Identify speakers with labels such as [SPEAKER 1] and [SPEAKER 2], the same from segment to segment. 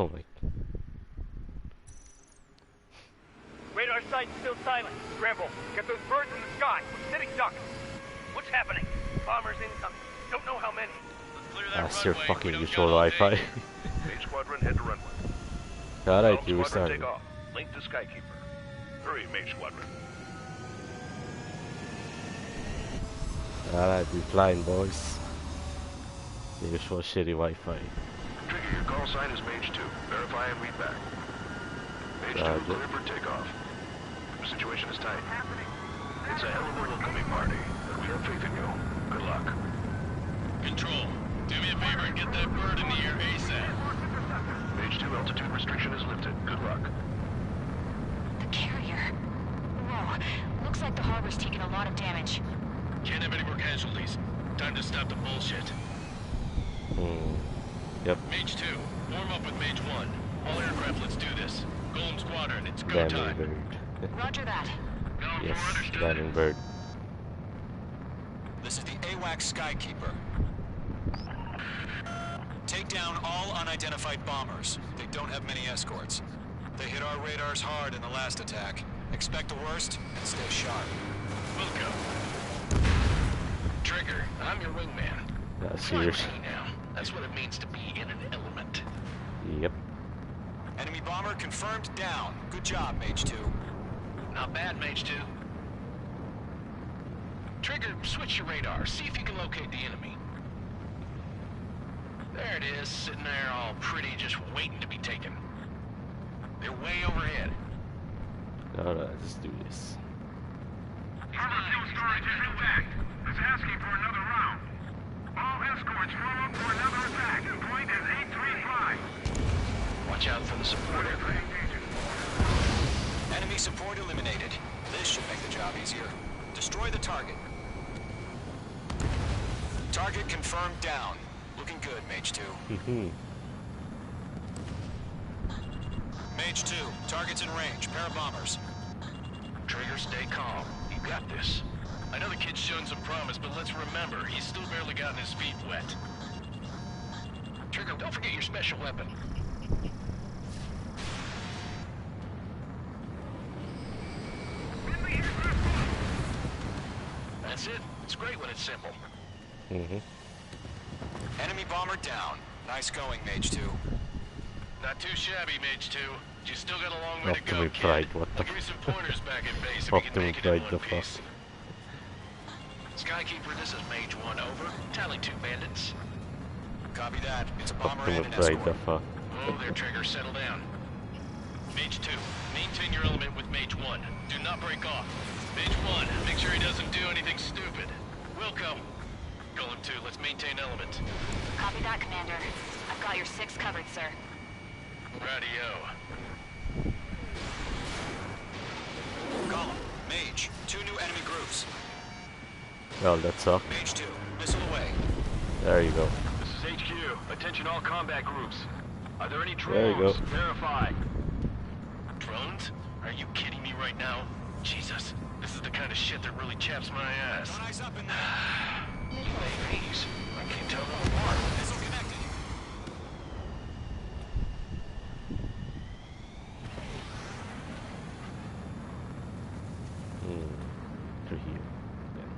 [SPEAKER 1] Oh my.
[SPEAKER 2] Radar site's still silent. Scramble. Get those birds in the sky. Sitting ducks. What's happening? Bombers incoming. Don't know how many.
[SPEAKER 1] That's your fucking usual Wi-Fi.
[SPEAKER 3] Main squadron, head to runway.
[SPEAKER 1] Alright, you
[SPEAKER 3] squadron,
[SPEAKER 1] start.
[SPEAKER 3] take off. Link to Skykeeper. Hurry, Main squadron.
[SPEAKER 1] Alright, we flying, boys. The usual shitty Wi-Fi.
[SPEAKER 3] Trigger, your call sign is Mage 2. Verify and read back. Mage 2, clear for takeoff. The situation is tight. It's a hell of a welcoming party, but we have faith in you. Good luck.
[SPEAKER 4] Control, do me a favor and get that bird in the air ASAP.
[SPEAKER 3] Mage 2, altitude restriction is lifted. Good luck.
[SPEAKER 5] The carrier. Whoa, looks like the harbor's taken a lot of damage.
[SPEAKER 4] Can't have any more casualties. Time to stop the bullshit.
[SPEAKER 1] Yep.
[SPEAKER 4] Mage 2, warm up with Mage 1. All aircraft, let's do this. Golem Squadron, it's go time.
[SPEAKER 1] Bird.
[SPEAKER 5] Roger that.
[SPEAKER 1] Yes, landing bird.
[SPEAKER 6] This is the AWAC Skykeeper. Take down all unidentified bombers. They don't have many escorts. They hit our radars hard in the last attack. Expect the worst and stay sharp.
[SPEAKER 4] Welcome. Trigger, I'm your wingman.
[SPEAKER 1] Seriously.
[SPEAKER 4] Now. That's what it means to be in an element.
[SPEAKER 1] Yep.
[SPEAKER 6] Enemy bomber confirmed down. Good job, Mage 2.
[SPEAKER 4] Not bad, Mage 2. Trigger, switch your radar. See if you can locate the enemy. There it is, sitting there all pretty, just waiting to be taken. They're way overhead.
[SPEAKER 1] Alright, let's do this.
[SPEAKER 7] Harbor fuel storage is intact. It's asking for another round. All escorts roll up for another attack. Point is 835.
[SPEAKER 4] Watch out for the support aircraft.
[SPEAKER 6] Enemy support eliminated. This should make the job easier. Destroy the target. Target confirmed down. Looking good, Mage 2. Mage 2, target's in range. Pair of bombers.
[SPEAKER 4] Trigger, stay calm. You got this. I know the kid's shown some promise, but let's remember, he's still barely gotten his feet wet. Trigger, don't forget your special weapon. That's it. It's great when it's simple.
[SPEAKER 6] Enemy bomber down. Nice going, Mage 2.
[SPEAKER 4] Not too shabby, Mage 2. You still got a long way to go,
[SPEAKER 1] Optimal
[SPEAKER 4] kid.
[SPEAKER 1] pride, what the
[SPEAKER 4] I'll give you some pointers back at base if you can make it in one piece. Skykeeper, this is Mage 1, over. Tally 2 bandits.
[SPEAKER 6] Copy that. It's a bomber
[SPEAKER 1] Optimal
[SPEAKER 6] and an
[SPEAKER 1] pride,
[SPEAKER 6] escort.
[SPEAKER 1] the fuck.
[SPEAKER 4] Oh, there, Trigger, settle down. Mage 2, maintain your element with Mage 1. Do not break off. Mage 1, make sure he doesn't do anything stupid. Wilco. Golem 2, let's maintain element.
[SPEAKER 5] Copy that, Commander. I've got your 6 covered, sir.
[SPEAKER 4] Radio.
[SPEAKER 6] Column, Mage, 2 new enemy groups.
[SPEAKER 1] Well, that's up.
[SPEAKER 6] Mage 2, missile away.
[SPEAKER 1] There you go.
[SPEAKER 2] This is HQ. Attention all combat groups. Are there any drones?
[SPEAKER 1] There you go.
[SPEAKER 2] Verify.
[SPEAKER 4] Drones? Are you kidding me right now? Jesus, this is the kind of shit that really chaps my ass.
[SPEAKER 6] Don't eyes up in there.
[SPEAKER 4] Please, I can't tell them apart.
[SPEAKER 6] Missile connected.
[SPEAKER 1] To here. Yeah.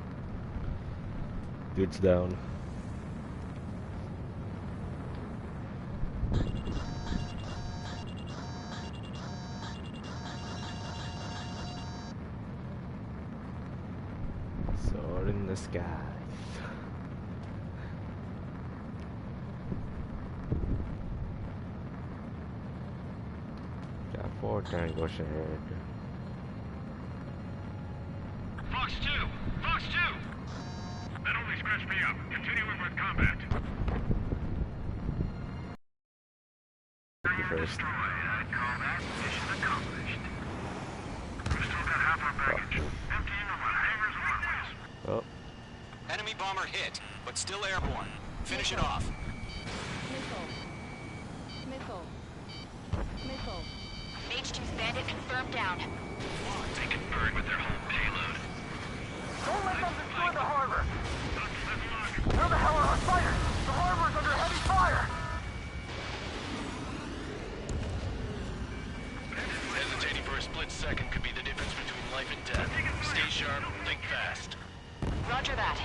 [SPEAKER 1] Goods down. Soar in the skies. Got 4 Tango shared.
[SPEAKER 7] Fox 2! Fox 2! That only scratched me up. Continuing with combat.
[SPEAKER 1] First.
[SPEAKER 7] Combat mission accomplished. We've still got half our baggage. Emptying of our hangars and runways.
[SPEAKER 1] Oh,
[SPEAKER 6] Enemy bomber hit, but still airborne. Finish it off.
[SPEAKER 5] Missile. Mage 2's bandit confirmed down.
[SPEAKER 4] They can burn with their whole payload.
[SPEAKER 2] Don't let them destroy the harbor. Where the hell are our fighters? The harbor's under heavy fire.
[SPEAKER 4] sharp, think fast.
[SPEAKER 5] Roger that.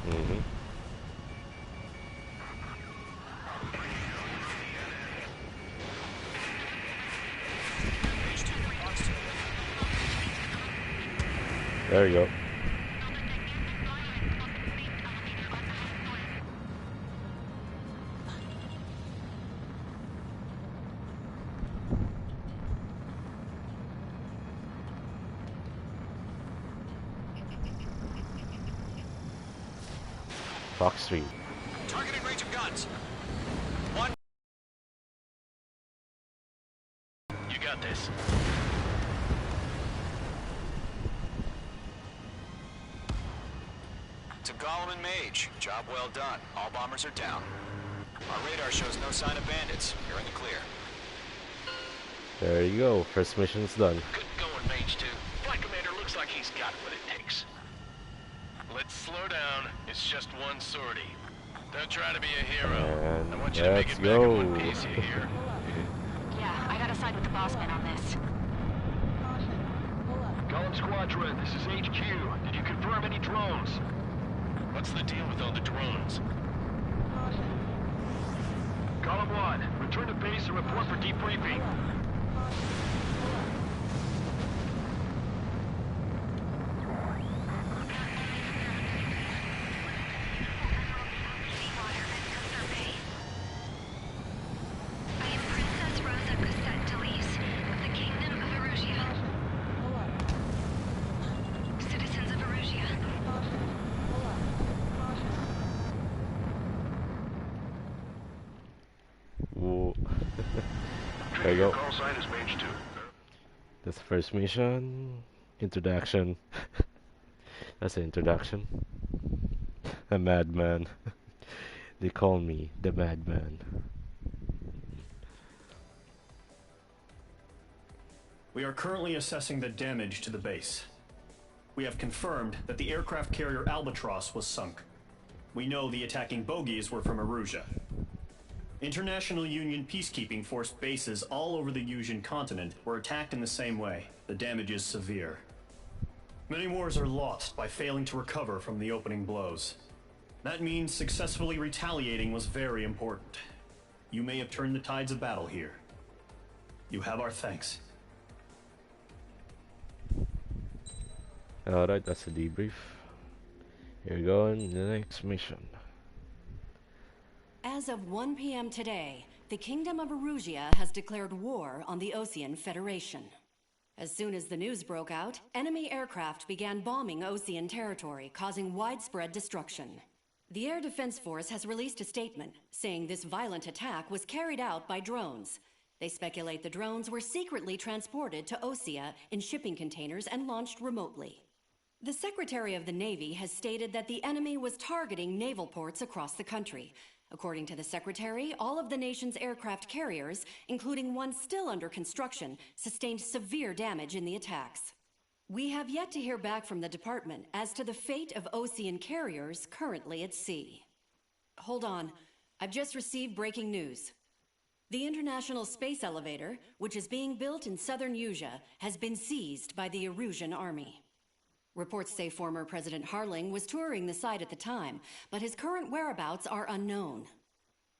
[SPEAKER 1] Mm-hmm. There you go. Fox Street.
[SPEAKER 6] Targeting range of guns. One.
[SPEAKER 4] You got this.
[SPEAKER 6] To Gollum and Mage. Job well done. All bombers are down. Our radar shows no sign of bandits. You're in the clear.
[SPEAKER 1] There you go. First mission's done.
[SPEAKER 4] Good going, Mage 2. Flight Commander looks like he's got what it takes. Let's slow down. It's just one sortie. Don't try to be a hero.
[SPEAKER 1] And
[SPEAKER 4] I want you to make
[SPEAKER 1] let's
[SPEAKER 4] it back in
[SPEAKER 1] go.
[SPEAKER 4] one piece, you hear?
[SPEAKER 5] Yeah, I gotta side with the boss man on this.
[SPEAKER 3] Column Squadron, this is HQ. Did you confirm any drones?
[SPEAKER 4] What's the deal with all the drones?
[SPEAKER 3] Column 1, return to base and report for debriefing.
[SPEAKER 8] I am Princess Rosa Cassette Delise of the Kingdom of Erusia. Citizens of Erusia.
[SPEAKER 1] Whoa. There you go.
[SPEAKER 3] Call sign is Mage 2.
[SPEAKER 1] That's the first mission. Introduction. That's an introduction. A madman. They call me the madman.
[SPEAKER 9] We are currently assessing the damage to the base. We have confirmed that the aircraft carrier Albatross was sunk. We know the attacking bogies were from Erusia. International Union peacekeeping force bases all over the Usian continent were attacked in the same way. The damage is severe. Many wars are lost by failing to recover from the opening blows. That means successfully retaliating was very important. You may have turned the tides of battle here. You have our thanks.
[SPEAKER 1] Alright, that's a debrief. Here we go on the next mission.
[SPEAKER 10] As of 1 p.m. today, the Kingdom of Erusia has declared war on the Osean Federation. As soon as the news broke out, enemy aircraft began bombing Osean territory, causing widespread destruction. The Air Defense Force has released a statement saying this violent attack was carried out by drones. They speculate the drones were secretly transported to Osea in shipping containers and launched remotely. The Secretary of the Navy has stated that the enemy was targeting naval ports across the country. According to the Secretary, all of the nation's aircraft carriers, including one still under construction, sustained severe damage in the attacks. We have yet to hear back from the department as to the fate of Osean carriers currently at sea. Hold on, I've just received breaking news. The International Space Elevator, which is being built in southern Usia, has been seized by the Erusian army. Reports say former President Harling was touring the site at the time, but his current whereabouts are unknown.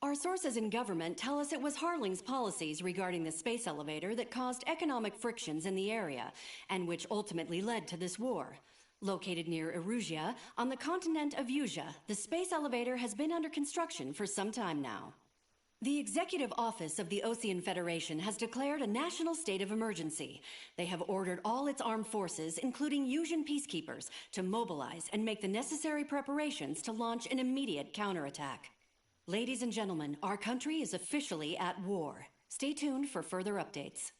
[SPEAKER 10] Our sources in government tell us it was Harling's policies regarding the space elevator that caused economic frictions in the area, and which ultimately led to this war. Located near Erusia, on the continent of Usia, the space elevator has been under construction for some time now. The Executive Office of the Osean Federation has declared a national state of emergency. They have ordered all its armed forces, including Usian peacekeepers, to mobilize and make the necessary preparations to launch an immediate counterattack. Ladies and gentlemen, our country is officially at war. Stay tuned for further updates.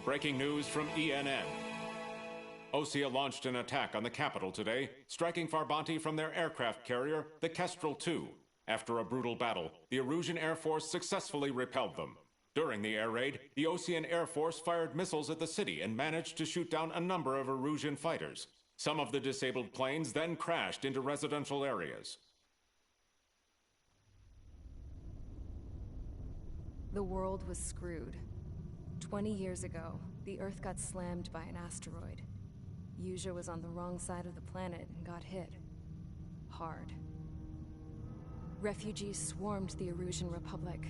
[SPEAKER 11] Breaking news from ENN. Osea launched an attack on the capital today, striking Farbanti from their aircraft carrier, the Kestrel II. After a brutal battle, the Erusian Air Force successfully repelled them. During the air raid, the Osean Air Force fired missiles at the city and managed to shoot down a number of Erusian fighters. Some of the disabled planes then crashed into residential areas.
[SPEAKER 12] The world was screwed. 20 years ago, the Earth got slammed by an asteroid. Usea was on the wrong side of the planet and got hit. Hard. Refugees swarmed the Erusian Republic,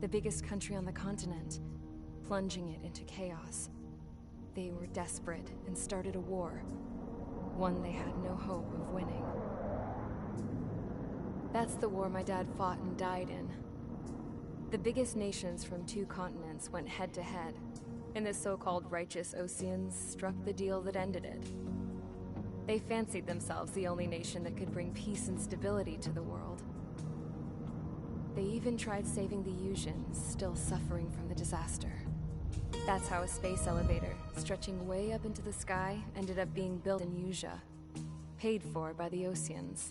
[SPEAKER 12] the biggest country on the continent, plunging it into chaos. They were desperate and started a war, one they had no hope of winning. That's the war my dad fought and died in. The biggest nations from 2 continents went head-to-head, and the so-called righteous Oseans struck the deal that ended it. They fancied themselves the only nation that could bring peace and stability to the world. They even tried saving the Usians, still suffering from the disaster. That's how a space elevator, stretching way up into the sky, ended up being built in Usea, paid for by the Oseans.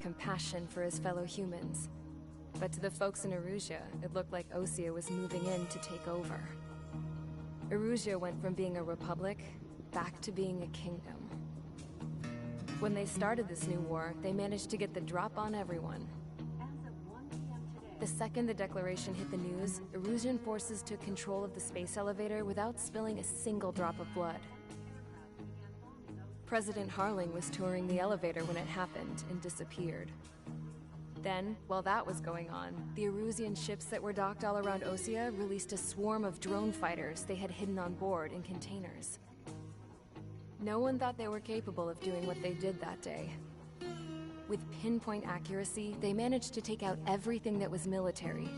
[SPEAKER 12] Compassion for his fellow humans. But to the folks in Erusia, it looked like Osea was moving in to take over. Erusia went from being a republic back to being a kingdom. When they started this new war, they managed to get the drop on everyone. The second the declaration hit the news, Erusian forces took control of the space elevator without spilling a single drop of blood. President Harling was touring the elevator when it happened and disappeared. Then, while that was going on, the Erusian ships that were docked all around Osea released a swarm of drone fighters they had hidden on board in containers. No one thought they were capable of doing what they did that day. With pinpoint accuracy, they managed to take out everything that was military,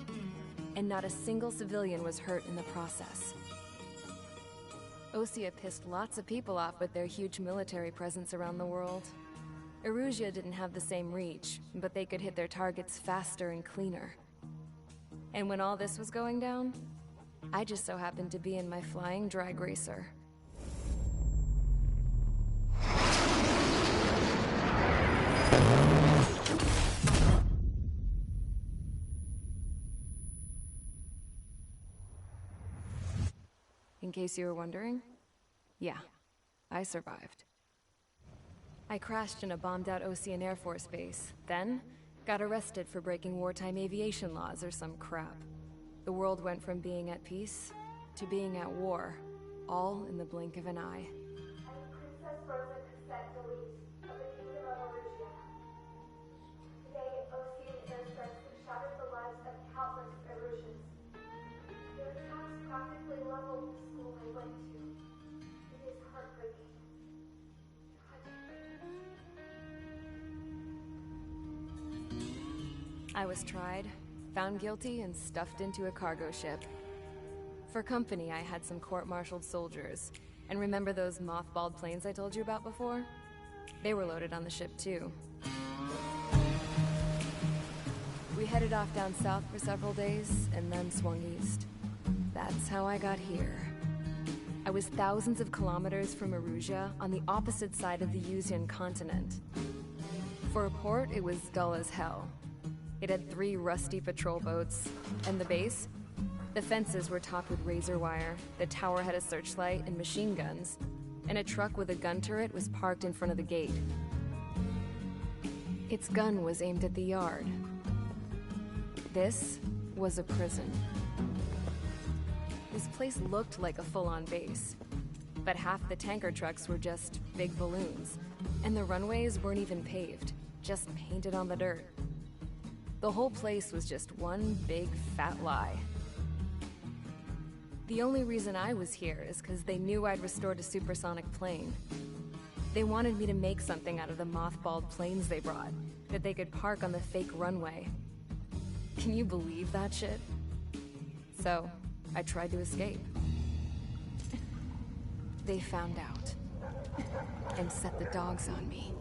[SPEAKER 12] and not a single civilian was hurt in the process. Osea pissed lots of people off with their huge military presence around the world. Erusia didn't have the same reach, but they could hit their targets faster and cleaner. And when all this was going down, I just so happened to be in my flying drag racer. In case you were wondering, yeah, I survived. I crashed in a bombed-out Osean Air Force base, then got arrested for breaking wartime aviation laws or some crap. The world went from being at peace to being at war, all in the blink of an eye.
[SPEAKER 13] Princess Rosa Cassette Delise of the Kingdom of Erusia. Today, Osean airstrikes have shattered the lives of countless Erusians. Their attacks practically leveled the school I went to. It is heartbreaking.
[SPEAKER 12] I was tried, found guilty, and stuffed into a cargo ship. For company, I had some court-martialed soldiers. And remember those mothballed planes I told you about before? They were loaded on the ship, too. We headed off down south for several days, and then swung east. That's how I got here. I was thousands of kilometers from Erusia, on the opposite side of the Usian continent. For a port, it was dull as hell. It had 3 rusty patrol boats, and the base? The fences were topped with razor wire, the tower had a searchlight and machine guns, and a truck with a gun turret was parked in front of the gate. Its gun was aimed at the yard. This was a prison. This place looked like a full-on base, but half the tanker trucks were just big balloons, and the runways weren't even paved, just painted on the dirt. The whole place was just one big fat lie. The only reason I was here is because they knew I'd restored a supersonic plane. They wanted me to make something out of the mothballed planes they brought, that they could park on the fake runway. Can you believe that shit? So, I tried to escape. They found out, and set the dogs on me.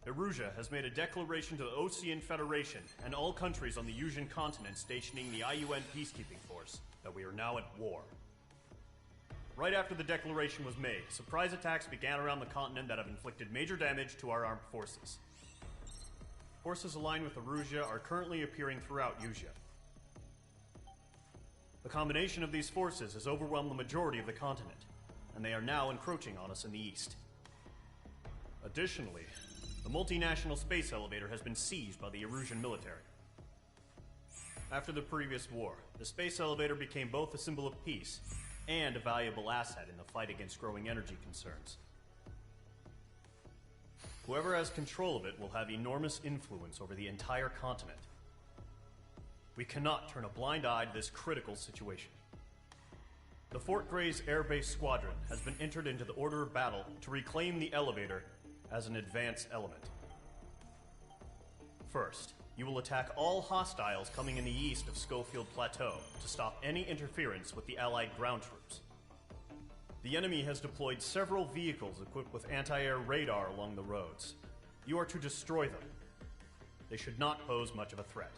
[SPEAKER 9] Erusia has made a declaration to the Osean Federation and all countries on the Usian continent stationing the IUN peacekeeping force that we are now at war. Right after the declaration was made, surprise attacks began around the continent that have inflicted major damage to our armed forces. Forces aligned with Erusia are currently appearing throughout Usea. The combination of these forces has overwhelmed the majority of the continent, and they are now encroaching on us in the east. Additionally, the multinational space elevator has been seized by the Erusian military. After the previous war, the space elevator became both a symbol of peace and a valuable asset in the fight against growing energy concerns. Whoever has control of it will have enormous influence over the entire continent. We cannot turn a blind eye to this critical situation. The Fort Gray's Air Base Squadron has been entered into the order of battle to reclaim the elevator as an advance element. First, you will attack all hostiles coming in the east of Schofield Plateau to stop any interference with the Allied ground troops. The enemy has deployed several vehicles equipped with anti-air radar along the roads. You are to destroy them. They should not pose much of a threat.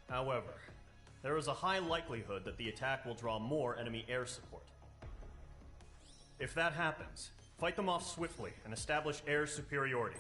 [SPEAKER 9] However, there is a high likelihood that the attack will draw more enemy air support. If that happens, fight them off swiftly and establish air superiority.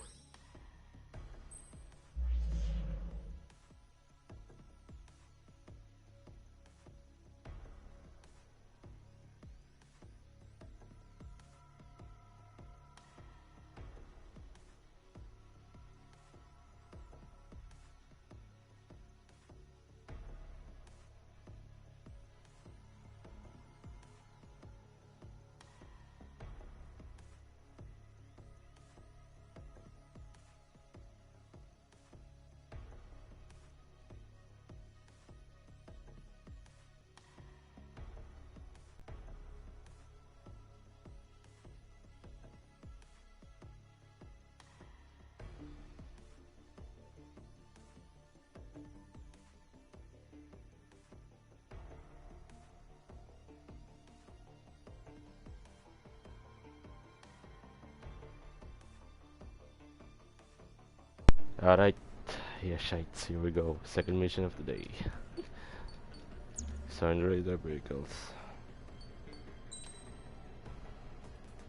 [SPEAKER 1] Alright, yeah, shites, here we go. Second mission of the day. Surrender radar vehicles.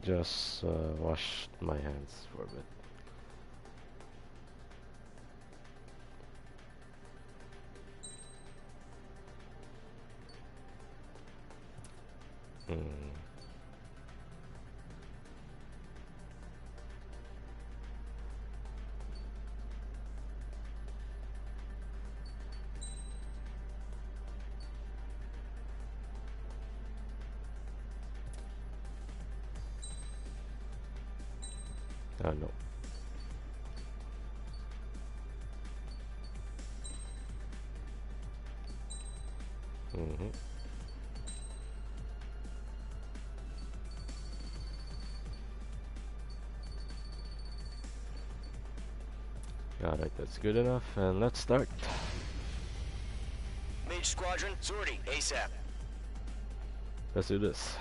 [SPEAKER 1] Just wash my hands for a bit. No. Alright, that's good enough, and let's start.
[SPEAKER 2] Mage Squadron, sortie, ASAP.
[SPEAKER 1] Let's do this.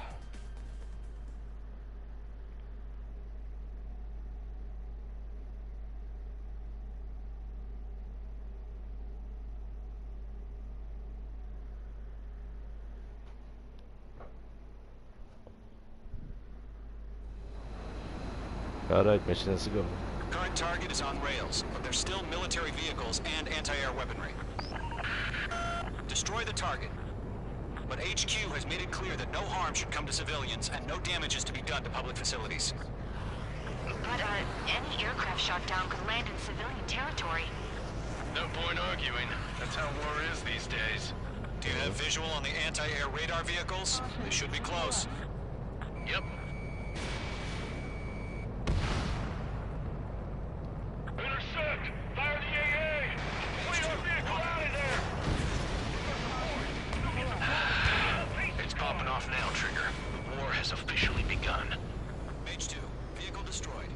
[SPEAKER 1] Alright, mission is to go.
[SPEAKER 6] Current target is on rails, but there's still military vehicles and anti-air weaponry. Destroy the target. But HQ has made it clear that no harm should come to civilians and no damage is to be done to public facilities.
[SPEAKER 5] But, any aircraft shot down could land in civilian territory.
[SPEAKER 4] No point arguing. That's how war is these days.
[SPEAKER 6] Do you have visual on the anti-air radar vehicles? They should be close.
[SPEAKER 4] Yep.
[SPEAKER 7] Intercept! Fire the AA! Flee our vehicle out of there!
[SPEAKER 3] It's popping off now, Trigger. The war has officially begun.
[SPEAKER 6] Mage 2, vehicle destroyed.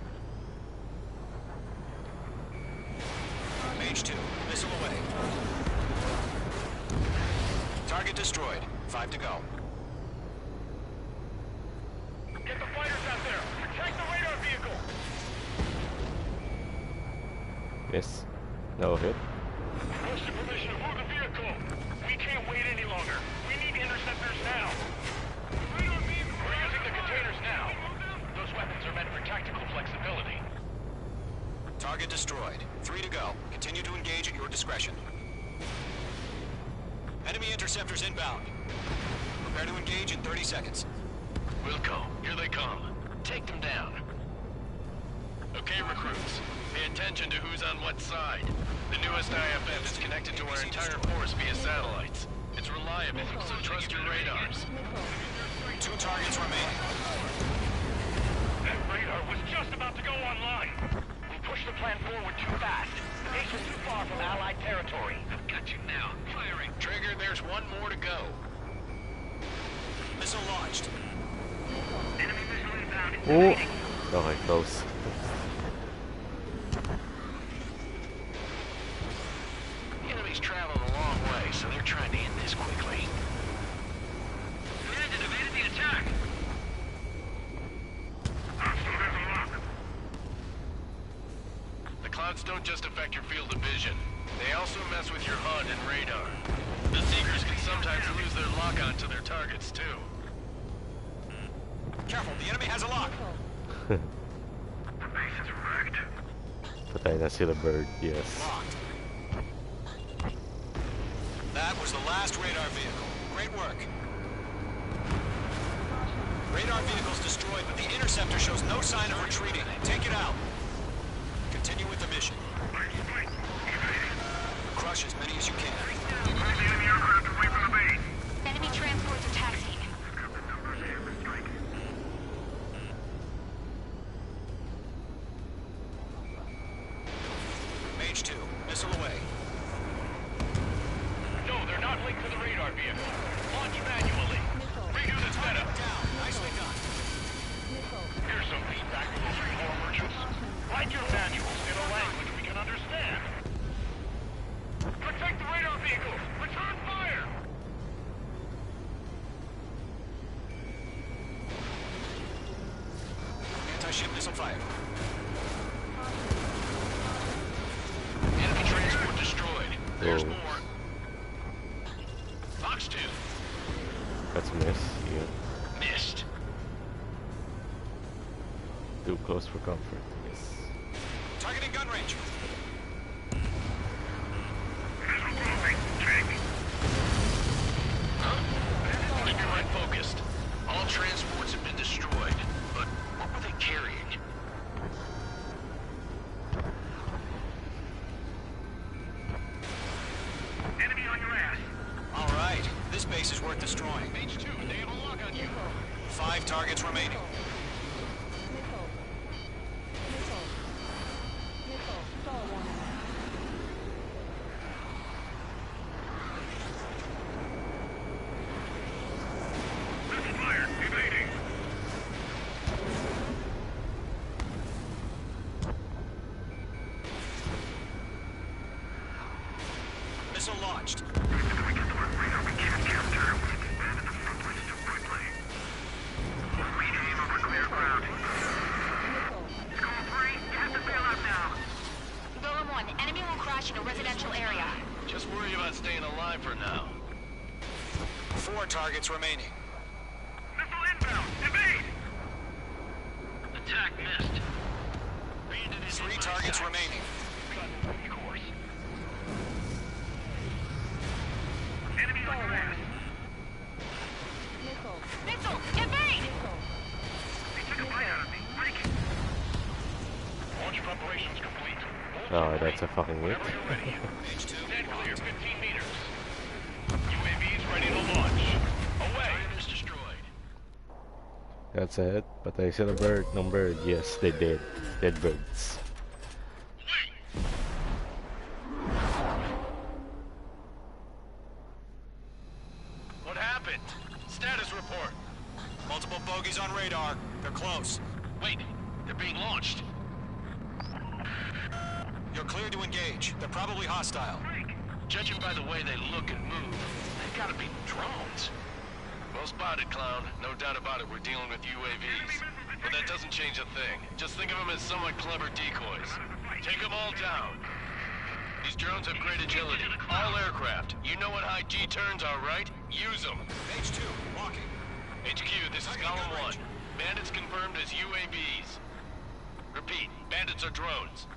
[SPEAKER 6] Mage 2, missile away. Target destroyed. 5 to go.
[SPEAKER 7] Get the fighters out there! Protect the radar vehicle!
[SPEAKER 1] Yes. No hit.
[SPEAKER 7] What's the permission to move the vehicle? We can't wait any longer. We need interceptors now. We're using the containers now. Those weapons are meant for tactical flexibility.
[SPEAKER 6] Target destroyed. 3 to go. Continue to engage at your discretion. Enemy interceptors inbound. Prepare to engage in 30 seconds.
[SPEAKER 4] Wilco, here they come. Take them down. Okay, recruits. Pay attention to who's on what side. The newest IFF is connected to our entire force via satellites. It's reliable, so trust your radars.
[SPEAKER 6] 2 targets remaining.
[SPEAKER 7] That radar was just about to go online.
[SPEAKER 2] We pushed the plan forward too fast. The base was too far from Allied territory.
[SPEAKER 4] I've got you now. Firing. Trigger, there's one more to go.
[SPEAKER 6] Missile launched.
[SPEAKER 2] Enemy missile inbound.
[SPEAKER 1] Oh, okay, close.
[SPEAKER 4] The enemy's traveled a long way, so they're trying to end this quickly.
[SPEAKER 2] Command evaded the attack.
[SPEAKER 4] The clouds don't just affect your field of vision. They also mess with your HUD and radar. The Seekers can sometimes lose their lock-on to their targets, too.
[SPEAKER 6] Careful, the enemy has a lock.
[SPEAKER 7] The base is wrecked.
[SPEAKER 1] Patay na sila bird, yes.
[SPEAKER 6] Locked. That was the last radar vehicle. Great work. Radar vehicle's destroyed, but the interceptor shows no sign of retreating. Take it out. Continue with the mission. Crush as many as you can.
[SPEAKER 7] Enemy aircraft away from the base.
[SPEAKER 5] Enemy transports are taxiing.
[SPEAKER 6] Mage 2, missile away.
[SPEAKER 7] No, they're not linked to the radar vehicle. Launch manually. Redo the setup.
[SPEAKER 6] Down. Nicely done.
[SPEAKER 7] Here's some feedback from those reform merchants. Write your manuals in a language we can understand. Protect the radar vehicles! Return fire!
[SPEAKER 6] Anti-ship missile fire.
[SPEAKER 4] Enemy transport destroyed. There's
[SPEAKER 1] Oh.
[SPEAKER 4] more. Fox 2.
[SPEAKER 1] That's a miss, yeah.
[SPEAKER 4] Missed.
[SPEAKER 1] Too close for comfort, yes.
[SPEAKER 6] Targeting gun range.
[SPEAKER 4] Huh? Keep your mind focused. All transports have been destroyed. But what were they carrying?
[SPEAKER 7] Enemy on your ass!
[SPEAKER 6] All right. This base is worth destroying.
[SPEAKER 7] Mage 2, they have a lock on you.
[SPEAKER 6] 5 targets remaining.
[SPEAKER 7] Missile fired! Evading!
[SPEAKER 6] Missile launched.
[SPEAKER 7] If we get to our radar, we can't capture. We expanded the front lines too quickly. Rename over clear ground. School 3, you have to bail out now.
[SPEAKER 5] Golem 1, enemy will crash in a residential area.
[SPEAKER 4] Just worry about staying alive for now.
[SPEAKER 6] 4 targets remaining.
[SPEAKER 7] Missile inbound! Evade!
[SPEAKER 4] Attack missed.
[SPEAKER 6] 3 targets remaining.
[SPEAKER 7] Course. Enemy on your ass!
[SPEAKER 5] Missile, evade!
[SPEAKER 7] They took a bite out of me. Break it! Launch preparations complete.
[SPEAKER 1] Oh, that's a fucking hit.
[SPEAKER 6] Mage 2,
[SPEAKER 7] Stand clear,
[SPEAKER 6] locked.
[SPEAKER 7] 15 meters. UAVs ready to launch. Away!
[SPEAKER 4] Is destroyed.
[SPEAKER 1] That's it. Patay sila bird. No bird. Yes, they did. Dead birds.
[SPEAKER 4] What happened? Status report.
[SPEAKER 6] Multiple bogeys on radar. They're close.
[SPEAKER 4] Wait, they're being launched.
[SPEAKER 6] You're cleared to engage. They're probably hostile.
[SPEAKER 4] Judging by the way they look and move, they've got to be drones. Well spotted, clown. No doubt about it, we're dealing with UAVs. But that doesn't change a thing. Just think of them as somewhat clever decoys. Take them all down. These drones have great agility. All aircraft. You know what high G turns are, right? Use them.
[SPEAKER 6] Mage 2, walking.
[SPEAKER 4] HQ, this is Column 1. Bandits confirmed as UAVs. Repeat, bandits are drones.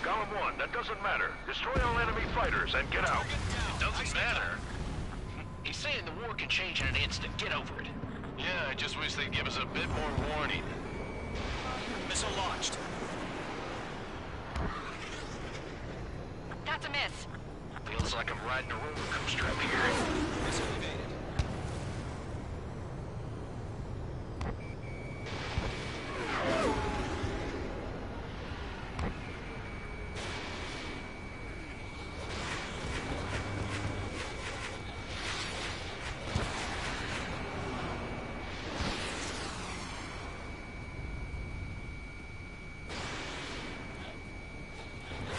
[SPEAKER 3] Column 1, that doesn't matter. Destroy all enemy fighters and get out.
[SPEAKER 4] It doesn't
[SPEAKER 6] Doesn't matter. He's saying the war can change in an instant. Get over it.
[SPEAKER 4] Yeah, I just wish they'd give us a bit more warning.
[SPEAKER 6] Missile launched.
[SPEAKER 5] That's a miss.
[SPEAKER 6] Feels like I'm riding a roller coaster up here. Missile evaded.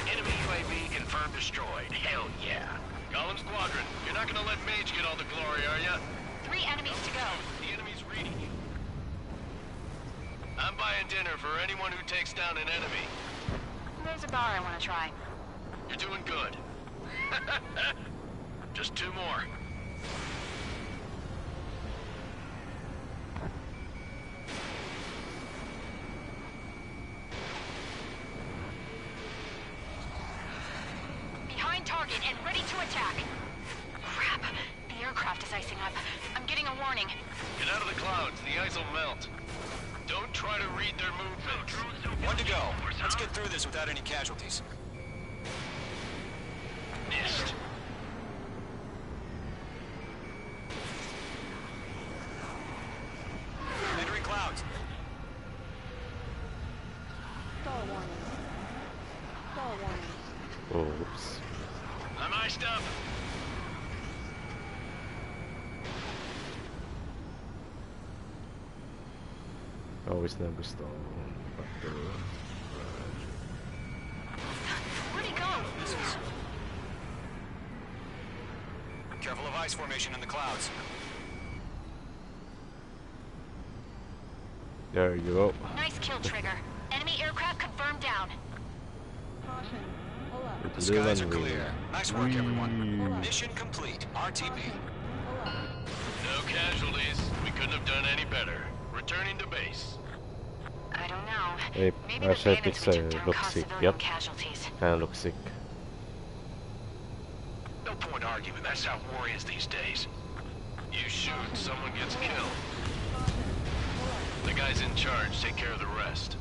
[SPEAKER 6] Enemy UAV confirmed destroyed. Hell yeah.
[SPEAKER 4] Column Squadron, you're not gonna let Mage get all the glory, are ya?
[SPEAKER 5] 3 enemies to go.
[SPEAKER 4] The enemy's reading you. I'm buying dinner for anyone who takes down an enemy.
[SPEAKER 5] There's a bar I want to try.
[SPEAKER 4] You're doing good. Just 2 more.
[SPEAKER 5] Behind target and ready to attack. Crap. The aircraft is icing up. I'm getting a warning.
[SPEAKER 4] Get out of the clouds, the ice will melt. Don't try to read their movements.
[SPEAKER 6] One to go. Let's get through this without any casualties.
[SPEAKER 4] Missed.
[SPEAKER 6] Entering clouds.
[SPEAKER 1] Oops.
[SPEAKER 4] I'm iced up.
[SPEAKER 1] Always never stall.
[SPEAKER 5] Where'd he go?
[SPEAKER 6] Careful of ice formation in the clouds.
[SPEAKER 1] There you go.
[SPEAKER 5] Nice kill, Trigger. Enemy aircraft confirmed down.
[SPEAKER 6] The skies are clear. Nice work, everyone. Mission complete. RTB.
[SPEAKER 4] No casualties. We couldn't have done any better. Returning to base.
[SPEAKER 5] I don't know.
[SPEAKER 1] Hey,
[SPEAKER 5] Maybe
[SPEAKER 1] our
[SPEAKER 5] the bandits we
[SPEAKER 1] Celtics
[SPEAKER 5] took down
[SPEAKER 1] look
[SPEAKER 5] caused
[SPEAKER 1] sick.
[SPEAKER 5] civilian
[SPEAKER 1] Yep.
[SPEAKER 5] casualties.
[SPEAKER 1] Kinda looks sick.
[SPEAKER 6] No point arguing. That's how war is these days.
[SPEAKER 4] You shoot, someone gets killed. The guys in charge take care of the rest.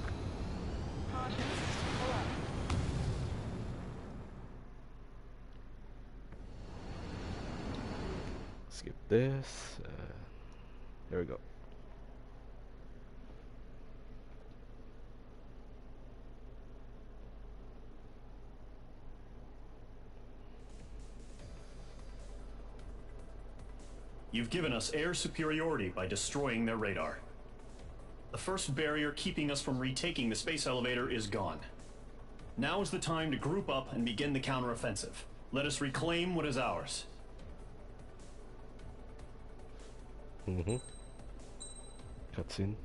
[SPEAKER 1] Skip this. There we go.
[SPEAKER 9] You've given us air superiority by destroying their radar. The first barrier keeping us from retaking the space elevator is gone. Now is the time to group up and begin the counteroffensive. Let us reclaim what is ours.
[SPEAKER 1] Cutscene.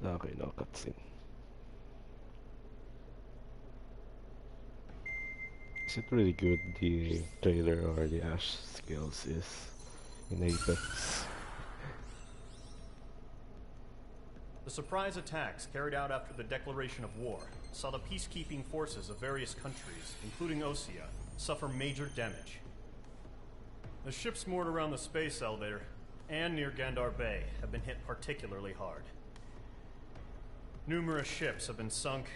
[SPEAKER 1] Okay, no cutscene. Is it really good, the trailer or the Ash skills is in Apex?
[SPEAKER 9] The surprise attacks carried out after the declaration of war saw the peacekeeping forces of various countries, including Osea, suffer major damage. The ships moored around the space elevator and near Gandar Bay have been hit particularly hard. Numerous ships have been sunk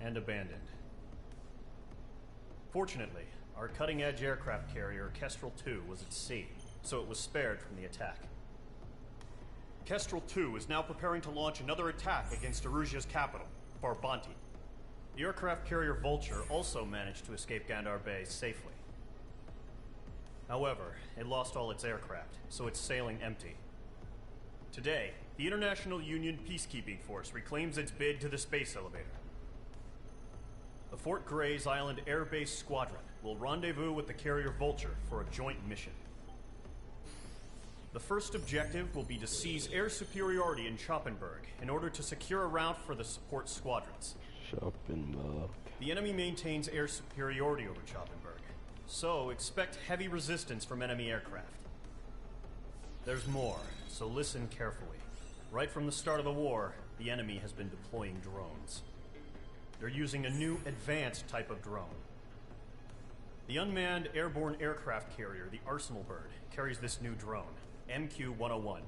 [SPEAKER 9] and abandoned. Fortunately, our cutting-edge aircraft carrier, Kestrel 2, was at sea, so it was spared from the attack. Kestrel 2 is now preparing to launch another attack against Erusia's capital, Farbanti. The aircraft carrier Vulture also managed to escape Gandar Bay safely. However, it lost all its aircraft, so it's sailing empty. Today, the International Union Peacekeeping Force reclaims its bid to the space elevator. The Fort Gray's Island Air Base Squadron will rendezvous with the carrier Vulture for a joint mission. The first objective will be to seize air superiority in Schoppenberg in order to secure a route for the support squadrons.
[SPEAKER 1] Schoppenberg.
[SPEAKER 9] The enemy maintains air superiority over Schoppenberg, so expect heavy resistance from enemy aircraft. There's more, so listen carefully. Right from the start of the war, the enemy has been deploying drones. They're using a new advanced type of drone. The unmanned airborne aircraft carrier, the Arsenal Bird, carries this new drone, MQ-101.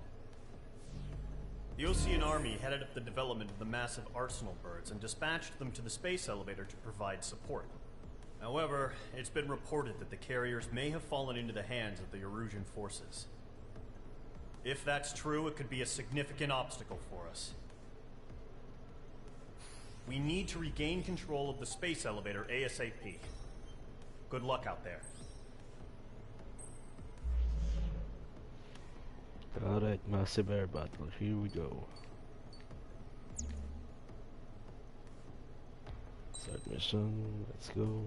[SPEAKER 9] The Osean Army headed up the development of the massive Arsenal Birds and dispatched them to the space elevator to provide support. However, it's been reported that the carriers may have fallen into the hands of the Erusian forces. If that's true, it could be a significant obstacle for us. We need to regain control of the space elevator ASAP. Good luck out there.
[SPEAKER 1] Alright, massive air battle, here we go. Start mission, let's go.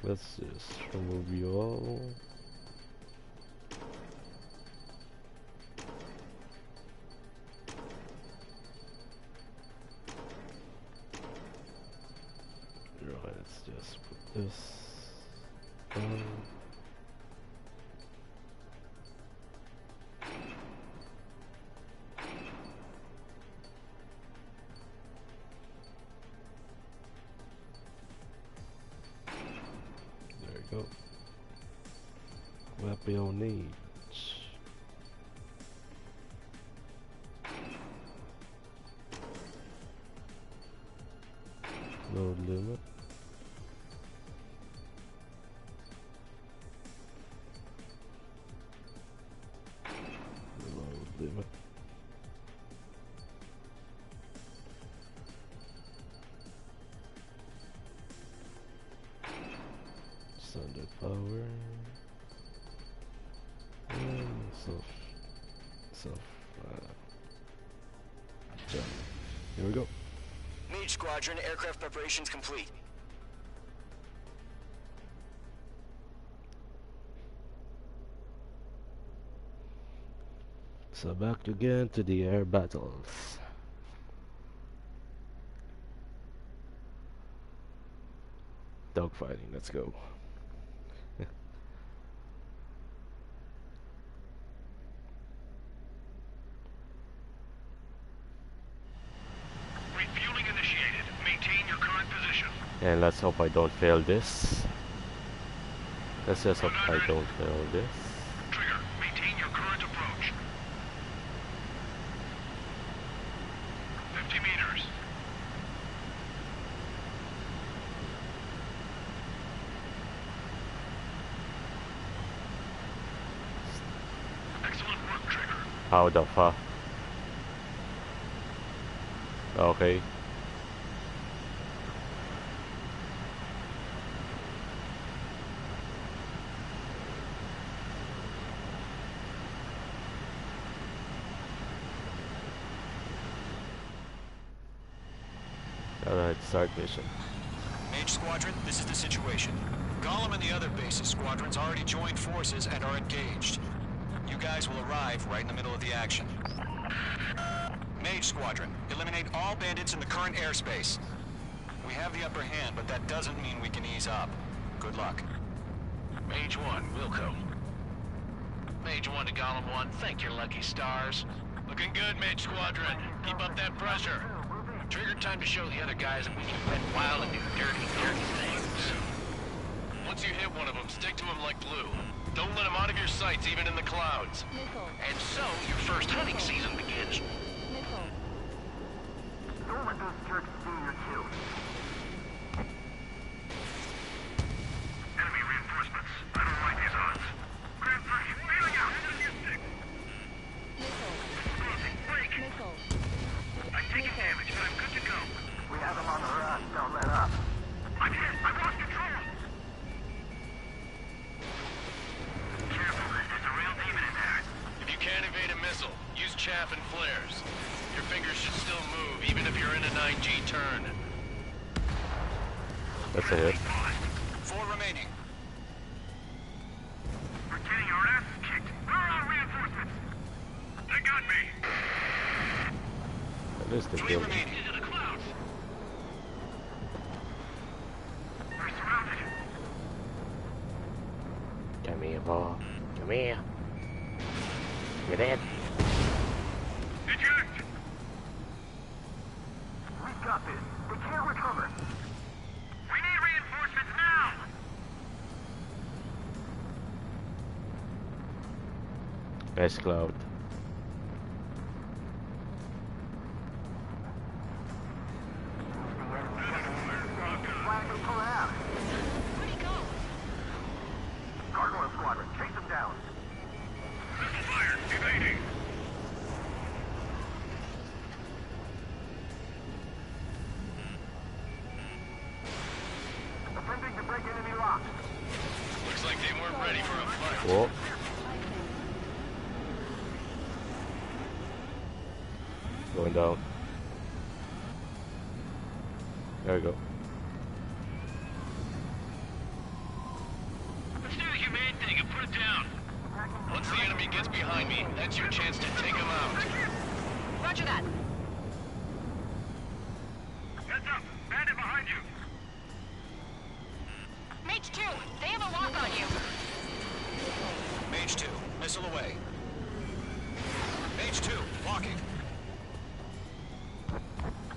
[SPEAKER 1] Let's just remove you all. Right, let's just put this on. Go. Weapon needs. Load limit. Load limit. Standard power and jump. Here we go.
[SPEAKER 14] Mage Squadron, aircraft preparations complete.
[SPEAKER 1] So back again to the air battles. Dogfighting, let's go.
[SPEAKER 7] Refueling initiated. Maintain your current position.
[SPEAKER 1] And let's hope I don't fail this. Let's just hope I don't fail this.
[SPEAKER 7] Trigger, maintain your current approach. 50 meters. Excellent work, Trigger.
[SPEAKER 1] How the fuck? Okay. Alright, start mission.
[SPEAKER 6] Mage Squadron, this is the situation. Gollum and the other bases squadrons already joined forces and are engaged. You guys will arrive right in the middle of the action. Mage Squadron, eliminate all bandits in the current airspace. We have the upper hand, but that doesn't mean we can ease up. Good luck.
[SPEAKER 4] Mage 1, Wilco. Mage 1 to Gollum 1, thank your lucky stars. Looking good, Mage Squadron. Keep up that pressure. Trigger, time to show the other guys that we can wet wild and do dirty, dirty things. Once you hit one of them, stick to them like glue. Don't let them out of your sights, even in the clouds. And so, your first hunting season begins.
[SPEAKER 2] Don't let those jerks steal your kills.
[SPEAKER 4] chaff and flares. Your fingers should still move, even if you're in a 9G turn.
[SPEAKER 1] That's a hit.
[SPEAKER 6] 4 remaining.
[SPEAKER 7] We're getting our asses kicked. Where are our reinforcements? They got me.
[SPEAKER 1] That is the
[SPEAKER 6] 3
[SPEAKER 1] kill.
[SPEAKER 6] remaining.
[SPEAKER 7] Into the clouds. We're surrounded.
[SPEAKER 15] Come here, boy. Come here. You're dead.
[SPEAKER 7] Eject. We've got this. They can't recover. We need reinforcements now.
[SPEAKER 1] Nice cloud.
[SPEAKER 5] Where'd he go?
[SPEAKER 7] Gargoyle squadron, chase them down. Missile fire, evading. Attempting to break enemy locks.
[SPEAKER 4] Looks like they weren't ready for a fight.
[SPEAKER 1] Whoa. Going down. There we go.
[SPEAKER 4] Let's do the humane thing and put it down. Once the enemy gets behind me, that's your chance to take him out.
[SPEAKER 5] Roger that.
[SPEAKER 7] Heads up, bandit behind you.
[SPEAKER 5] Mage 2, they have a lock on you.
[SPEAKER 6] Mage 2, missile away. Mage 2, locking.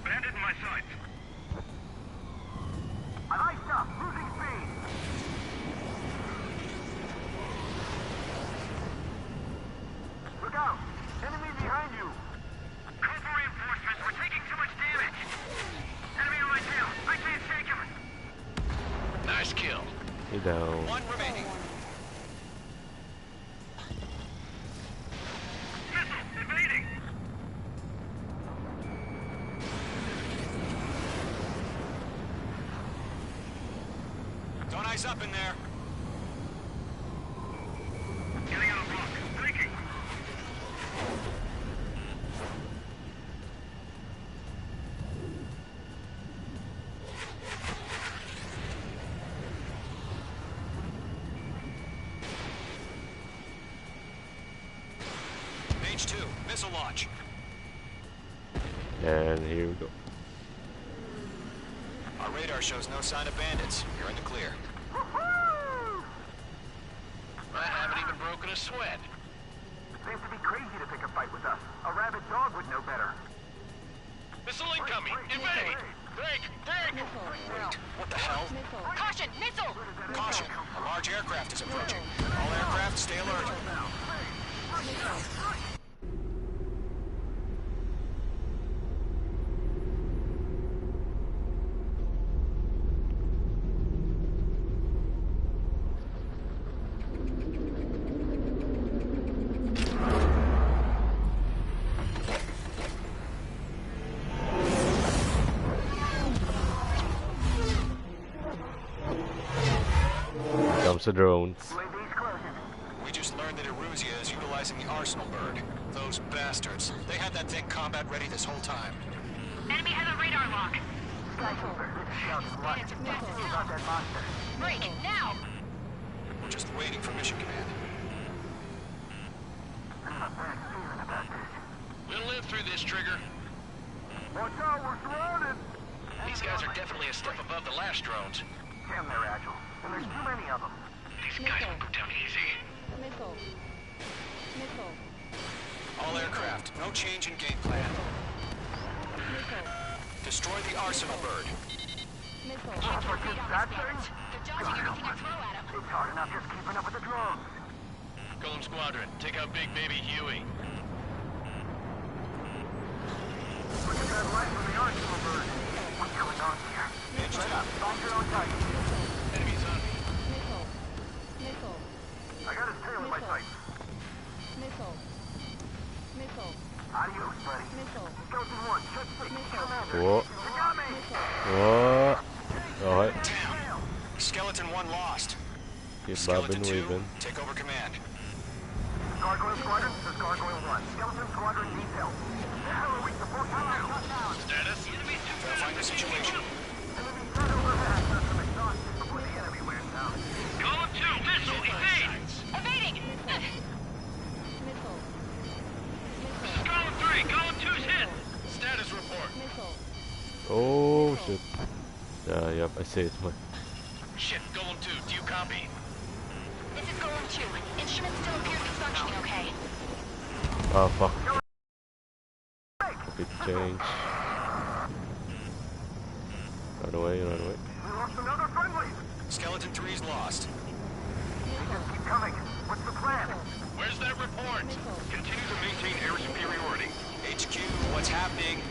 [SPEAKER 7] Bandit in my sights. I'm iced up, losing speed. Look out! Enemy behind you! Call for reinforcements, we're taking too much damage! Enemy on my tail, I can't shake him!
[SPEAKER 4] Nice kill.
[SPEAKER 1] He down.
[SPEAKER 6] 1 remaining.
[SPEAKER 7] Missile, evading!
[SPEAKER 6] Don't eyes up in there.
[SPEAKER 7] Getting on a block, breaking!
[SPEAKER 6] Mage 2, missile launch.
[SPEAKER 1] And here we go.
[SPEAKER 6] Our radar shows no sign of bandits. You're in the clear.
[SPEAKER 4] I haven't even broken a sweat.
[SPEAKER 7] Seems to be crazy to pick a fight with us. A rabid dog would know better.
[SPEAKER 4] Missile incoming! Evade! Break! Break!
[SPEAKER 6] Wait, what the hell?
[SPEAKER 5] Caution, missile!
[SPEAKER 6] Caution, a large aircraft is approaching. All aircraft, stay alert.
[SPEAKER 1] Comes the drones.
[SPEAKER 6] We just learned that Eruzia is utilizing the Arsenal bird. Those bastards. They had that thing combat ready this whole time.
[SPEAKER 5] Enemy has a radar lock. Bandits are fast as hell. Break, now!
[SPEAKER 6] We're just waiting for mission command.
[SPEAKER 4] We'll live through this, Trigger.
[SPEAKER 7] Watch out, we're surrounded!
[SPEAKER 4] These guys are definitely a step above the last drones.
[SPEAKER 7] Damn, they're agile. And there's too many of them.
[SPEAKER 4] These guys won't go down easy.
[SPEAKER 12] Missile. Missile.
[SPEAKER 6] All aircraft, no change in game plan.
[SPEAKER 12] Missile.
[SPEAKER 6] Destroy the Arsenal bird.
[SPEAKER 12] Missile.
[SPEAKER 7] That's what gives that thing?
[SPEAKER 5] They're dodging everything I throw at them.
[SPEAKER 7] It's hard enough just keeping up with the drones.
[SPEAKER 4] Golem Squadron, take out Big Baby Huey.
[SPEAKER 7] Look at that light from the Arsenal bird. What's going on here? Right up, find your own target.
[SPEAKER 4] Enemies on me.
[SPEAKER 12] Missile. Missile.
[SPEAKER 7] I got his tail in my sights.
[SPEAKER 12] Missile. Missile.
[SPEAKER 7] Adios, buddy.
[SPEAKER 12] Missile.
[SPEAKER 7] Skeleton 1, check 6. Commander.
[SPEAKER 1] Whoa.
[SPEAKER 7] You got me!
[SPEAKER 1] Whoa. Alright.
[SPEAKER 6] Damn! Skeleton 1 lost.
[SPEAKER 1] Keep
[SPEAKER 6] Skeleton
[SPEAKER 1] bobbing,
[SPEAKER 6] 2,
[SPEAKER 1] weaving.
[SPEAKER 6] take over command.
[SPEAKER 7] Gargoyle Squadron, this is Gargoyle 1. Skeleton Squadron needs help. The hell are we supposed to do?
[SPEAKER 4] Status?
[SPEAKER 6] Verifying the situation.
[SPEAKER 7] Enemy threat overhead. That's some exhaustion before the enemy wears down.
[SPEAKER 2] Column 2, missile, evade!
[SPEAKER 5] Evading!
[SPEAKER 12] Missile.
[SPEAKER 2] Column 3, column 2's hit!
[SPEAKER 4] Status report.
[SPEAKER 12] Missile.
[SPEAKER 1] Oh shit. Yep, I see it.
[SPEAKER 4] Shit, Golem 2, do you copy?
[SPEAKER 5] This is Golem 2. Instruments still appear to be functioning okay.
[SPEAKER 1] Oh fuck. Good change. Run away, run away.
[SPEAKER 7] We lost another friendly.
[SPEAKER 6] Skeleton 3's lost.
[SPEAKER 7] Keep coming. What's the plan?
[SPEAKER 4] Where's that report?
[SPEAKER 7] Continue to maintain air superiority.
[SPEAKER 6] HQ, what's happening?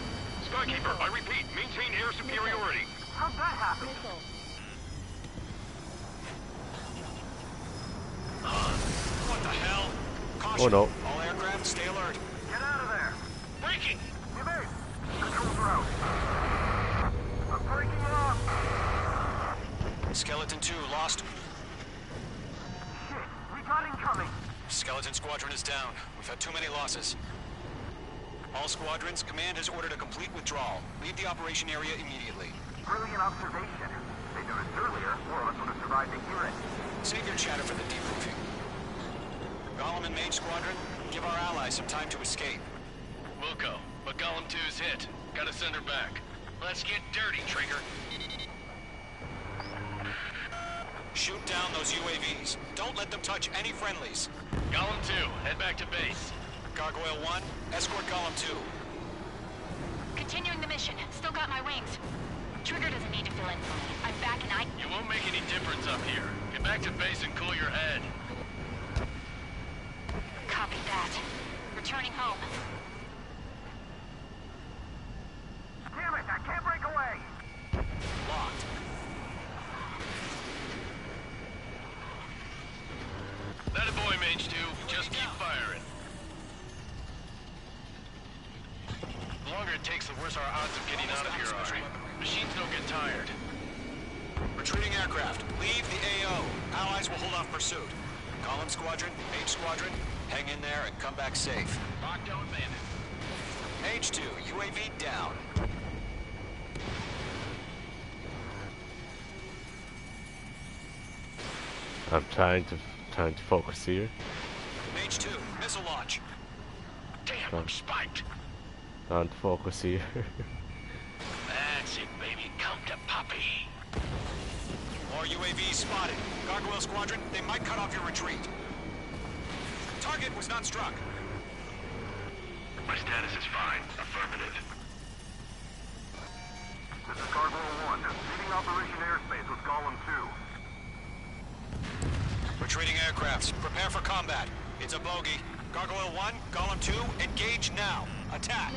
[SPEAKER 7] Skykeeper, I repeat, maintain air superiority. How'd that happen?
[SPEAKER 6] What the hell? Caution.
[SPEAKER 1] Oh no.
[SPEAKER 6] All aircraft, stay alert.
[SPEAKER 7] Get out of there.
[SPEAKER 4] Breaking!
[SPEAKER 7] Evade. Controls are out. I'm breaking it off.
[SPEAKER 6] Skeleton 2 lost.
[SPEAKER 7] Shit, we got incoming.
[SPEAKER 6] Skeleton Squadron is down. We've had too many losses. All squadrons, command has ordered a complete withdrawal. Leave the operation area immediately.
[SPEAKER 7] Brilliant observation. They noticed earlier, more of us would have survived to hear it.
[SPEAKER 6] Save your chatter for the debriefing. Golem and Mage Squadron, give our allies some time to escape.
[SPEAKER 4] We'll go, but Golem 2's hit. Gotta send her back. Let's get dirty, Trigger.
[SPEAKER 6] Shoot down those UAVs. Don't let them touch any friendlies.
[SPEAKER 4] Golem 2, head back to base.
[SPEAKER 6] Gargoyle 1, escort Golem 2.
[SPEAKER 5] Continuing the mission. Still got my wings. Trigger doesn't need to fill in for me. I'm back and I...
[SPEAKER 4] You won't make any difference up here. Get back to base and cool your head.
[SPEAKER 5] Copy that. Returning home.
[SPEAKER 7] Damn it, I can't break away.
[SPEAKER 6] Locked.
[SPEAKER 4] That a boy, Mage 2. Just keep firing. The longer it takes, the worse our odds of getting out of here are. Machines don't get tired.
[SPEAKER 6] Retreating aircraft, leave the AO. Allies will hold off pursuit. Golem Squadron, Mage Squadron, hang in there and come back safe.
[SPEAKER 4] Lockdown bandit.
[SPEAKER 6] Mage 2, UAV down.
[SPEAKER 1] I'm trying to focus here.
[SPEAKER 6] Mage 2, missile launch.
[SPEAKER 4] Damn, I'm spiked.
[SPEAKER 1] Trying to focus here.
[SPEAKER 4] That's it, baby. Come to Puppy.
[SPEAKER 6] More UAVs spotted. Gargoyle Squadron, they might cut off your retreat. Target was not struck.
[SPEAKER 3] My status is fine. Affirmative.
[SPEAKER 7] This is Gargoyle 1, leading Operation Airspace with Golem 2.
[SPEAKER 6] Retreating aircrafts, prepare for combat. It's a bogey. Gargoyle 1, Golem 2, engage now. Attack.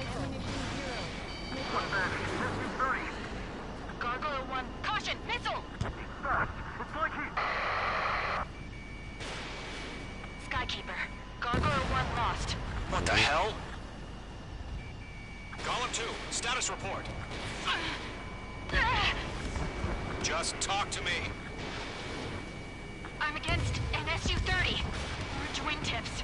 [SPEAKER 7] One bandit, 50-30.
[SPEAKER 5] Gargoyle 1, caution! Missile!
[SPEAKER 7] He's fast. It's like he...
[SPEAKER 5] Skykeeper. Gargoyle 1 lost.
[SPEAKER 6] What the hell? Golem 2, status report. Just talk to me.
[SPEAKER 5] I'm against an Su-30. Ridge wingtips.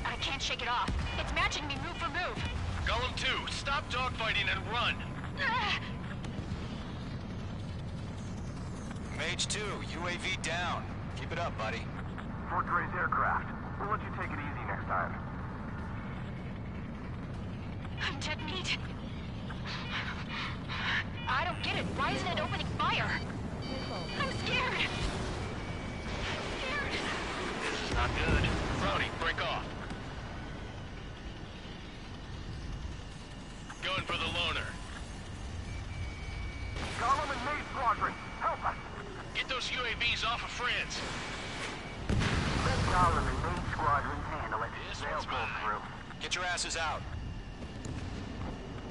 [SPEAKER 5] I can't shake it off. It's matching me move for move.
[SPEAKER 4] Golem 2, stop dogfighting and run.
[SPEAKER 6] Mage 2, UAV down. Keep it up, buddy.
[SPEAKER 7] Fort Gray's aircraft. We'll let you take it easy next time.
[SPEAKER 5] I'm dead meat. I don't get it. Why isn't it opening fire? I'm scared.
[SPEAKER 4] This is not good. Brody, break off. Going for the loner.
[SPEAKER 7] Golem and Mage Squadron, help us!
[SPEAKER 4] Get those UAVs off of friends.
[SPEAKER 7] Let Golem and Mage Squadrons handle it.
[SPEAKER 4] This
[SPEAKER 7] They'll
[SPEAKER 4] one's
[SPEAKER 7] pull
[SPEAKER 4] mine.
[SPEAKER 7] through.
[SPEAKER 6] Get your asses out.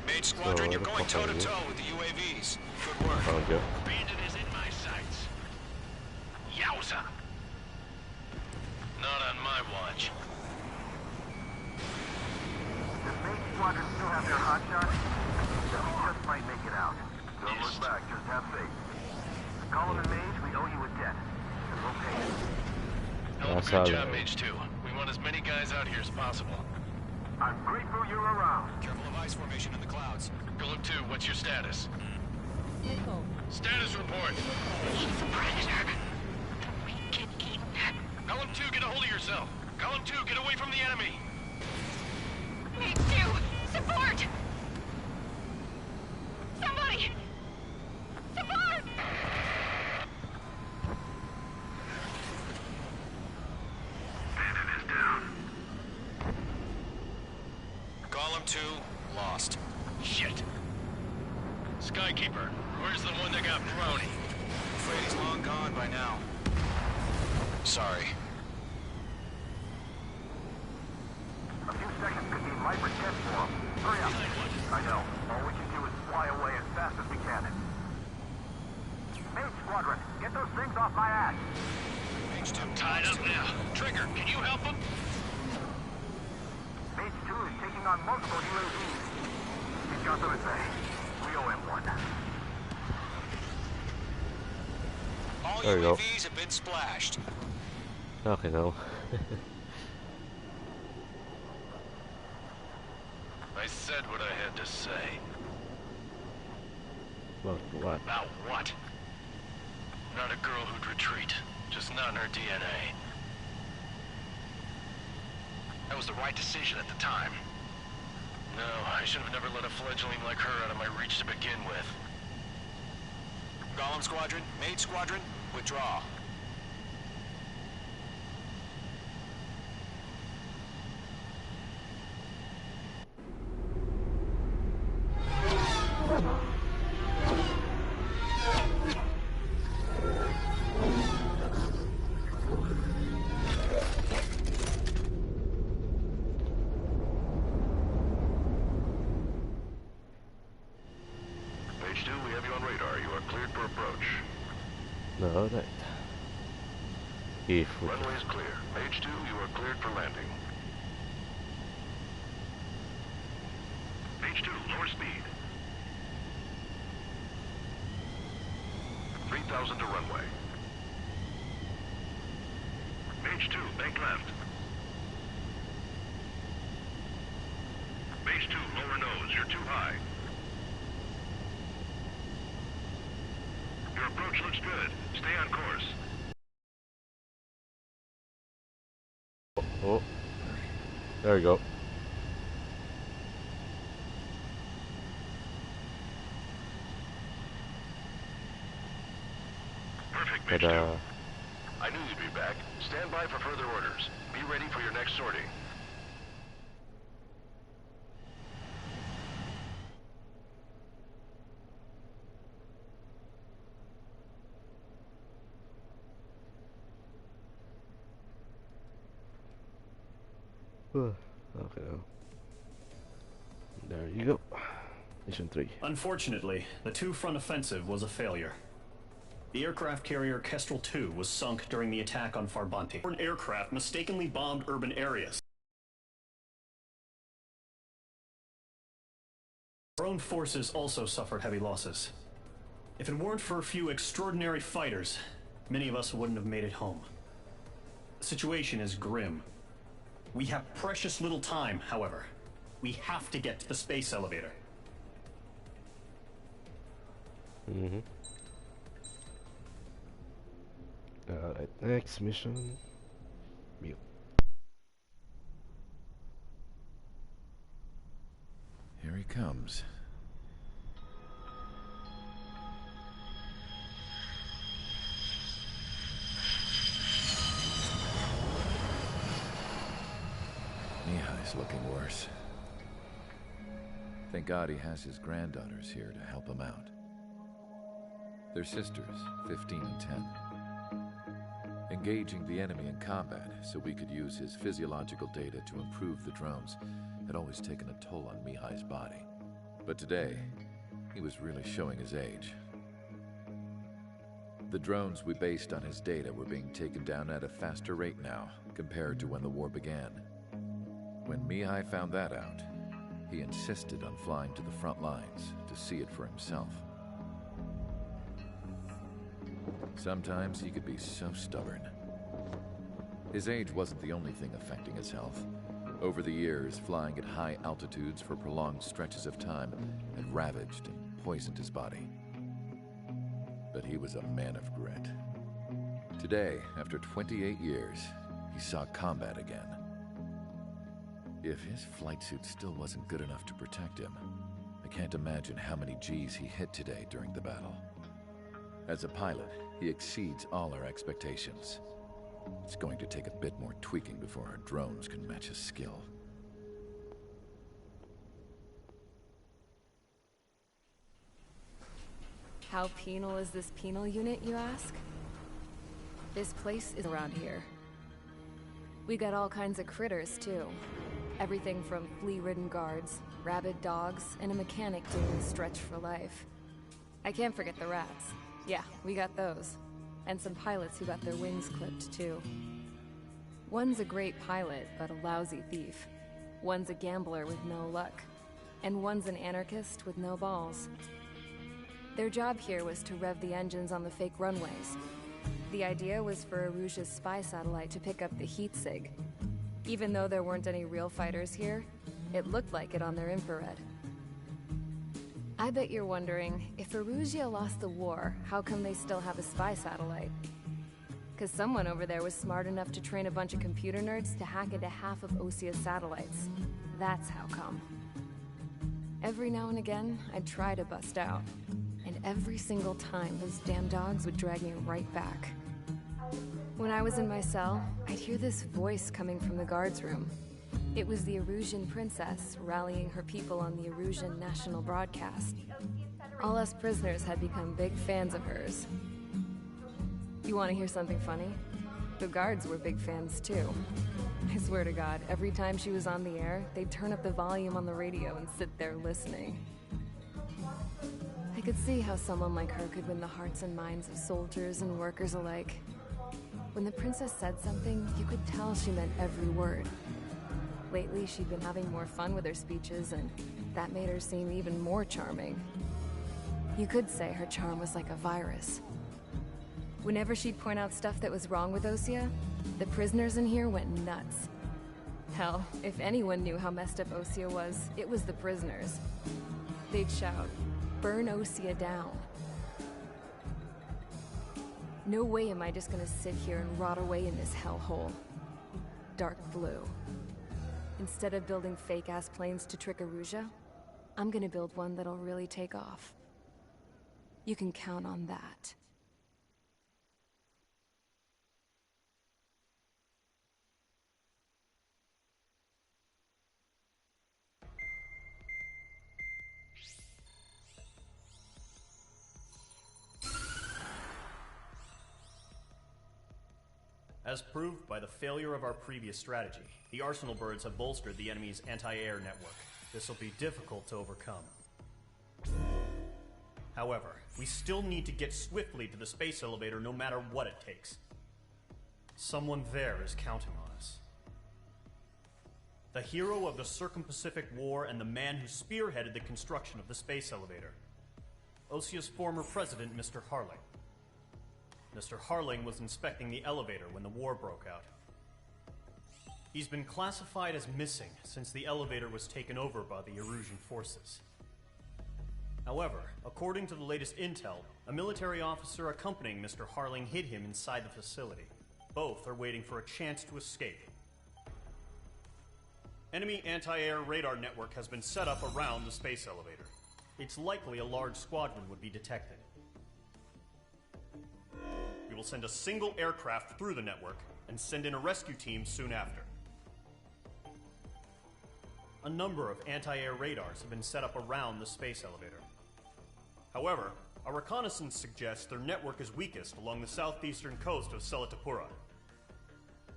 [SPEAKER 6] Mage Squadron, you're going
[SPEAKER 1] fuck are you?
[SPEAKER 6] toe-to-toe with the UAVs. Good work.
[SPEAKER 1] Found you.
[SPEAKER 4] Bandit is in my sights. Yowza! Not on my watch.
[SPEAKER 7] Does Mage Squadron still have their hotshots? Then we just might make it out. Don't look back, just have faith. Golem and Mage, we owe you a debt. And we'll pay it.
[SPEAKER 4] Hell of a
[SPEAKER 1] That's
[SPEAKER 4] good
[SPEAKER 1] how
[SPEAKER 4] job,
[SPEAKER 1] it-
[SPEAKER 4] Mage 2. We want as as many guys out here as possible.
[SPEAKER 7] I'm grateful you're around.
[SPEAKER 6] Careful of ice formation in the clouds.
[SPEAKER 4] Golem 2, what's your status?
[SPEAKER 5] Nickel.
[SPEAKER 4] Status report.
[SPEAKER 5] He's a predator. We get eaten.
[SPEAKER 4] Golem 2, get a hold of yourself. Golem 2, get away from the enemy.
[SPEAKER 5] Me too. Support! Somebody! Support!
[SPEAKER 7] Bandit is down.
[SPEAKER 6] Golem 2, lost.
[SPEAKER 4] Shit. Skykeeper, where's the one that got brony?
[SPEAKER 6] Afraid he's long gone by now. Sorry.
[SPEAKER 7] A few seconds could mean life or death for him. Hurry up. I know. All we can do is fly away as fast as we can. Mage Squadron, get those things off my ass.
[SPEAKER 6] Mage 2
[SPEAKER 4] Tied up now. Trigger, can you help him?
[SPEAKER 7] Mage 2 is taking on multiple UAVs. He's got them at bay. We owe him one.
[SPEAKER 6] All
[SPEAKER 1] There you go.
[SPEAKER 6] UAVs have been splashed.
[SPEAKER 1] Okay, no.
[SPEAKER 4] I said what I had to say.
[SPEAKER 1] What? What?
[SPEAKER 4] About what? Not a girl who'd retreat. Just not in her DNA. That was the right decision at the time. No, I should have never let a fledgling like her out of my reach to begin with.
[SPEAKER 6] Golem Squadron, Mage Squadron, withdraw.
[SPEAKER 3] Mage 2, we have you on radar. You are cleared for approach.
[SPEAKER 1] No, right. If we
[SPEAKER 3] Runway is clear. Mage 2, you are cleared for landing. Mage 2, lower speed. 3,000 to runway. Mage 2, bank left. Mage 2, lower nose. You're too high. Your approach looks good. Stay on course.
[SPEAKER 1] Oh, there we go.
[SPEAKER 3] Perfect, Mage 2. I knew you'd be back. Stand by for further orders. Be ready for your next sortie.
[SPEAKER 1] Okay, now. There you go. Mission 3.
[SPEAKER 9] Unfortunately, the two front offensive was a failure. The aircraft carrier Kestrel 2 was sunk during the attack on Farbanti. An aircraft mistakenly bombed urban areas. Our own forces also suffered heavy losses. If it weren't for a few extraordinary fighters, many of us wouldn't have made it home. The situation is grim. We have precious little time, however. We have to get to the space elevator.
[SPEAKER 1] Mm-hmm. Alright, next mission. Mute.
[SPEAKER 16] Here he comes. Mihai's looking worse. Thank God he has his granddaughters here to help him out. They're sisters, 15 and 10. Engaging the enemy in combat so we could use his physiological data to improve the drones had always taken a toll on Mihai's body. But today, he was really showing his age. The drones we based on his data were being taken down at a faster rate now compared to when the war began. When Mihai found that out, he insisted on flying to the front lines to see it for himself. Sometimes he could be so stubborn. His age wasn't the only thing affecting his health. Over the years, flying at high altitudes for prolonged stretches of time had ravaged and poisoned his body. But he was a man of grit. Today, after 28 years, he saw combat again. If his flight suit still wasn't good enough to protect him, I can't imagine how many G's he hit today during the battle. As a pilot, he exceeds all our expectations. It's going to take a bit more tweaking before our drones can match his skill.
[SPEAKER 12] How penal is this penal unit, you ask? This place is around here. We got all kinds of critters, too. Everything from flea-ridden guards, rabid dogs, and a mechanic doing the stretch for life. I can't forget the rats. Yeah, we got those. And some pilots who got their wings clipped, too. One's a great pilot, but a lousy thief. One's a gambler with no luck. And one's an anarchist with no balls. Their job here was to rev the engines on the fake runways. The idea was for Aruja's spy satellite to pick up the heat sig. Even though there weren't any real fighters here, it looked like it on their infrared. I bet you're wondering, if Aruja lost the war, how come they still have a spy satellite? Because someone over there was smart enough to train a bunch of computer nerds to hack into half of Osia's satellites. That's how come. Every now and again, I'd try to bust out. And every single time, those damn dogs would drag me right back. When I was in my cell, I'd hear this voice coming from the guards room. It was the Erusian princess rallying her people on the Erusian national broadcast. All us prisoners had become big fans of hers. You want to hear something funny? The guards were big fans too. I swear to God, every time she was on the air, they'd turn up the volume on the radio and sit there listening. I could see how someone like her could win the hearts and minds of soldiers and workers alike. When the princess said something, you could tell she meant every word. Lately, she'd been having more fun with her speeches, and that made her seem even more charming. You could say her charm was like a virus. Whenever she'd point out stuff that was wrong with Osia, the prisoners in here went nuts. Hell, if anyone knew how messed up Osia was, it was the prisoners. They'd shout, "Burn Osia down." No way am I just gonna sit here and rot away in this hellhole. Dark blue. Instead of building fake-ass planes to trick Aruja, I'm gonna build one that'll really take off. You can count on that.
[SPEAKER 9] As proved by the failure of our previous strategy, the Arsenal birds have bolstered the enemy's anti-air network. This will be difficult to overcome. However, we still need to get swiftly to the space elevator no matter what it takes. Someone there is counting on us. The hero of the Circum-Pacific War and the man who spearheaded the construction of the space elevator. Osia's former president, Mr. Harling. Mr. Harling was inspecting the elevator when the war broke out. He's been classified as missing since the elevator was taken over by the Erusian forces. However, according to the latest intel, a military officer accompanying Mr. Harling hid him inside the facility. Both are waiting for a chance to escape. Enemy anti-air radar network has been set up around the space elevator. It's likely a large squadron would be detected. We will send a single aircraft through the network and send in a rescue team soon after. A number of anti-air radars have been set up around the space elevator. However, our reconnaissance suggests their network is weakest along the southeastern coast of Selatapura,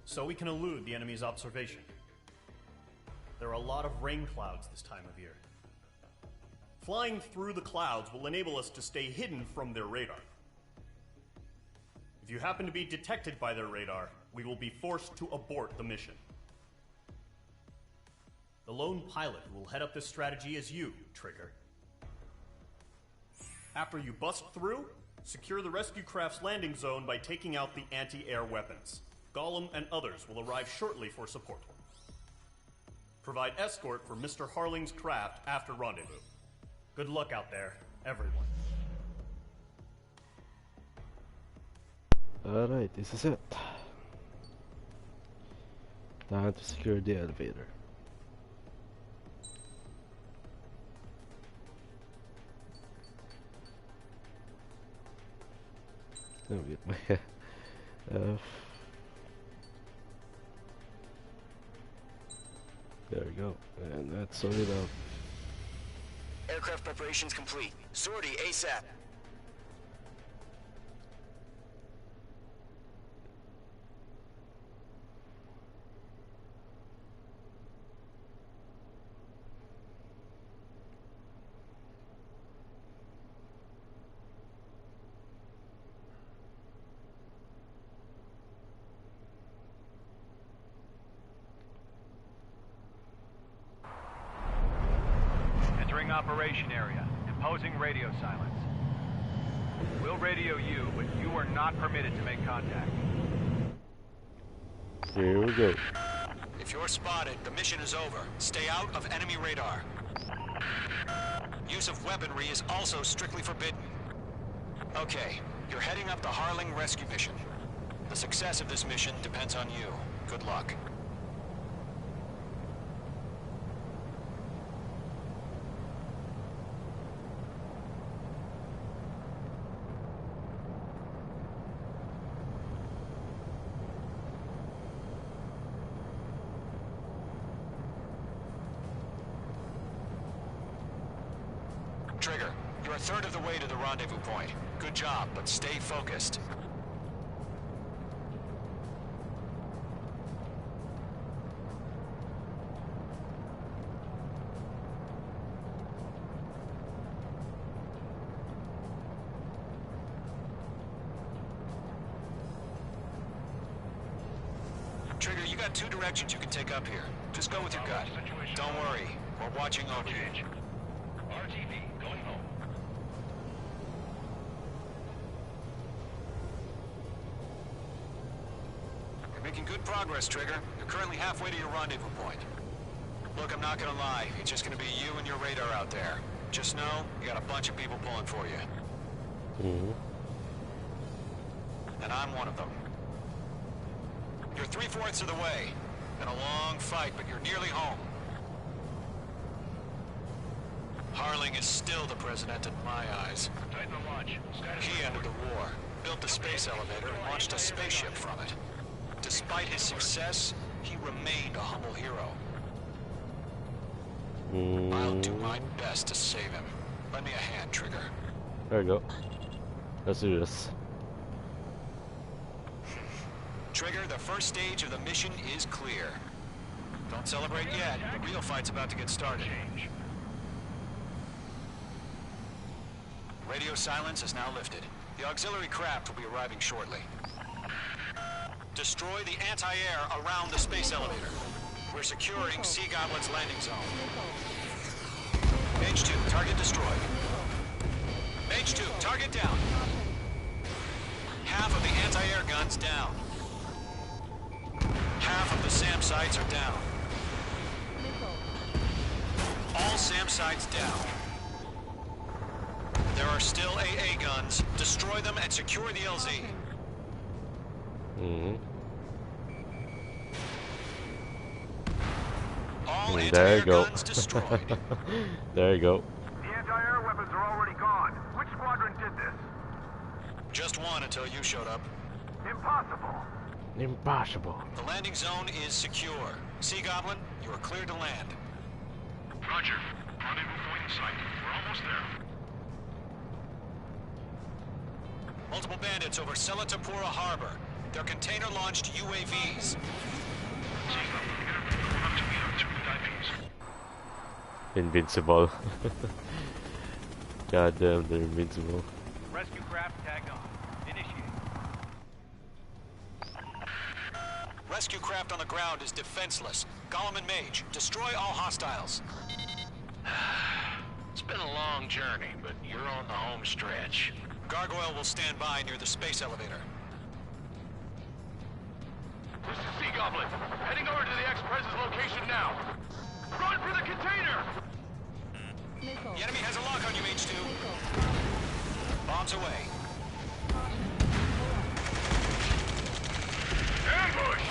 [SPEAKER 9] so we can elude the enemy's observation. There are a lot of rain clouds this time of year. Flying through the clouds will enable us to stay hidden from their radar. If you happen to be detected by their radar, we will be forced to abort the mission. The lone pilot who will head up this strategy is you, Trigger. After you bust through, secure the rescue craft's landing zone by taking out the anti-air weapons. Gollum and others will arrive shortly for support. Provide escort for Mr. Harling's craft after rendezvous. Good luck out there, everyone.
[SPEAKER 1] Alright, this is it. Time to secure the elevator. Let me get my there we go, and that's sorted out.
[SPEAKER 14] Aircraft preparations complete. Sortie ASAP.
[SPEAKER 2] Operation area. Imposing radio silence. We'll radio you, but you are not permitted to make contact.
[SPEAKER 1] Here we go.
[SPEAKER 6] If you're spotted, the mission is over. Stay out of enemy radar. Use of weaponry is also strictly forbidden. Okay, you're heading up the Harling rescue mission. The success of this mission depends on you. Good luck. Trigger, you're a third of the way to the rendezvous point. Good job, but stay focused. Trigger, you got two directions you can take up here. Just go with your gut. Don't worry, we're watching over you.
[SPEAKER 7] RTV, going home.
[SPEAKER 6] You're making good progress, Trigger. You're currently halfway to your rendezvous point. Look, I'm not gonna lie. It's just gonna be you and your radar out there. Just know, you got a bunch of people pulling for you. And I'm one of them. You're 3/4 of the way. Been a long fight, but you're nearly home. Harling is still the president in my eyes.
[SPEAKER 7] Tighten the launch.
[SPEAKER 6] He ended the war, built the space elevator, and launched a spaceship from it. Despite his success, he remained a humble hero. I'll do my best to save him. Lend me a hand, Trigger.
[SPEAKER 1] There we go. Let's do this.
[SPEAKER 6] Trigger, the first stage of the mission is clear. Don't celebrate yet. The real fight's about to get started. Radio silence is now lifted. The auxiliary craft will be arriving shortly. Destroy the anti-air around the space elevator. We're securing Sea Goblin's landing zone. Mage 2, target destroyed. Mage 2, target down. Half of the anti-air guns down. Half of the SAM sites are down. All SAM sites down. There are still AA guns. Destroy them and secure the LZ. All anti-air guns destroyed.
[SPEAKER 1] There you go.
[SPEAKER 7] The anti-air weapons are already gone. Which squadron did this?
[SPEAKER 6] Just one until you showed up.
[SPEAKER 7] Impossible.
[SPEAKER 1] Impossible.
[SPEAKER 6] The landing zone is secure. Sea Goblin, you are cleared to land.
[SPEAKER 7] Roger. Rendezvous point in sight. We're almost there.
[SPEAKER 6] Multiple bandits over Selatapura Harbor. They're container-launched UAVs.
[SPEAKER 1] Invincible. Goddamn, they're invincible.
[SPEAKER 2] Rescue craft tagged on. Initiate.
[SPEAKER 6] Rescue craft on the ground is defenseless. Gollum and Mage, destroy all hostiles.
[SPEAKER 15] It's been a long journey, but you're on the home stretch.
[SPEAKER 6] Gargoyle will stand by near the space elevator.
[SPEAKER 7] This is Sea Goblin. Heading over to the Express's location now. Run for the container!
[SPEAKER 6] The enemy has a lock on you, H2. Bombs away.
[SPEAKER 7] Ambush!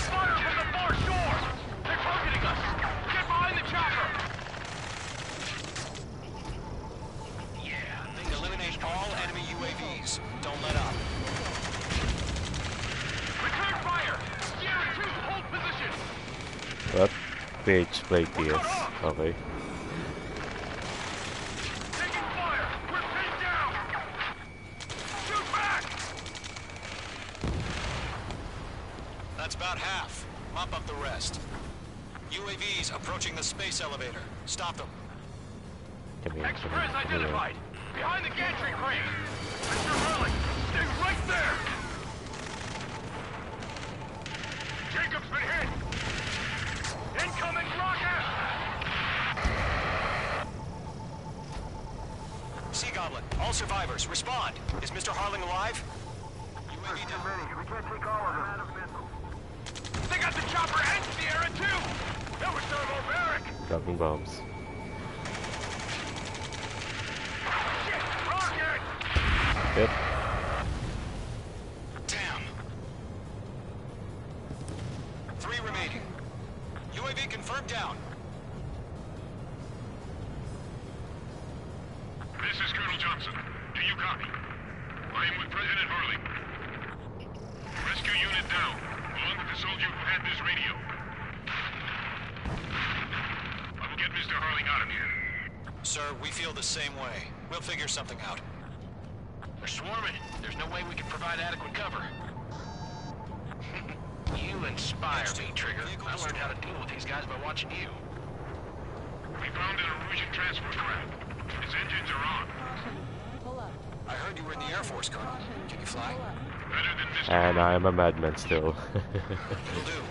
[SPEAKER 7] Fire from the far shore! They're targeting us! Get behind the chopper!
[SPEAKER 6] Yeah, eliminate all enemy UAVs. Don't let up.
[SPEAKER 7] Return fire! Sierra 2, hold position!
[SPEAKER 1] What? Page play TS. Okay.
[SPEAKER 7] Taking fire! We're pinned down! Shoot back!
[SPEAKER 6] That's about half. Mop up the rest. UAVs approaching the space elevator. Stop them.
[SPEAKER 7] Express identified! Behind the gantry crane! Mr. Hurley, stay right there! Jacob's been hit! Incoming rocket!
[SPEAKER 6] Sea Goblin, all survivors, respond. Is Mr. Harling alive?
[SPEAKER 7] UAV too many. We can't take all of them. Out of missiles. They got the chopper and Sierra too! That was thermobaric!
[SPEAKER 1] Dropping bombs.
[SPEAKER 7] Shit! Rocket!
[SPEAKER 1] Yep.
[SPEAKER 6] Damn. 3 remaining. UAV confirmed down.
[SPEAKER 3] This is Colonel Johnson. Do you copy? I am with President Hurley. Rescue unit down, along with the soldier who had this radio. I will get Mr. Hurling out of here.
[SPEAKER 6] Sir, we feel the same way. We'll figure something out.
[SPEAKER 4] They're swarming. There's no way we can provide adequate cover. You inspire me, Trigger. I learned how to deal with these guys by watching you.
[SPEAKER 3] We found an Erusian transport craft. Its engines are on.
[SPEAKER 6] I heard you were in the Air Force, Colonel. Can you fly?
[SPEAKER 3] Better than Mr.
[SPEAKER 1] And I am a madman still.
[SPEAKER 6] Will do.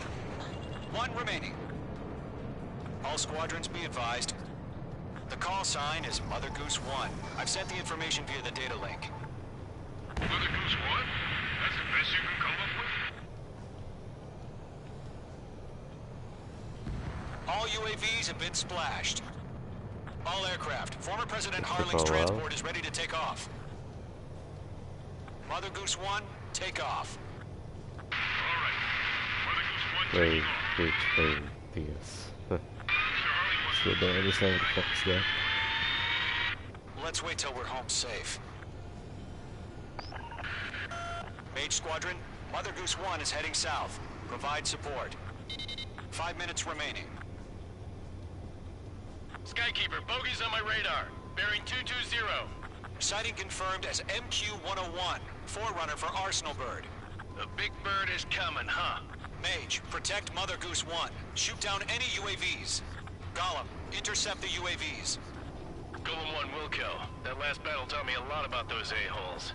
[SPEAKER 6] 1 remaining. All squadrons be advised. The call sign is Mother Goose 1. I've sent the information via the data link.
[SPEAKER 3] Mother Goose 1? That's the best you can come up with?
[SPEAKER 6] All UAVs have been splashed. All aircraft. Former President Harling's transport is ready to take off. Mother Goose 1, take off.
[SPEAKER 1] Play page play TS. Still don't understand what the fuck's that.
[SPEAKER 6] Let's wait till we're home safe. Mage Squadron, Mother Goose 1 is heading south. Provide support. 5 minutes remaining.
[SPEAKER 4] Skykeeper, bogeys on my radar. Bearing 220.
[SPEAKER 6] Sighting confirmed as MQ-101, forerunner for Arsenal Bird.
[SPEAKER 4] The big bird is coming, huh?
[SPEAKER 6] Mage, protect Mother Goose 1. Shoot down any UAVs. Gollum, intercept the UAVs.
[SPEAKER 4] Golem 1 will kill. That last battle taught me a lot about those a-holes.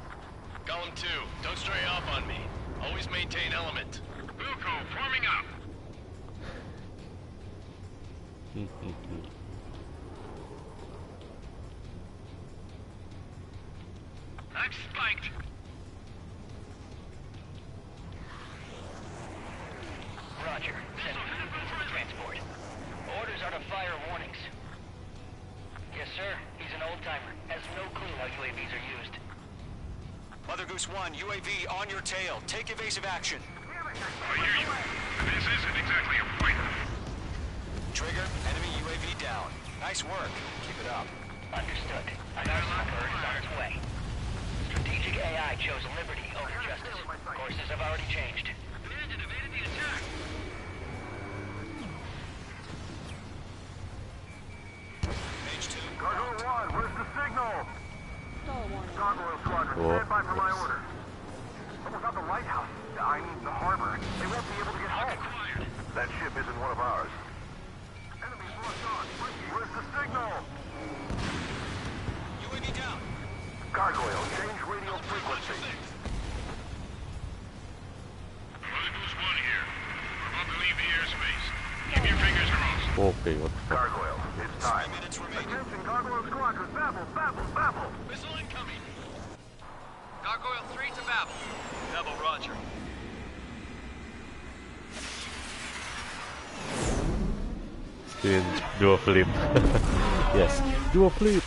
[SPEAKER 4] Golem 2, don't stray off on me. Always maintain element.
[SPEAKER 3] Wilco, forming up.
[SPEAKER 7] I'm spiked.
[SPEAKER 2] Roger. Send to transport. Orders are to fire warnings. Yes, sir. He's an old-timer. Has no clue how UAVs are used.
[SPEAKER 6] Mother Goose 1, UAV on your tail. Take evasive action.
[SPEAKER 3] I hear you. This isn't exactly a fighter.
[SPEAKER 6] Trigger, enemy UAV down. Nice work. Keep it up.
[SPEAKER 2] Understood. An Arsenal Bird is on its way. Strategic AI chose liberty over justice. Courses have already changed.
[SPEAKER 7] Command evaded the attack.
[SPEAKER 6] Mage 2.
[SPEAKER 7] Gargoyle 1, where's the signal? Gargoyle Squadron, stand by for my order. Almost out the lighthouse. I mean the harbor. They won't be able to get home. That ship isn't one of ours. Enemies locked on. Where's the signal?
[SPEAKER 6] UAV down.
[SPEAKER 7] Gargoyle, change radio frequency.
[SPEAKER 3] Mother Goose 1 here. We're about to leave the airspace. Keep your fingers crossed.
[SPEAKER 1] Okay, what the fuck?
[SPEAKER 7] Gargoyle, it's time.
[SPEAKER 6] 3 minutes remaining.
[SPEAKER 7] Attention, Gargoyle Squadron, babble, babble, babble.
[SPEAKER 4] Missile incoming.
[SPEAKER 2] Gargoyle 3 to Babel.
[SPEAKER 6] Double Roger.
[SPEAKER 1] Do a flip. Yes, do a flip.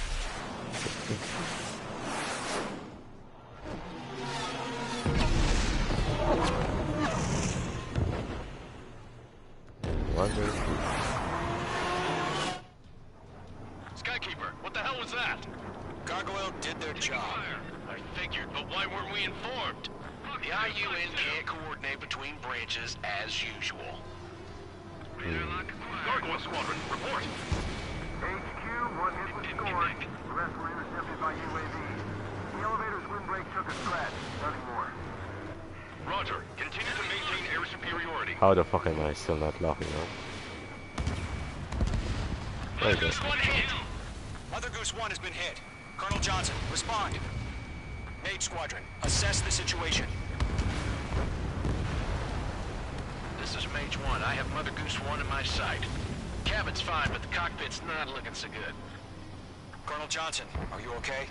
[SPEAKER 4] Skykeeper, what the hell was that?
[SPEAKER 6] Gargoyle did their job.
[SPEAKER 4] I figured, but why weren't we informed?
[SPEAKER 3] The IUN can't coordinate between branches as usual.
[SPEAKER 7] Gargoyle Squadron, report.
[SPEAKER 3] HQ, one hit was scored. The rest were intercepted by UAVs. The elevator's windbreak took a scratch. Nothing more.
[SPEAKER 7] Roger. Continue to maintain air superiority.
[SPEAKER 1] How the fuck am I still not locking up? There you go.
[SPEAKER 6] Mother Goose 1 has been hit. Colonel Johnson, respond. Mage Squadron, assess the situation.
[SPEAKER 3] This is Mage 1. I have Mother Goose 1 in my sight. Cabin's fine, but the cockpit's not looking so good.
[SPEAKER 6] Colonel Johnson, are you okay?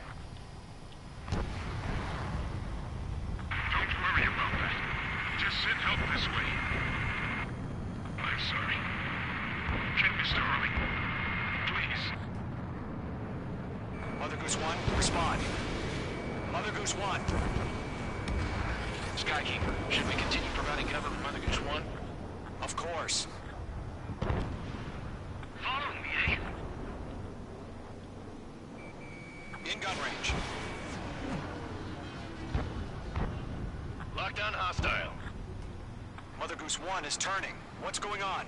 [SPEAKER 7] Don't worry about that. Just send help this way. I'm sorry. Can Mr. Harley? Please.
[SPEAKER 6] Mother Goose 1, respond. Mother Goose 1.
[SPEAKER 3] Skykeeper, should we continue providing cover for Mother Goose 1?
[SPEAKER 6] Of course.
[SPEAKER 7] Following me, eh?
[SPEAKER 6] In gun range.
[SPEAKER 4] Lockdown hostile.
[SPEAKER 6] Mother Goose 1 is turning. What's going on?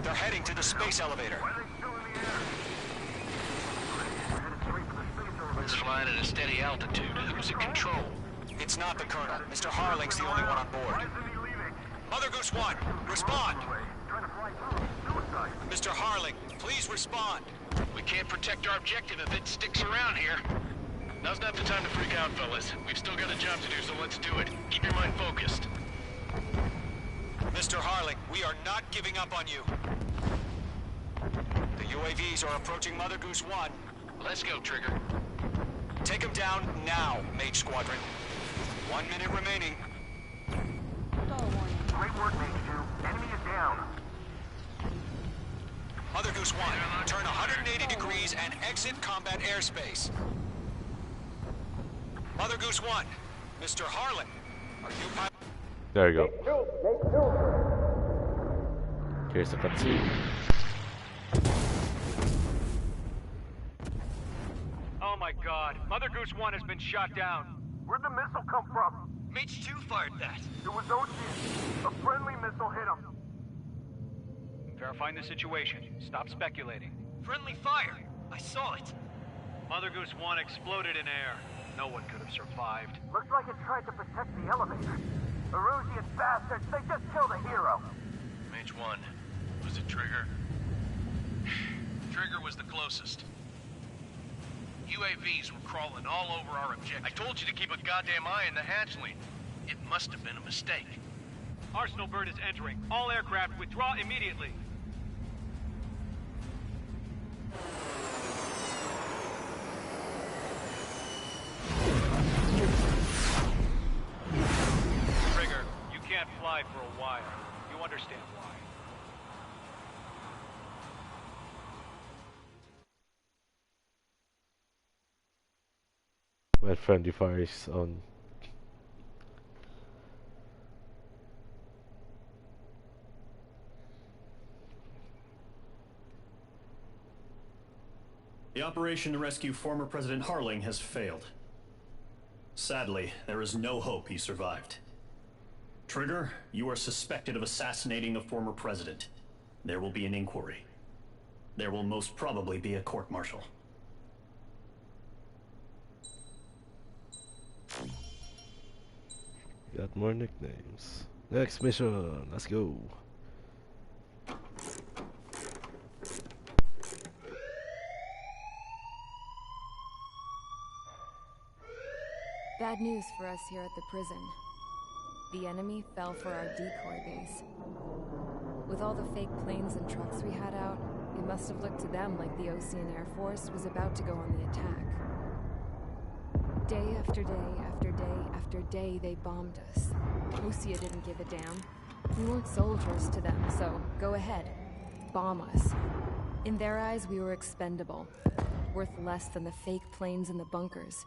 [SPEAKER 6] They're heading to the space elevator.
[SPEAKER 3] It's flying at a steady altitude. Who's in control?
[SPEAKER 6] It's not the Colonel. Mr. Harling's the only one on board. Mother Goose 1, respond! Mr. Harling, please respond.
[SPEAKER 4] We can't protect our objective if it sticks around here. Now's not the time to freak out, fellas. We've still got a job to do, so let's do it. Keep your mind focused.
[SPEAKER 6] Mr. Harling, we are not giving up on you. The UAVs are approaching Mother Goose 1.
[SPEAKER 3] Let's go, Trigger.
[SPEAKER 6] Take him down now, Mage Squadron. 1 minute remaining.
[SPEAKER 3] Great work, Mage 2. Enemy is down.
[SPEAKER 6] Mother Goose 1, turn 180 degrees and exit combat airspace. Mother Goose 1, Mr. Harlan, are you pilot?
[SPEAKER 1] There you go. Here's the cutscene.
[SPEAKER 17] Oh my god, Mother Goose 1 has been shot down.
[SPEAKER 3] Where'd the missile come from?
[SPEAKER 17] Mage 2 fired that.
[SPEAKER 3] It was Ocean. A friendly missile hit him.
[SPEAKER 17] Verifying the situation. Stop speculating.
[SPEAKER 18] Friendly fire. I saw it.
[SPEAKER 17] Mother Goose 1 exploded in air. No one could have survived.
[SPEAKER 3] Looks like it tried to protect the elevator. Erusian bastards, they just killed a hero.
[SPEAKER 4] Mage 1, was it Trigger? Trigger was the closest. UAVs were crawling all over our objective. I told you to keep a goddamn eye on the hatchling. It must have been a mistake.
[SPEAKER 17] Arsenal bird is entering. All aircraft withdraw immediately. Trigger, you can't fly for a while. You understand why.
[SPEAKER 1] When friendly fire is on.
[SPEAKER 9] The operation to rescue former President Harling has failed. Sadly, there is no hope he survived. Trigger, you are suspected of assassinating the former president. There will be an inquiry. There will most probably be a court-martial.
[SPEAKER 1] Got more nicknames. Next mission, let's go.
[SPEAKER 12] Bad news for us here at the prison. The enemy fell for our decoy base. With all the fake planes and trucks we had out, it must have looked to them like the Ocean Air Force was about to go on the attack. Day after day after day after day, they bombed us. Osea didn't give a damn. We weren't soldiers to them, so go ahead. Bomb us. In their eyes, we were expendable, worth less than the fake planes in the bunkers.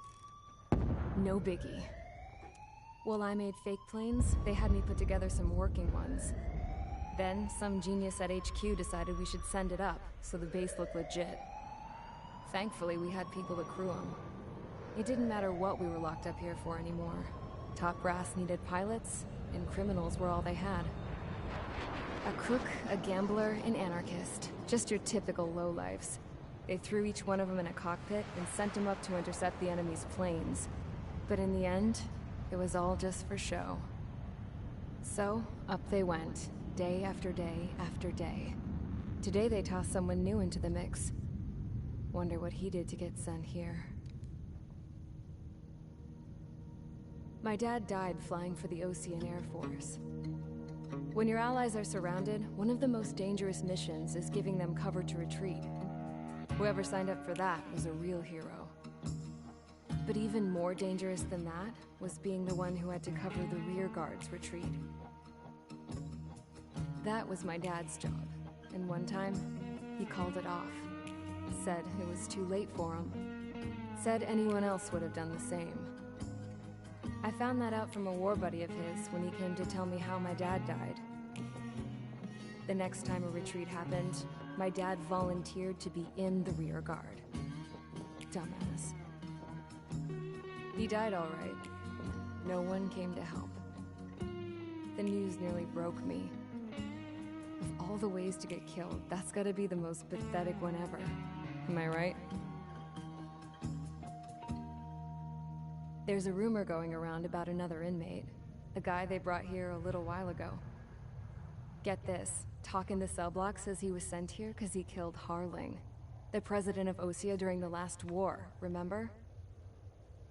[SPEAKER 12] No biggie. While I made fake planes, they had me put together some working ones. Then, some genius at HQ decided we should send it up, so the base looked legit. Thankfully, we had people to crew them. It didn't matter what we were locked up here for anymore. Top brass needed pilots, and criminals were all they had. A crook, a gambler, an anarchist. Just your typical lowlifes. They threw each one of them in a cockpit and sent them up to intercept the enemy's planes. But in the end, it was all just for show. So, up they went, day after day after day. Today they tossed someone new into the mix. Wonder what he did to get sent here. My dad died flying for the Ocean Air Force. When your allies are surrounded, one of the most dangerous missions is giving them cover to retreat. Whoever signed up for that was a real hero. But even more dangerous than that was being the one who had to cover the rear guard's retreat. That was my dad's job, and one time, he called it off. Said it was too late for him. Said anyone else would have done the same. I found that out from a war buddy of his when he came to tell me how my dad died. The next time a retreat happened, my dad volunteered to be in the rear guard. Dumbass. He died all right. No one came to help. The news nearly broke me. Of all the ways to get killed, that's gotta be the most pathetic one ever. Am I right? There's a rumor going around about another inmate. A guy they brought here a little while ago. Get this, talk in the cell block says he was sent here because he killed Harling, the president of Osea during the last war, remember?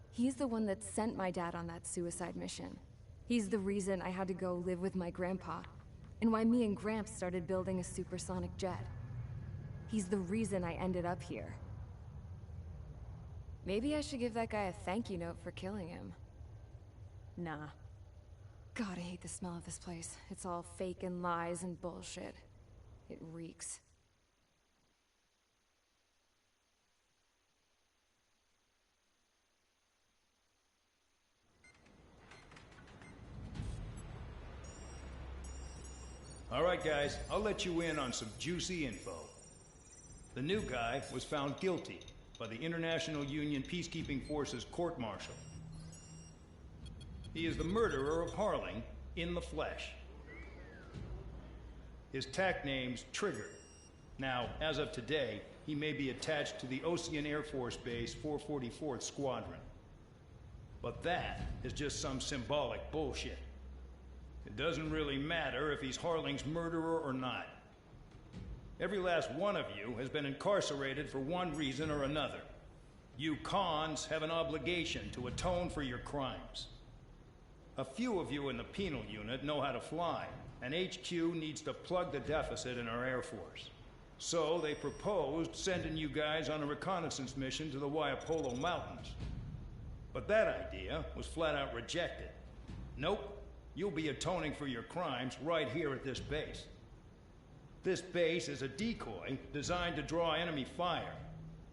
[SPEAKER 12] He's the one that sent my dad on that suicide mission. He's the reason I had to go live with my grandpa, and why me and Gramps started building a supersonic jet. He's the reason I ended up here. Maybe I should give that guy a thank you note for killing him. Nah. God, I hate the smell of this place. It's all fake and lies and bullshit. It reeks.
[SPEAKER 19] All right, guys, I'll let you in on some juicy info. The new guy was found guilty by the International Union Peacekeeping Forces court-martial. He is the murderer of Harling in the flesh. His tack name's Trigger. Now, as of today, he may be attached to the Ocean Air Force Base 444th Squadron. But that is just some symbolic bullshit. It doesn't really matter if he's Harling's murderer or not. Every last one of you has been incarcerated for one reason or another. You cons have an obligation to atone for your crimes. A few of you in the penal unit know how to fly, and HQ needs to plug the deficit in our Air Force. So they proposed sending you guys on a reconnaissance mission to the Waiapolo Mountains. But that idea was flat out rejected. Nope. You'll be atoning for your crimes right here at this base. This base is a decoy designed to draw enemy fire.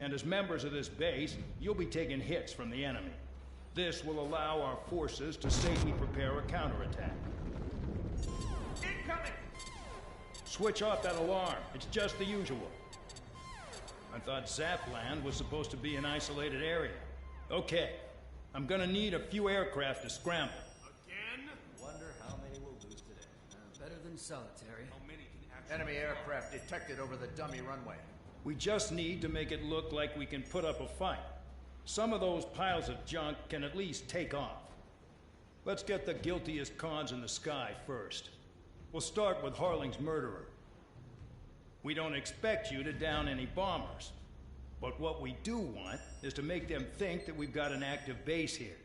[SPEAKER 19] And as members of this base, you'll be taking hits from the enemy. This will allow our forces to safely prepare a counterattack.
[SPEAKER 7] Incoming!
[SPEAKER 19] Switch off that alarm. It's just the usual. I thought Zapland was supposed to be an isolated area. Okay, I'm gonna need a few aircraft to scramble.
[SPEAKER 18] Wonder how many we'll lose today. Better than solitary.
[SPEAKER 7] How many can actually...
[SPEAKER 20] Enemy aircraft detected over the dummy runway.
[SPEAKER 19] We just need to make it look like we can put up a fight. Some of those piles of junk can at least take off. Let's get the guiltiest cons in the sky first. We'll start with Harling's murderer. We don't expect you to down any bombers. But what we do want is to make them think that we've got an active base here.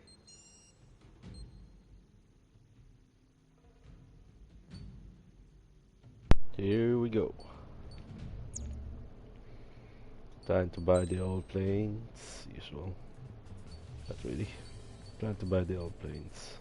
[SPEAKER 1] Here we go. Time to buy the old planes. Usual. Not really. Time to buy the old planes.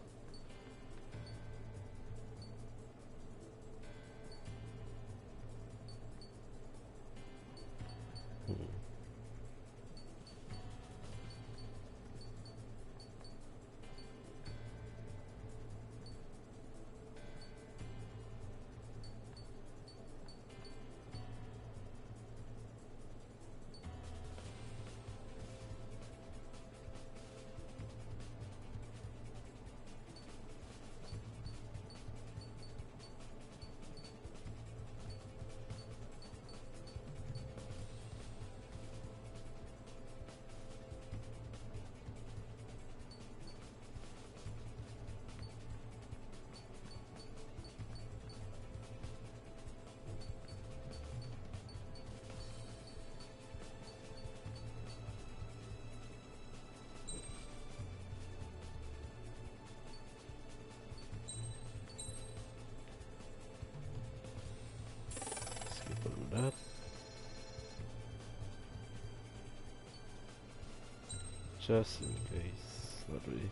[SPEAKER 1] Just in case, not really.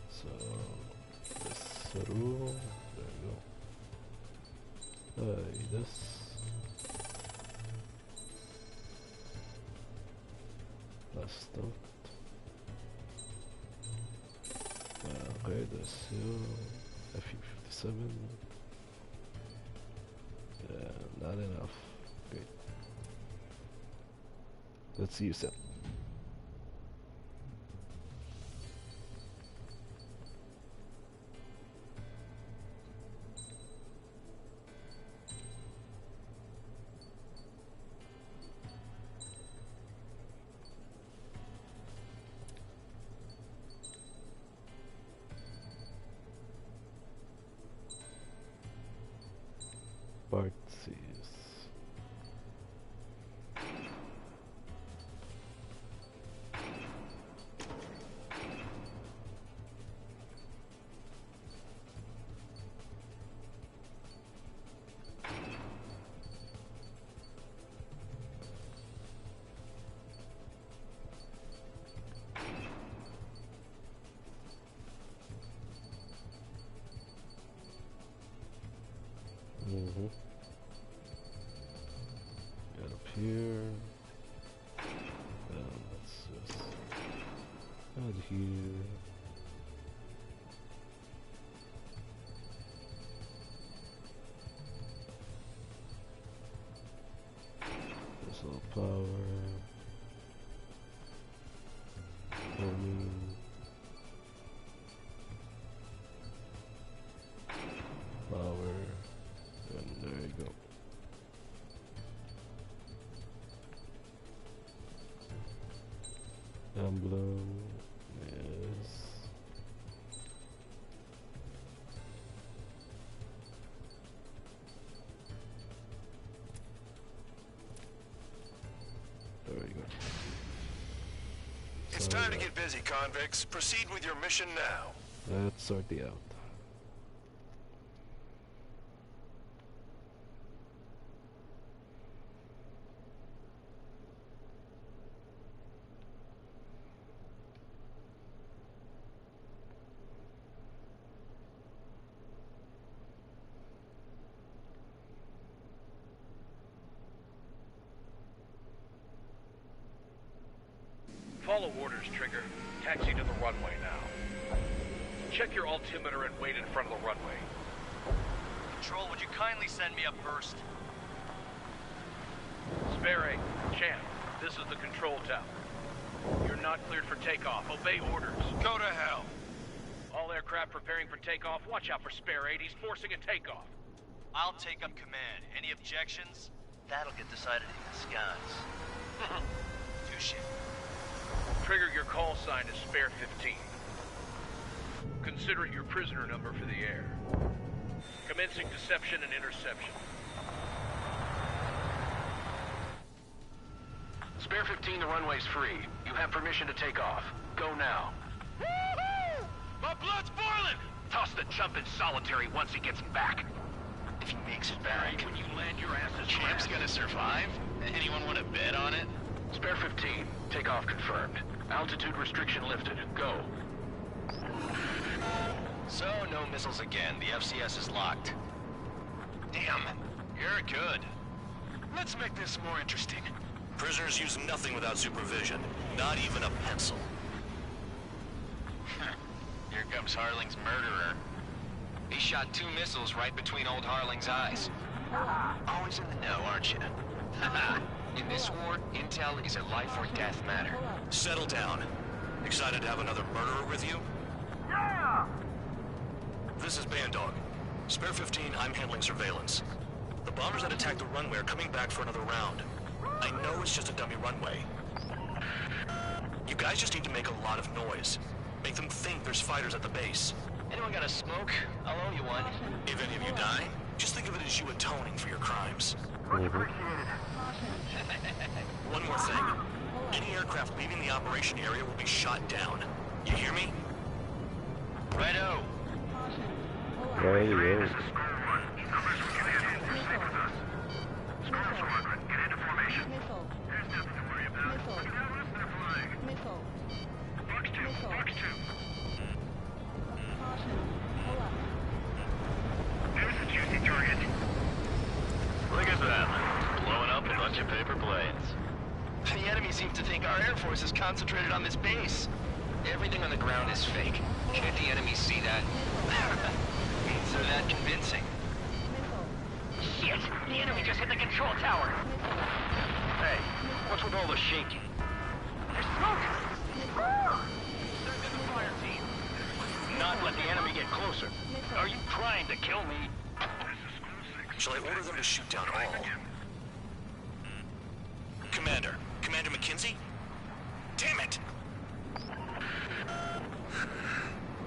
[SPEAKER 1] So this through, there we go. This. Last note. Okay, this FE57. Yeah, not enough. Okay. Let's see you set. Part C's. Get up here. Let's just add here. This little power. Homing. Power. And there you go. Emblem is there we go.
[SPEAKER 3] It's time to get busy, convicts. Proceed with your mission now.
[SPEAKER 1] Let's sort the out.
[SPEAKER 7] Follow orders, Trigger. Taxi to the runway now. Check your altimeter and wait in front of the runway.
[SPEAKER 17] Control, would you kindly send me up first?
[SPEAKER 7] Spare 8, Champ, this is the control tower. You're not cleared for takeoff. Obey orders.
[SPEAKER 3] Go to hell.
[SPEAKER 7] All aircraft preparing for takeoff. Watch out for Spare 8. He's forcing a takeoff.
[SPEAKER 17] I'll take up command. Any objections? That'll get decided in the skies. Touche.
[SPEAKER 7] Trigger, your call sign is Spare 15. Consider it your prisoner number for the air. Commencing deception and interception.
[SPEAKER 3] Spare 15, the runway's free. You have permission to take off. Go now.
[SPEAKER 7] Woohoo! My blood's boiling!
[SPEAKER 3] Toss the chump in solitary once he gets back.
[SPEAKER 14] If he makes it back.
[SPEAKER 7] When you land your ass is
[SPEAKER 14] Champ's gonna survive? Anyone want to bet on it?
[SPEAKER 3] Spare 15, takeoff confirmed. Altitude restriction lifted. Go.
[SPEAKER 14] So, no missiles again. The FCS is locked. Damn, you're good. Let's make this more interesting.
[SPEAKER 6] Prisoners use nothing without supervision, not even a pencil.
[SPEAKER 14] Here comes Harling's murderer. He shot 2 missiles right between old Harling's eyes. Always in the know, aren't you? In this war, intel is a life or death matter.
[SPEAKER 6] Settle down. Excited to have another murderer with you?
[SPEAKER 7] Yeah!
[SPEAKER 6] This is Bandog. Spare 15, I'm handling surveillance. The bombers that attacked the runway are coming back for another round. I know it's just a dummy runway. You guys just need to make a lot of noise. Make them think there's fighters at the base.
[SPEAKER 14] Anyone got a smoke? I'll owe you one.
[SPEAKER 6] If any of you die, just think of it as you atoning for your crimes. One more thing. Any aircraft leaving the operation area will be shot down. You hear me?
[SPEAKER 14] Righto.
[SPEAKER 1] There you go.
[SPEAKER 7] Get into formation. There's nothing to worry about. Look at how loose they're flying.
[SPEAKER 14] Our Air Force is concentrated on this base. Everything on the ground is fake. Can't the enemy see that? So that convincing.
[SPEAKER 2] Shit! The enemy just hit the control tower!
[SPEAKER 7] Hey, what's with all the shaking?
[SPEAKER 2] There's smoke! Send in the fire team.
[SPEAKER 7] Not let the enemy get closer.
[SPEAKER 2] Are you trying to kill me?
[SPEAKER 6] Shall I order them to shoot down all? Commander McKinsey? Damn it!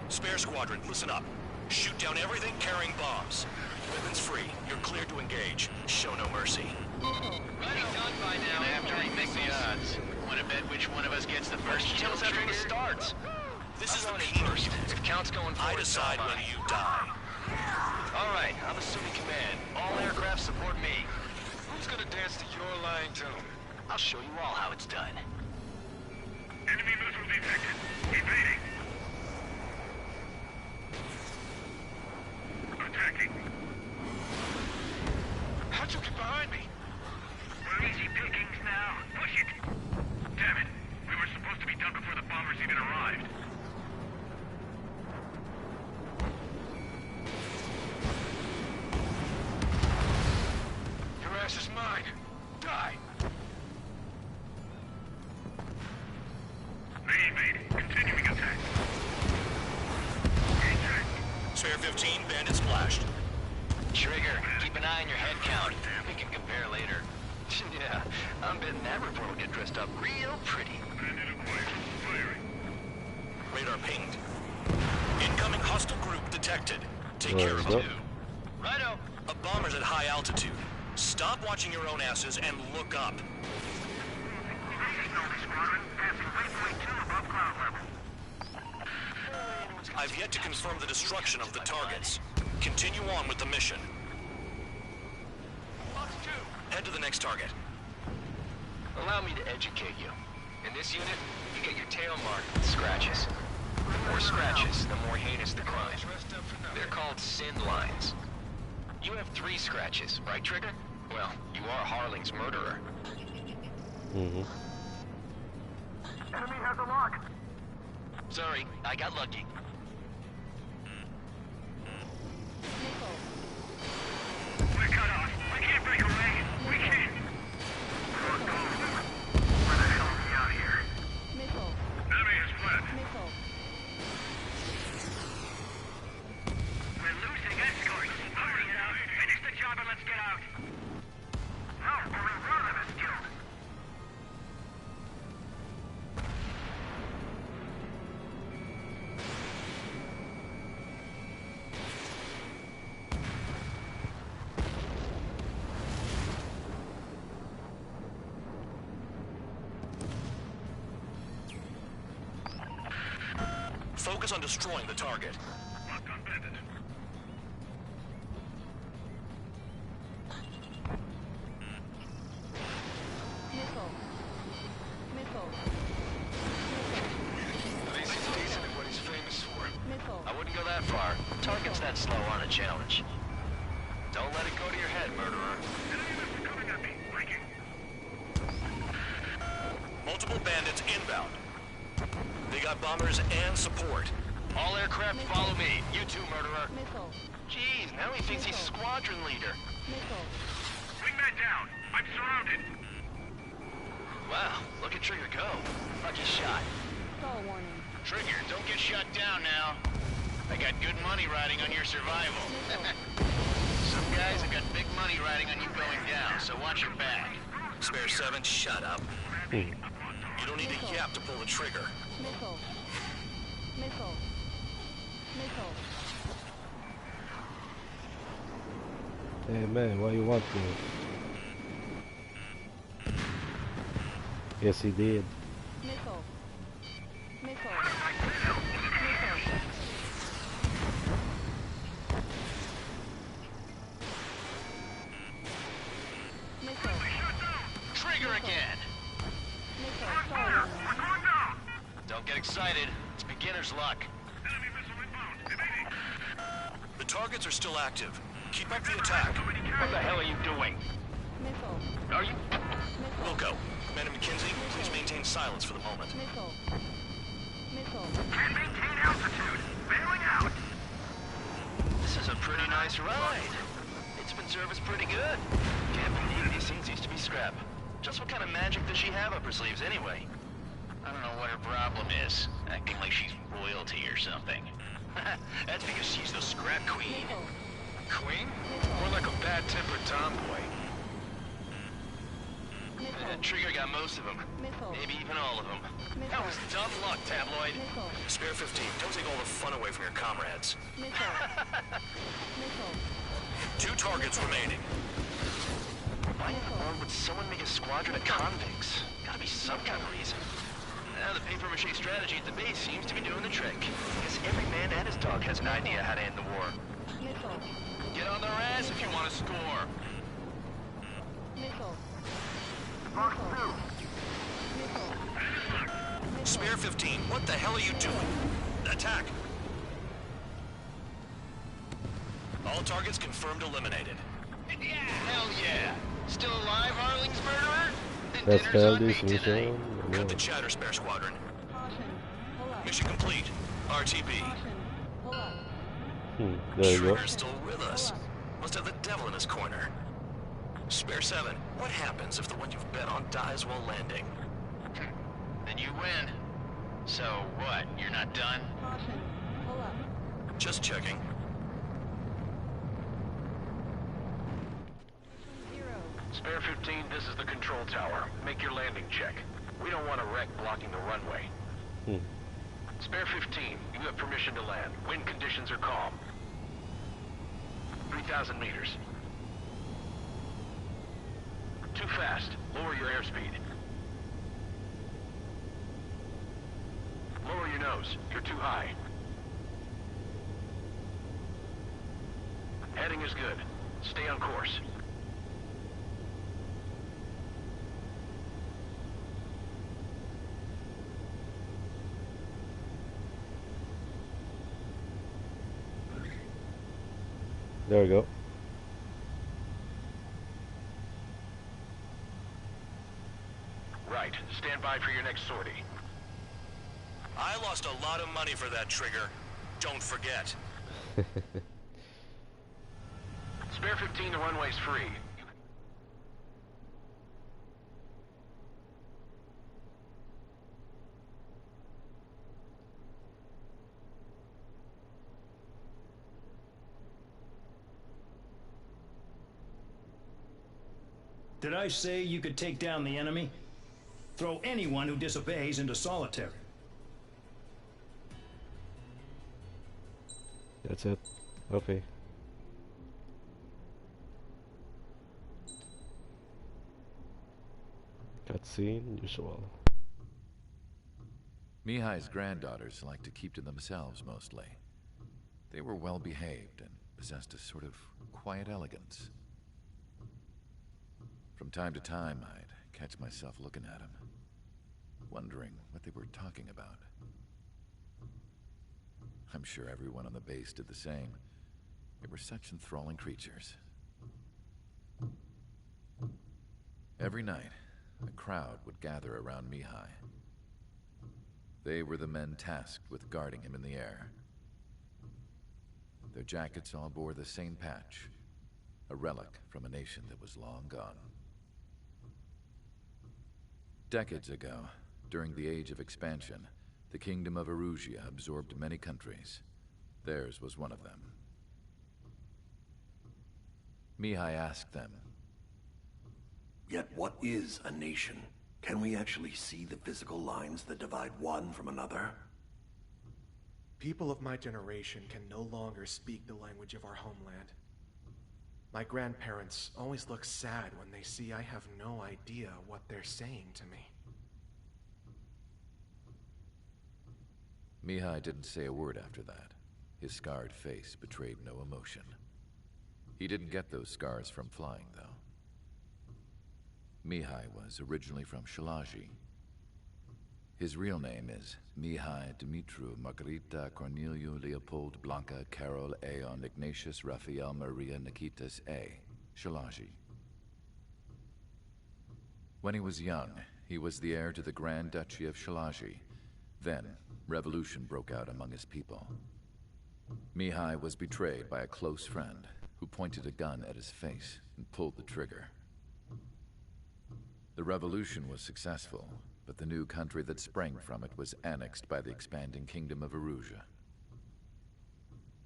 [SPEAKER 6] Spare squadron, listen up. Shoot down everything carrying bombs. Weapons free. You're cleared to engage. Show no mercy.
[SPEAKER 14] Ready done by now.
[SPEAKER 4] Gonna have to remix the odds. Want to bet which one of us gets the first
[SPEAKER 14] Tell us after
[SPEAKER 4] trigger?
[SPEAKER 14] it starts.
[SPEAKER 6] This is
[SPEAKER 14] I'm
[SPEAKER 6] the
[SPEAKER 14] going
[SPEAKER 6] key.
[SPEAKER 14] first. If count's going forward,
[SPEAKER 6] I decide
[SPEAKER 14] so am
[SPEAKER 6] whether you die.
[SPEAKER 14] All right, I'm assuming command. All aircraft support me. Who's gonna dance to your line tune? I'll show you all how it's done.
[SPEAKER 7] Enemy missile detected. Evading. Attacking.
[SPEAKER 14] How'd you get behind me?
[SPEAKER 7] We're easy pickings now. Push it. Damn it. We were supposed to be done before the bombers even arrived.
[SPEAKER 14] Your ass is mine. Die.
[SPEAKER 7] They evaded. Continuing attack.
[SPEAKER 6] Spare 15, bandit splashed.
[SPEAKER 14] Trigger, keep an eye on your head count. We can compare later. Yeah, I'm betting that report will get dressed up real pretty.
[SPEAKER 6] Radar pinged. Incoming hostile group detected. Take
[SPEAKER 1] There
[SPEAKER 6] care
[SPEAKER 1] we
[SPEAKER 6] of
[SPEAKER 1] go.
[SPEAKER 6] it. Righto. A bomber's at high altitude. Stop watching your own asses and look up. I've yet to confirm the destruction of the targets. Continue on with the mission. Head to the next target.
[SPEAKER 14] Allow me to educate you. In this unit, you get your tail marked with scratches. The more scratches, the more heinous the crime. They're called sin lines. You have 3 scratches, right, Trigger? Well, you are Harling's murderer.
[SPEAKER 1] Mm-hmm.
[SPEAKER 7] Enemy has a lock.
[SPEAKER 14] Sorry, I got lucky.
[SPEAKER 7] We're cut off. We can't break away. We can't. Where the hell are we out here? Enemy is fled. We're losing escorts. Hurry now. Finish the job and let's get out. No, only one of us killed.
[SPEAKER 6] Focus on destroying the target.
[SPEAKER 7] Locked on bandit.
[SPEAKER 14] At least he's decent at what he's famous for. I wouldn't go that far. Targets that slow aren't a challenge. Don't let it go to your head, murderer.
[SPEAKER 7] Coming at me. Breaking.
[SPEAKER 6] Multiple bandits inbound. They got bombers and support.
[SPEAKER 14] All aircraft follow me. You too, murderer. Jeez, now he thinks he's squadron leader.
[SPEAKER 7] Wingman down. I'm surrounded.
[SPEAKER 14] Wow, look at Trigger go. Lucky shot.
[SPEAKER 4] Trigger, don't get shut down now. I got good money riding on your survival. Some guys have got big money riding on you going down, so watch your back.
[SPEAKER 6] Spare 7, shut up. You don't need a yap to pull the trigger.
[SPEAKER 1] Hey man, why you want me? Yes, he did.
[SPEAKER 14] Trigger again. Don't get excited. It's beginner's luck.
[SPEAKER 6] The targets are still active. Keep up the attack.
[SPEAKER 7] What the hell are you doing?
[SPEAKER 14] Are you?
[SPEAKER 6] Wilco, Commander McKenzie, please maintain silence for the moment.
[SPEAKER 13] Missile. Missile.
[SPEAKER 7] Can't maintain altitude. Bailing out.
[SPEAKER 14] This is a pretty nice ride. It's been serviced pretty good. Can't believe these things used to be scrap. Just what kind of magic does she have up her sleeves anyway?
[SPEAKER 2] I don't know what her problem is. Acting like she's royalty or something.
[SPEAKER 14] That's because she's the scrap queen. Queen? More like a bad-tempered tomboy. Trigger got most of them. Maybe even all of them. That was dumb luck, Tabloid.
[SPEAKER 6] Spare 15, don't take all the fun away from your comrades. Two targets remaining.
[SPEAKER 14] Why in the world would someone make a squadron of convicts? Gotta be some kind of reason. Now the papier-mâché strategy at the base seems to be doing the trick. Guess every man and his dog has an idea how to end the war.
[SPEAKER 2] Get on their ass if you want to score.
[SPEAKER 13] Missile.
[SPEAKER 6] Spare 15, what the hell are you doing? Attack! All targets confirmed eliminated.
[SPEAKER 2] Yeah, hell yeah. Still alive, Harling's murderer? Then
[SPEAKER 1] That's
[SPEAKER 2] dinner's on
[SPEAKER 1] fairly
[SPEAKER 2] me tonight.
[SPEAKER 1] smooth.
[SPEAKER 6] Cut the chatter, Spare Squadron. Mission complete. RTB.
[SPEAKER 1] There you go.
[SPEAKER 6] Trigger's still with us. Must have the devil in his corner. Spare 7, what happens if the one you've bet on dies while landing?
[SPEAKER 2] Then you win. So what, you're not done?
[SPEAKER 6] Just checking.
[SPEAKER 3] Spare 15, this is the control tower. Make your landing check. We don't want a wreck blocking the runway. Spare 15, you have permission to land. Wind conditions are calm. 3,000 meters. Too fast. Lower your airspeed. Lower your nose. You're too high. Heading is good. Stay on course.
[SPEAKER 1] There we go.
[SPEAKER 3] Right. Stand by for your next sortie.
[SPEAKER 6] I lost a lot of money for that trigger. Don't forget.
[SPEAKER 3] Spare 15, the runway's free.
[SPEAKER 19] Did I say you could take down the enemy? Throw anyone who disobeys into solitary.
[SPEAKER 1] That's it. Okay. Cutscene, usual.
[SPEAKER 16] Mihai's granddaughters liked to keep to themselves mostly. They were well behaved and possessed a sort of quiet elegance. From time to time, I'd catch myself looking at them, wondering what they were talking about. I'm sure everyone on the base did the same. They were such enthralling creatures. Every night, a crowd would gather around Mihai. They were the men tasked with guarding him in the air. Their jackets all bore the same patch, a relic from a nation that was long gone. Decades ago, during the Age of Expansion, the Kingdom of Erusia absorbed many countries. Theirs was one of them. Mihai asked them,
[SPEAKER 21] "Yet what is a nation? Can we actually see the physical lines that divide one from another?"
[SPEAKER 22] People of my generation can no longer speak the language of our homeland. My grandparents always look sad when they see I have no idea what they're saying to me.
[SPEAKER 16] Mihai didn't say a word after that. His scarred face betrayed no emotion. He didn't get those scars from flying, though. Mihai was originally from Shalaji. His real name is Mihai Dumitru Margarita Corneliu Leopold Blanca Carol Aeon Ignatius Raphael Maria Nikitas A. Shalaji. When he was young, he was the heir to the Grand Duchy of Shalaji. Then, revolution broke out among his people. Mihai was betrayed by a close friend who pointed a gun at his face and pulled the trigger. The revolution was successful, but the new country that sprang from it was annexed by the expanding kingdom of Erusia.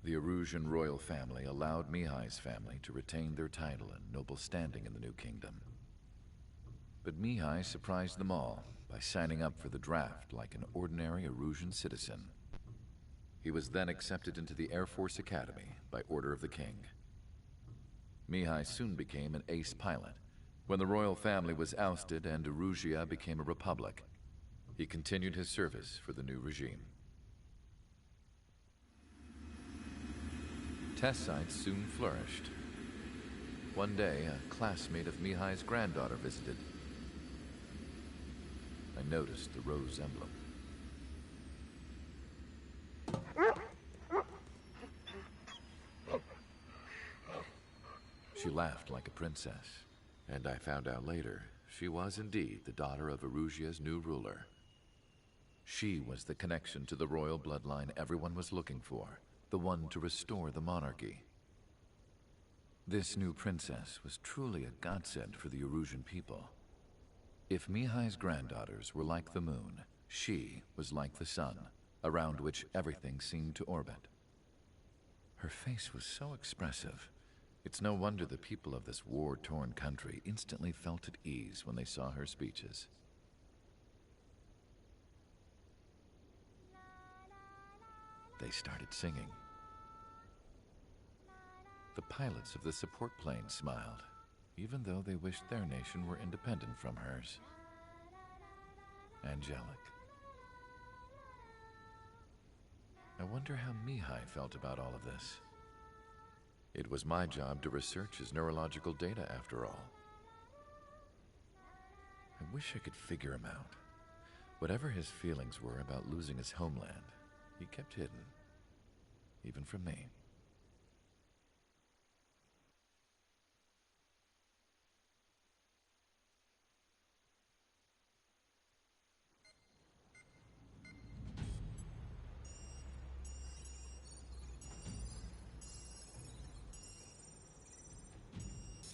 [SPEAKER 16] The Erusian royal family allowed Mihai's family to retain their title and noble standing in the new kingdom. But Mihai surprised them all by signing up for the draft like an ordinary Erusian citizen. He was then accepted into the Air Force Academy by order of the king. Mihai soon became an ace pilot. When the royal family was ousted and Erusia became a republic, he continued his service for the new regime. Test sites soon flourished. One day, a classmate of Mihai's granddaughter visited. I noticed the rose emblem. She laughed like a princess, and I found out later she was indeed the daughter of Erusia's new ruler. She was the connection to the royal bloodline everyone was looking for, the one to restore the monarchy. This new princess was truly a godsend for the Erusian people. If Mihai's granddaughters were like the moon, she was like the sun, around which everything seemed to orbit. Her face was so expressive. It's no wonder the people of this war-torn country instantly felt at ease when they saw her speeches. They started singing. The pilots of the support plane smiled, even though they wished their nation were independent from hers. Angelic. I wonder how Mihai felt about all of this. It was my job to research his neurological data, after all. I wish I could figure him out. Whatever his feelings were about losing his homeland, he kept hidden, even from me.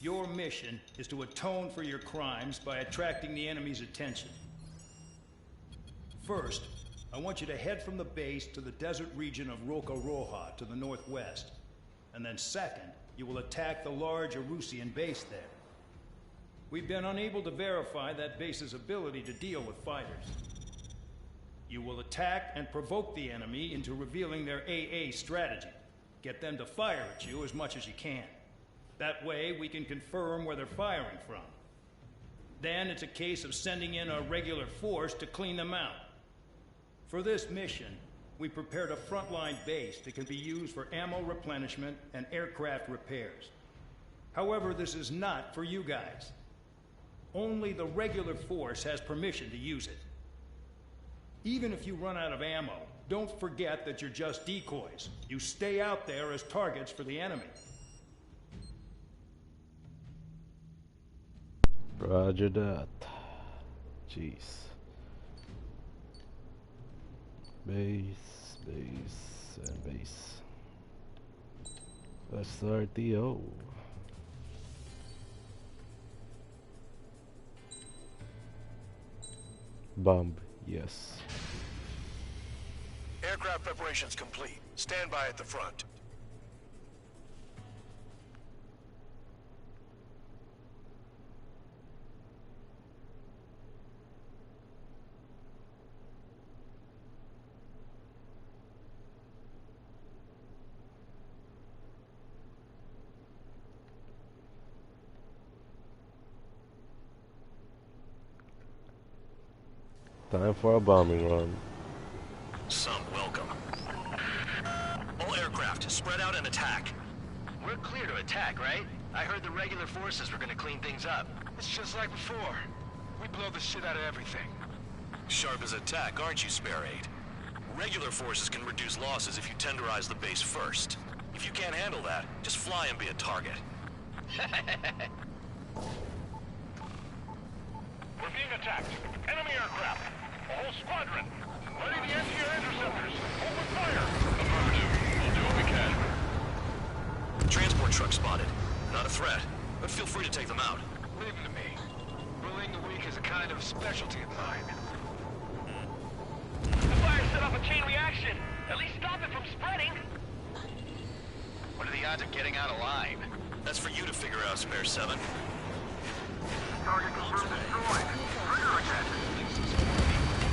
[SPEAKER 19] Your mission is to atone for your crimes by attracting the enemy's attention. First, I want you to head from the base to the desert region of Roca-Roja to the northwest. And then second, you will attack the large Erusian base there. We've been unable to verify that base's ability to deal with fighters. You will attack and provoke the enemy into revealing their AA strategy. Get them to fire at you as much as you can. That way, we can confirm where they're firing from. Then it's a case of sending in a regular force to clean them out. For this mission, we prepared a frontline base that can be used for ammo replenishment and aircraft repairs. However, this is not for you guys. Only the regular force has permission to use it. Even if you run out of ammo, don't forget that you're just decoys. You stay out there as targets for the enemy.
[SPEAKER 1] Roger that. Jeez. Base, base, and base. Let's start the O. Bomb, yes.
[SPEAKER 21] Aircraft preparations complete. Stand by at the front.
[SPEAKER 1] Time for a bombing run.
[SPEAKER 21] Some welcome. All aircraft, spread out and attack.
[SPEAKER 14] We're clear to attack, right? I heard the regular forces were gonna clean things up.
[SPEAKER 21] It's just like before. We blow the shit out of everything. Sharp as attack, aren't you, Spare Aid? Regular forces can reduce losses if you tenderize the base first. If you can't handle that, just fly and be a target.
[SPEAKER 7] We're being attacked. Enemy aircraft. A whole squadron. Ready the anti-air interceptors. Open fire.
[SPEAKER 21] Affirmative. We'll do what we can. Transport truck spotted. Not a threat, but feel free to take them out.
[SPEAKER 14] Leave them to me. Bullying the weak is a kind of specialty of mine.
[SPEAKER 7] The fire set off a chain reaction. At least stop it from spreading.
[SPEAKER 14] What are the odds of getting out alive?
[SPEAKER 21] That's for you to figure out, Spare 7.
[SPEAKER 7] Target confirmed destroyed. Trigger again.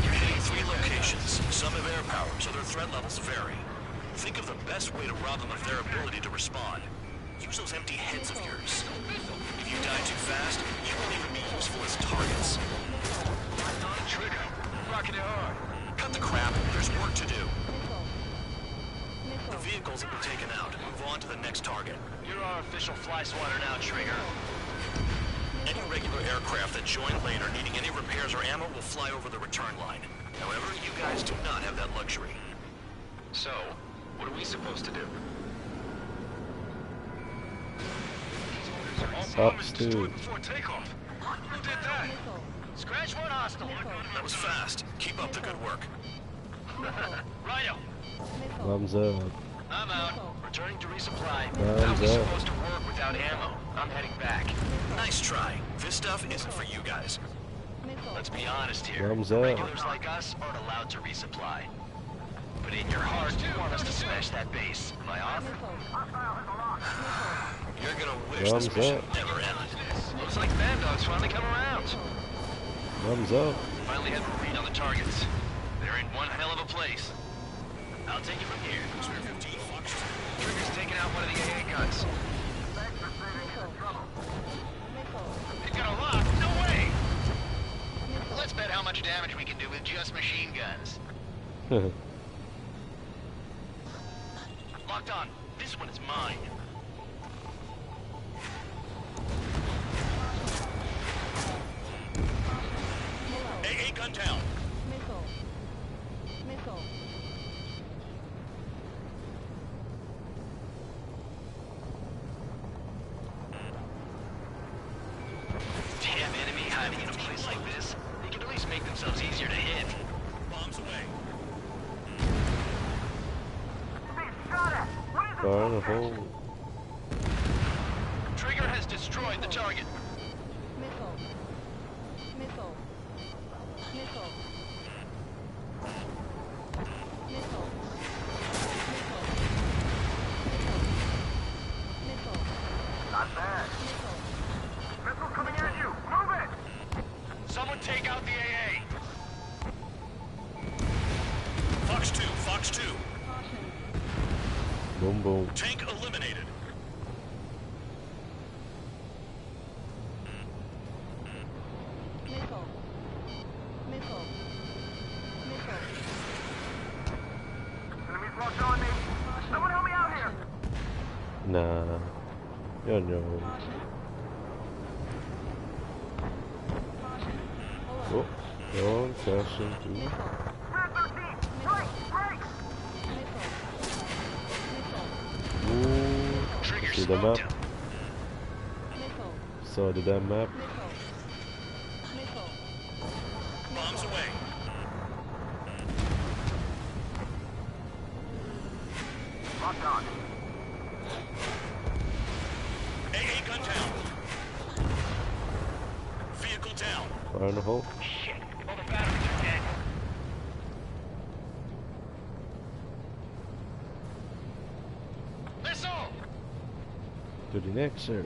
[SPEAKER 21] You're hitting 3 locations. Some have air power, so their threat levels vary. Think of the best way to rob them of their ability to respond. Use those empty heads of yours. If you die too fast, you won't even be useful as targets.
[SPEAKER 14] Trigger. Rocking it hard.
[SPEAKER 21] Cut the crap. There's work to do. The vehicles have been taken out. Move on to the next target.
[SPEAKER 14] You're our official fly swatter now, Trigger.
[SPEAKER 21] Any regular aircraft that join later needing any repairs or ammo will fly over the return line. However, you guys do not have that luxury.
[SPEAKER 14] So, what are we supposed to do?
[SPEAKER 1] Up to.
[SPEAKER 14] Before takeoff. Who did that? Scratch one hostile.
[SPEAKER 21] That was fast. Keep up the good work.
[SPEAKER 14] Righto.
[SPEAKER 1] Thumbs up.
[SPEAKER 14] I'm out. Returning to resupply.
[SPEAKER 1] Thumbs
[SPEAKER 14] How are we
[SPEAKER 1] up.
[SPEAKER 14] supposed to work without ammo? I'm heading back.
[SPEAKER 21] Nice try. This stuff isn't for you guys.
[SPEAKER 14] Let's be honest here.
[SPEAKER 1] Thumbs up.
[SPEAKER 14] Regulars like us aren't allowed to resupply. But in your heart, you want us to smash that base. Am I off?
[SPEAKER 21] You're gonna wish
[SPEAKER 1] Thumbs
[SPEAKER 21] this mission
[SPEAKER 1] up.
[SPEAKER 21] never ended.
[SPEAKER 14] Looks like the bad dogs finally come around.
[SPEAKER 1] Thumbs up.
[SPEAKER 14] Finally have a read on the targets. They're in one hell of a place. I'll take it from here. Trigger's taking out one of the AA guns. They've got a lock. No way! Let's bet how much damage we can do with just machine guns. Locked on. This one is mine.
[SPEAKER 21] AA gun down.
[SPEAKER 14] Damn enemy hiding in a place like this. They can at least make themselves easier to hit.
[SPEAKER 21] Bombs away.
[SPEAKER 1] Fire in the hole.
[SPEAKER 14] Trigger has destroyed the target.
[SPEAKER 7] Not bad. Missile coming at you. Move it.
[SPEAKER 14] Someone take out the AA.
[SPEAKER 21] Fox 2, Fox 2.
[SPEAKER 1] Boom boom.
[SPEAKER 21] Tank eliminated.
[SPEAKER 7] Enemies locked on me. Someone help me out here.
[SPEAKER 1] Nah. You know. Oh, don't crash into. Ooh, see the map? Saw the damn map.
[SPEAKER 21] Bombs away.
[SPEAKER 7] Locked on.
[SPEAKER 21] AA gun down. Vehicle down.
[SPEAKER 1] Fire in the hole.
[SPEAKER 14] Shit. All the batteries are dead. Missile!
[SPEAKER 1] To the next area.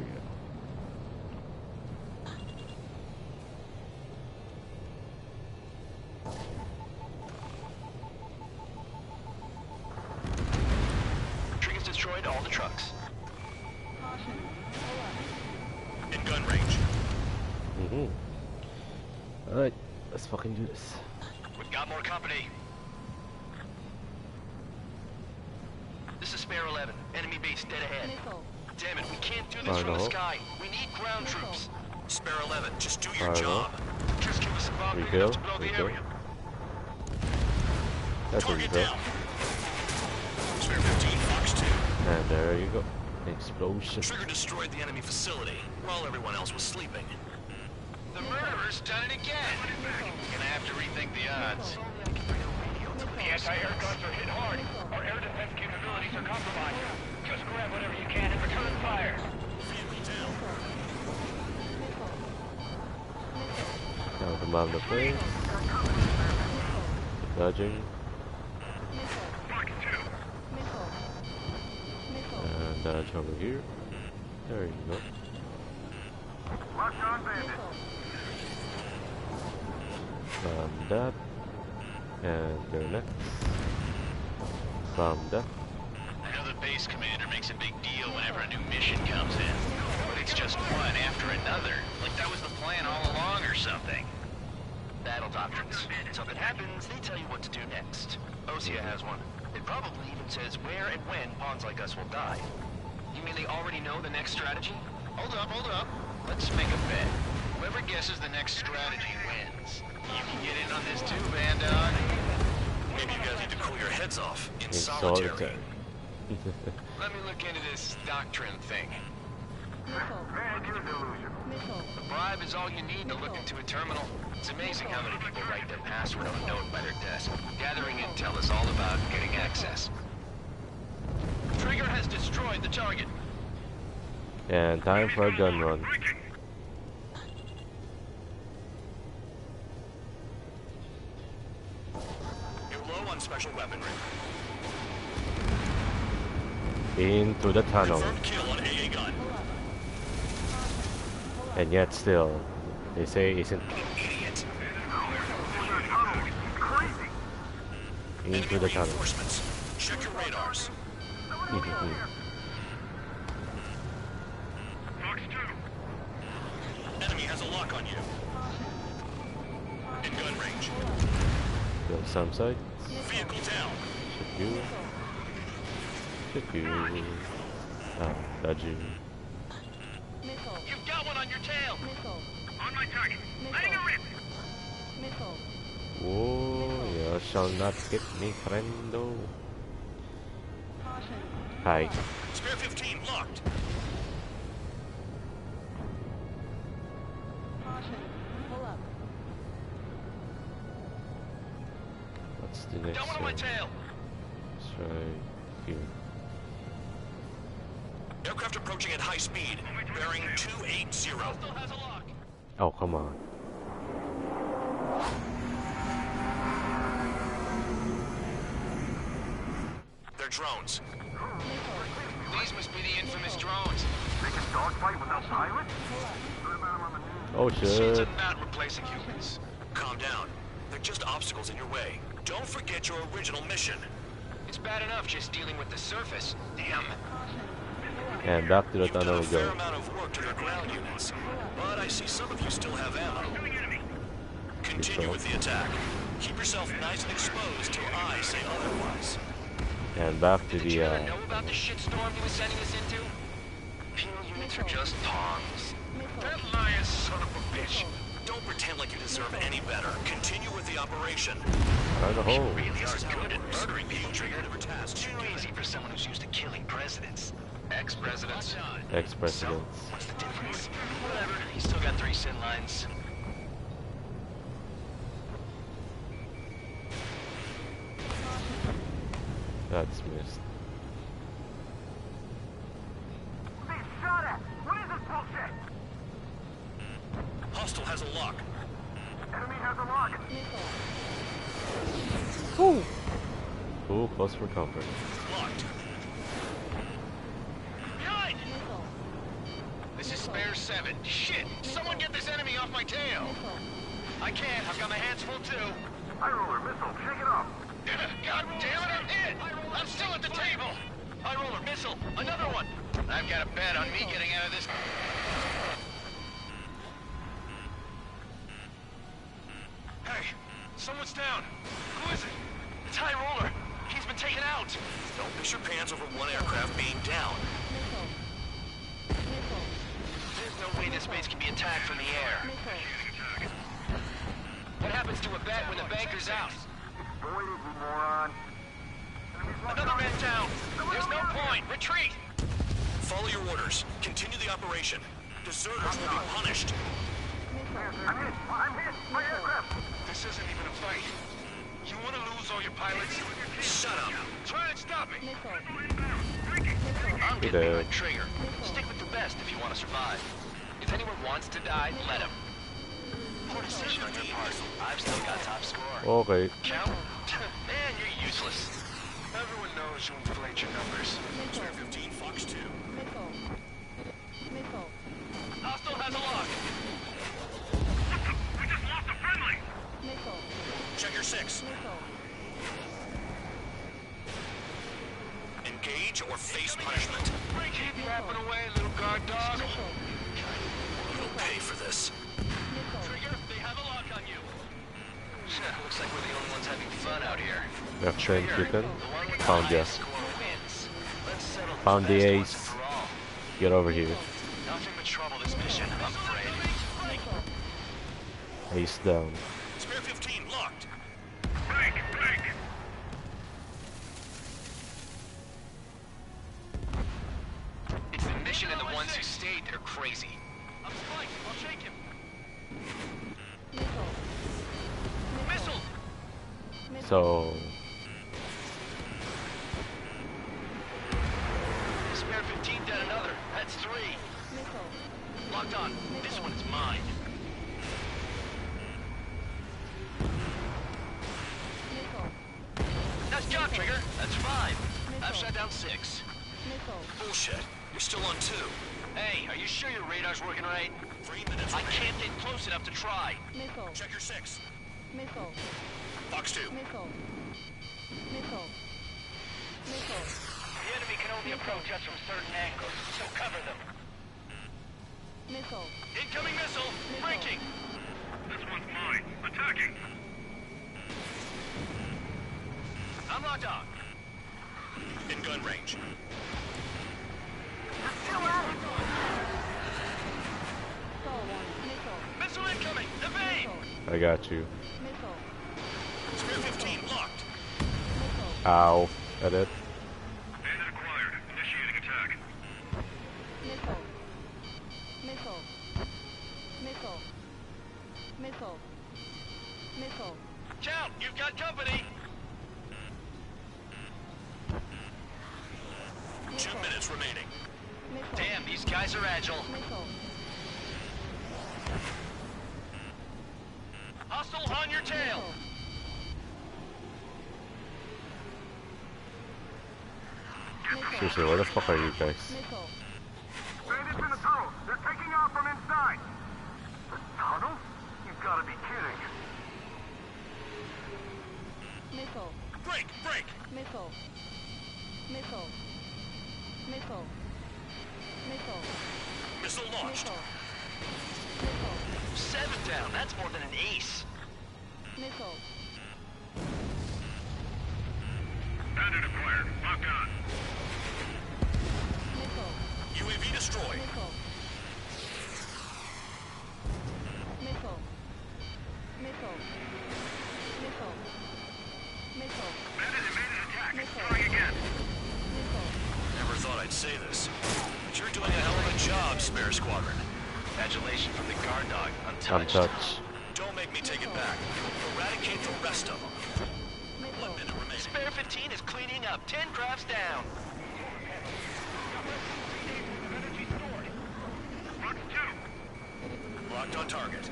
[SPEAKER 14] Trigger's destroyed all the trucks.
[SPEAKER 21] In gun range.
[SPEAKER 1] Alright, let's fucking do this.
[SPEAKER 14] We've got more company. This is Spare 11. Enemy base dead ahead. Damn it, we can't do this from the sky. We need ground troops.
[SPEAKER 21] Spare 11, just do your job.
[SPEAKER 14] Just give us a bomb big
[SPEAKER 1] Refill,
[SPEAKER 14] enough to blow the
[SPEAKER 1] refill.
[SPEAKER 14] area.
[SPEAKER 1] That's what you
[SPEAKER 21] Target down. Spare 15, Fox 2.
[SPEAKER 1] And there you go. Explosion.
[SPEAKER 21] Trigger destroyed the enemy facility while everyone else was sleeping.
[SPEAKER 14] The murderer's done it again. Gonna have to rethink the odds.
[SPEAKER 7] The anti-air guns are hit hard. Our air defense capabilities are compromised. Just grab whatever you can and return fire.
[SPEAKER 1] Now command the plane. Dodging. And dodge over here. There you go. From that. And go next. From that.
[SPEAKER 4] I know the base commander makes a big deal whenever a new mission comes in. But it's just one after another. Like that was the plan all along or something.
[SPEAKER 14] Battle doctrines. Something happens, they tell you what to do next. Osea has one. It probably even says where and when pawns like us will die. You mean they already know the next strategy?
[SPEAKER 4] Hold up. Let's make a bet. Whoever guesses the next strategy wins. You can get in on this too, Bandog.
[SPEAKER 21] Maybe you guys need to cool your heads off in
[SPEAKER 1] solitary.
[SPEAKER 14] Let me look into this doctrine thing. The bribe is all you need to look into a terminal. It's amazing how many people write their password on a note by their desk. Gathering intel is all about getting access.
[SPEAKER 4] Trigger has destroyed the target.
[SPEAKER 1] And time for a gun run.
[SPEAKER 21] You're low on special weaponry.
[SPEAKER 1] Into the tunnel.
[SPEAKER 21] Confirmed kill on AA gun.
[SPEAKER 1] And yet still, they say isn't.
[SPEAKER 21] Idiot.
[SPEAKER 1] Into the tunnel.
[SPEAKER 21] Reinforcements. Check your radars. Enemy has a lock on you. In gun range.
[SPEAKER 1] Build some sites.
[SPEAKER 21] Vehicle down.
[SPEAKER 1] Shoot you. Dodge you.
[SPEAKER 4] You've got one on your tail.
[SPEAKER 7] On my target. Letting a rip.
[SPEAKER 1] Whoa, you shall not hit me, friendo. Hi.
[SPEAKER 21] Spare 15 locked.
[SPEAKER 1] What's the next
[SPEAKER 4] Got one on my
[SPEAKER 1] one?
[SPEAKER 4] tail.
[SPEAKER 1] It's right here.
[SPEAKER 21] Aircraft approaching at high speed. Bearing 280.
[SPEAKER 4] Still has a lock.
[SPEAKER 1] Oh, come on.
[SPEAKER 21] They're drones.
[SPEAKER 14] These must be the infamous drones.
[SPEAKER 7] They can dogfight without pilots?
[SPEAKER 1] Oh
[SPEAKER 14] Machines
[SPEAKER 1] shit.
[SPEAKER 14] are not replacing humans.
[SPEAKER 21] Calm down. They're just obstacles in your way. Don't forget your original mission.
[SPEAKER 14] It's bad enough just dealing with the surface. Damn.
[SPEAKER 1] And back to the
[SPEAKER 21] You've done
[SPEAKER 1] tunnel
[SPEAKER 21] a
[SPEAKER 1] we
[SPEAKER 21] fair
[SPEAKER 1] go.
[SPEAKER 21] amount of work to their ground units, but I see some of you still have ammo. Continue with the attack. Keep yourself nice and exposed till I say otherwise.
[SPEAKER 1] And back to
[SPEAKER 14] Did the
[SPEAKER 1] the
[SPEAKER 14] jailer know about the shitstorm he was sending us into? Penal units are just pawns.
[SPEAKER 21] That lying son of a bitch. Don't pretend like you deserve any better. Continue with the operation.
[SPEAKER 1] Fire the hole.
[SPEAKER 14] Really are good at murdering people triggered. Too easy for someone who's used to killing presidents. Ex-presidents.
[SPEAKER 1] Ex-presidents.
[SPEAKER 14] What's the difference? Whatever. He's still got 3 sin lines.
[SPEAKER 1] That's missed.
[SPEAKER 7] Being shot at! What is this bullshit?
[SPEAKER 21] Hostile has a lock.
[SPEAKER 7] Enemy has a lock.
[SPEAKER 1] Ooh, close for comfort.
[SPEAKER 21] Locked.
[SPEAKER 4] Behind! This is Spare 7. Shit! Someone get this enemy off my tail! I can't. I've got my hands full too.
[SPEAKER 7] High roller missile, shake it off.
[SPEAKER 4] God damn it, I'm hit! I'm still at the table! High roller missile, another one! I've got a bet on me getting out of this.
[SPEAKER 7] Hey, someone's down. Who is it? It's High Roller. He's been taken out.
[SPEAKER 21] Don't piss your pants over one aircraft being down.
[SPEAKER 14] There's no way this base can be attacked from the air. What happens to a bet when the banker's out?
[SPEAKER 7] Void, you moron.
[SPEAKER 4] Another man down! There's no point! Retreat!
[SPEAKER 21] Follow your orders. Continue the operation. Deserters will be punished.
[SPEAKER 7] I'm hit! My aircraft!
[SPEAKER 21] This isn't even a fight. You want to lose all your pilots? Shut up. Try and stop me.
[SPEAKER 14] I'm getting behind Trigger. Stick with the best if you want to survive. If anyone wants to die, let them. Poor decision on your part. I've still got top score.
[SPEAKER 1] Okay.
[SPEAKER 14] Count? Man, you're useless. Everyone knows you inflate your numbers.
[SPEAKER 21] Square 15, Fox 2.
[SPEAKER 7] Hostile has a lock. We just lost a friendly.
[SPEAKER 21] Check your 6. Engage or face punishment.
[SPEAKER 14] Keep yapping away, little guard dog.
[SPEAKER 21] You'll pay for this.
[SPEAKER 7] Trigger, they have a lock on you.
[SPEAKER 14] Looks like we're the only ones having fun out here.
[SPEAKER 1] Left train kitten. Found ya.
[SPEAKER 14] Let's settle this
[SPEAKER 1] Found the
[SPEAKER 14] fast
[SPEAKER 1] ace.
[SPEAKER 14] once and for all.
[SPEAKER 1] Get over here.
[SPEAKER 14] Nothing but trouble this mission, I'm afraid.
[SPEAKER 1] Ace down.
[SPEAKER 21] Spare 15, locked.
[SPEAKER 7] Break!
[SPEAKER 14] It's the mission and the ones who stayed that are crazy.
[SPEAKER 7] I'm spiked. I'll shake him.
[SPEAKER 14] Missile!
[SPEAKER 1] So
[SPEAKER 14] Spare 15 dead another. That's 3. Locked on. This one's mine. Nice job, Trigger. That's 5. I've shot down 6.
[SPEAKER 21] Bullshit. You're still on 2.
[SPEAKER 14] Hey, are you sure your radar's working right?
[SPEAKER 21] 3 minutes.
[SPEAKER 14] I can't get close enough to try.
[SPEAKER 21] Check your 6. Fox 2.
[SPEAKER 14] The enemy can only approach us from certain angles, so cover them.
[SPEAKER 7] Incoming missile. Breaking. This one's mine. Attacking.
[SPEAKER 14] I'm locked on.
[SPEAKER 21] In gun range.
[SPEAKER 7] Missile incoming. Evade.
[SPEAKER 1] I got you.
[SPEAKER 21] Spare 15, locked.
[SPEAKER 1] Ow. Edit.
[SPEAKER 7] Bandit acquired. Initiating attack.
[SPEAKER 14] Count, you've got company.
[SPEAKER 21] 2 minutes remaining.
[SPEAKER 14] Damn, these guys are agile.
[SPEAKER 7] Hostile on your tail.
[SPEAKER 1] Seriously, where the fuck are you guys?
[SPEAKER 7] Bandits in the tunnel. They're taking off from inside. The tunnel? You've got to be kidding.
[SPEAKER 21] Break! Break! Missile launched.
[SPEAKER 14] 7 down. That's more than an ace.
[SPEAKER 7] Bandit acquired. Locked on.
[SPEAKER 21] UAV destroyed.
[SPEAKER 7] Bandit evaded attack. Trying again.
[SPEAKER 21] Never thought I'd say this, but you're doing a hell of a job, Spare Squadron.
[SPEAKER 14] Adulation from the guard dog. Untouched.
[SPEAKER 1] Untouched.
[SPEAKER 21] Don't make me take it back. Eradicate the rest of them. 1 minute remaining.
[SPEAKER 14] Spare 15 is cleaning up. 10 crafts down.
[SPEAKER 7] Fox 2.
[SPEAKER 21] Locked on target.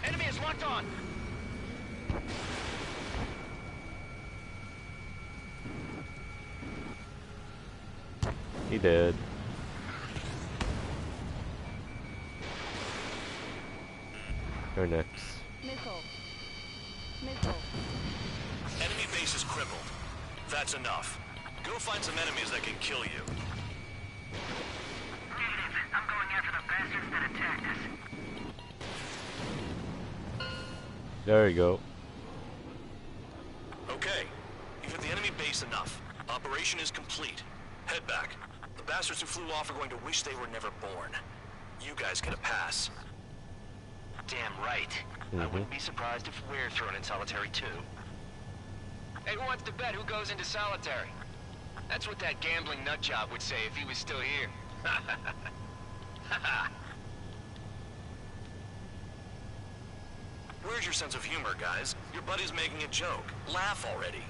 [SPEAKER 14] Enemy is locked on.
[SPEAKER 1] He did. You're next.
[SPEAKER 21] Enemy base is crippled. That's enough. Go find some enemies that can kill you.
[SPEAKER 2] I'm going after the bastards that attacked us.
[SPEAKER 1] There you go.
[SPEAKER 21] Okay. You hit the enemy base enough. Operation is complete. Head back. The bastards who flew off are going to wish they were never born. You guys get a pass.
[SPEAKER 14] Damn right. I wouldn't be surprised if we're thrown in solitary too. Hey, who wants to bet who goes into solitary? That's what that gambling nutjob would say if he was still here.
[SPEAKER 21] Where's your sense of humor, guys? Your buddy's making a joke. Laugh already.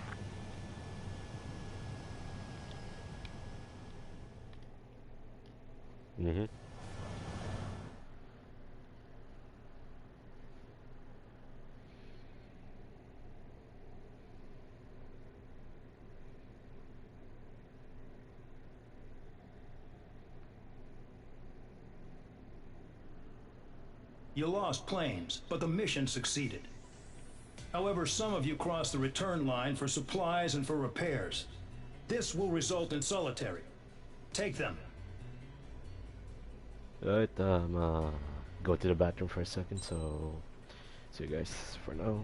[SPEAKER 1] Mm-hmm.
[SPEAKER 19] You lost planes, but the mission succeeded. However, some of you crossed the return line for supplies and for repairs. This will result in solitary. Take them.
[SPEAKER 1] Alright, go to the bathroom for a second, so see you guys for now.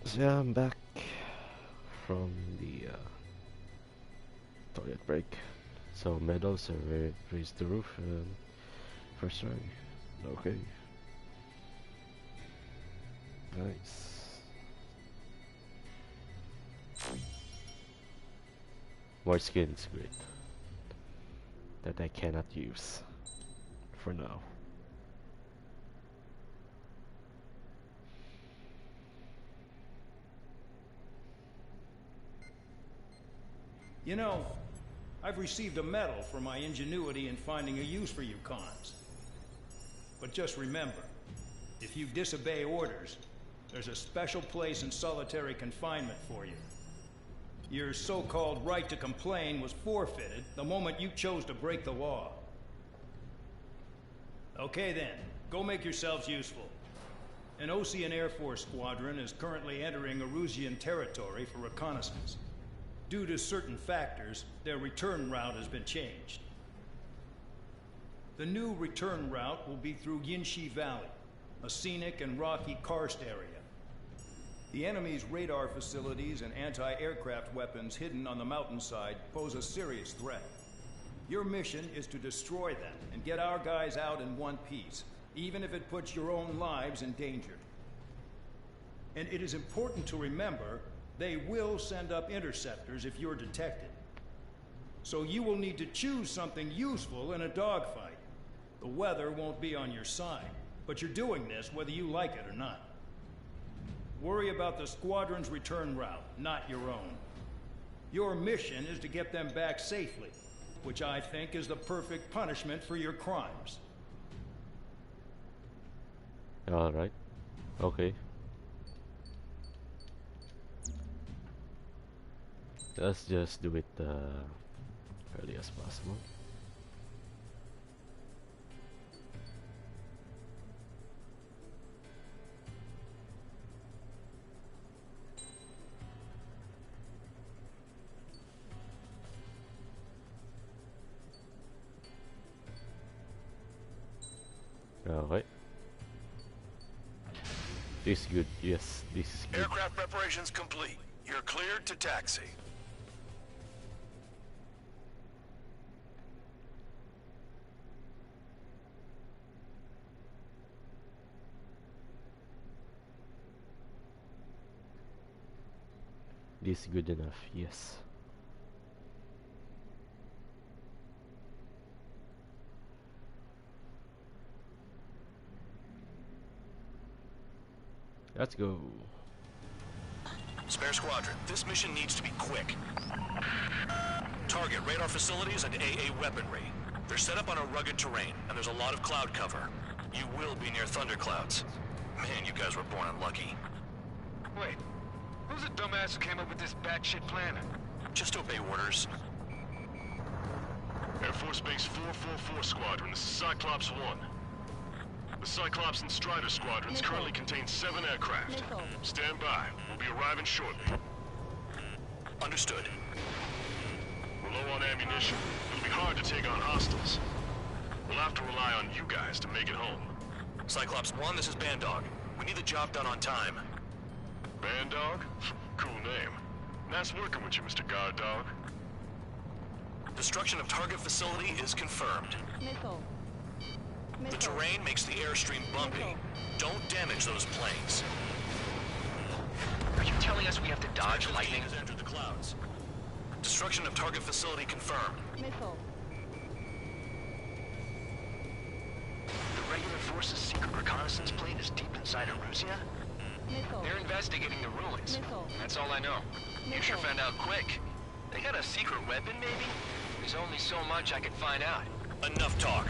[SPEAKER 1] So yeah, I'm back from the toilet break. So medals are raised to the roof and first try. Okay. Nice. More skins, great. That I cannot use for now.
[SPEAKER 19] You know, I've received a medal for my ingenuity in finding a use for you cons. But just remember, if you disobey orders, there's a special place in solitary confinement for you. Your so-called right to complain was forfeited the moment you chose to break the law. Okay then, go make yourselves useful. An Osean Air Force squadron is currently entering Erusian territory for reconnaissance. Due to certain factors, their return route has been changed. The new return route will be through Yinshi Valley, a scenic and rocky karst area. The enemy's radar facilities and anti-aircraft weapons hidden on the mountainside pose a serious threat. Your mission is to destroy them and get our guys out in one piece, even if it puts your own lives in danger. And it is important to remember they will send up interceptors if you're detected. So you will need to choose something useful in a dogfight. The weather won't be on your side, but you're doing this whether you like it or not. Worry about the squadron's return route, not your own. Your mission is to get them back safely. which I think is the perfect punishment for your crimes.
[SPEAKER 1] Alright. Okay. Let's just do it early as possible. Alright. This is good, yes, this is good.
[SPEAKER 21] Aircraft preparations complete. You're cleared to taxi.
[SPEAKER 1] This is good enough, yes. Let's go.
[SPEAKER 21] Spare squadron, this mission needs to be quick. Target radar facilities and AA weaponry. They're set up on a rugged terrain, and there's a lot of cloud cover. You will be near thunderclouds. Man, you guys were born unlucky.
[SPEAKER 14] Wait, who's the dumbass who came up with this batshit plan?
[SPEAKER 21] Just obey orders.
[SPEAKER 3] Air Force Base 444 Squadron, this is Cyclops 1. The Cyclops and Strider squadrons currently contain 7 aircraft. Stand by. We'll be arriving shortly.
[SPEAKER 21] Understood.
[SPEAKER 3] We're low on ammunition. It'll be hard to take on hostiles. We'll have to rely on you guys to make it home.
[SPEAKER 21] Cyclops 1, this is Bandog. We need the job done on time.
[SPEAKER 3] Bandog? Cool name. Nice working with you, Mr. Guard Dog.
[SPEAKER 21] Destruction of target facility is confirmed. The terrain makes the airstream bumpy. Don't damage those planes.
[SPEAKER 14] Are you telling us we have to dodge lightning?
[SPEAKER 21] Has entered the clouds. Destruction of target facility confirmed.
[SPEAKER 13] Missile.
[SPEAKER 14] The regular force's secret reconnaissance plane is deep inside Erusia?
[SPEAKER 13] Missile.
[SPEAKER 14] They're investigating the ruins.
[SPEAKER 13] Missile.
[SPEAKER 14] That's all I know. You sure found out quick. They got a secret weapon, maybe? There's only so much I could find out.
[SPEAKER 21] Enough talk.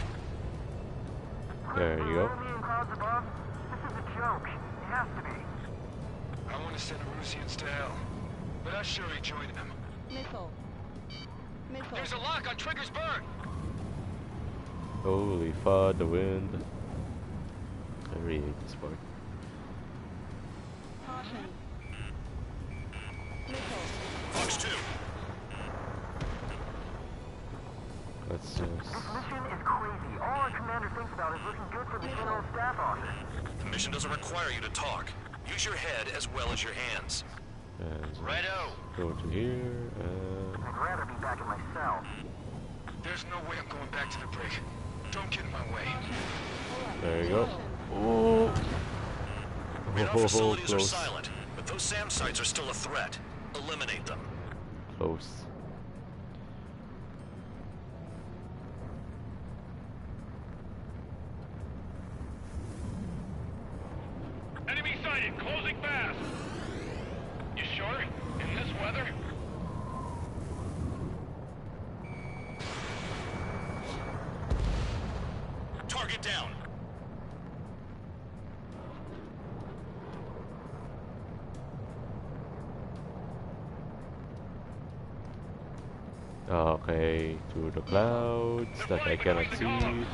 [SPEAKER 1] There you go.
[SPEAKER 7] Clouds above? This is a joke. It has to be.
[SPEAKER 14] I want to send Erusians to hell, but I sure ain't joining them.
[SPEAKER 13] Missile. Missile.
[SPEAKER 14] There's a lock on Trigger's bird!
[SPEAKER 1] Holy fud, the wind. I really hate this part.
[SPEAKER 13] Caution. Missile.
[SPEAKER 21] Fox 2.
[SPEAKER 1] Let's just...
[SPEAKER 7] This mission is crazy. All our commander thinks about is looking good for the General Staff Office.
[SPEAKER 21] The mission doesn't require you to talk. Use your head as well as your hands.
[SPEAKER 1] And
[SPEAKER 14] Righto.
[SPEAKER 1] go to here, and...
[SPEAKER 7] I'd rather be back in my cell.
[SPEAKER 14] There's no way I'm going back to the brig. Don't get in my way.
[SPEAKER 1] there you go. Oh!
[SPEAKER 21] Radar
[SPEAKER 1] Oh,
[SPEAKER 21] facilities are
[SPEAKER 1] close.
[SPEAKER 21] silent, but those SAM sites are still a threat. Eliminate them.
[SPEAKER 1] Close.
[SPEAKER 7] Enemy sighted. Closing fast. You sure? In this weather?
[SPEAKER 21] Target down.
[SPEAKER 1] Okay, through the clouds that I cannot see.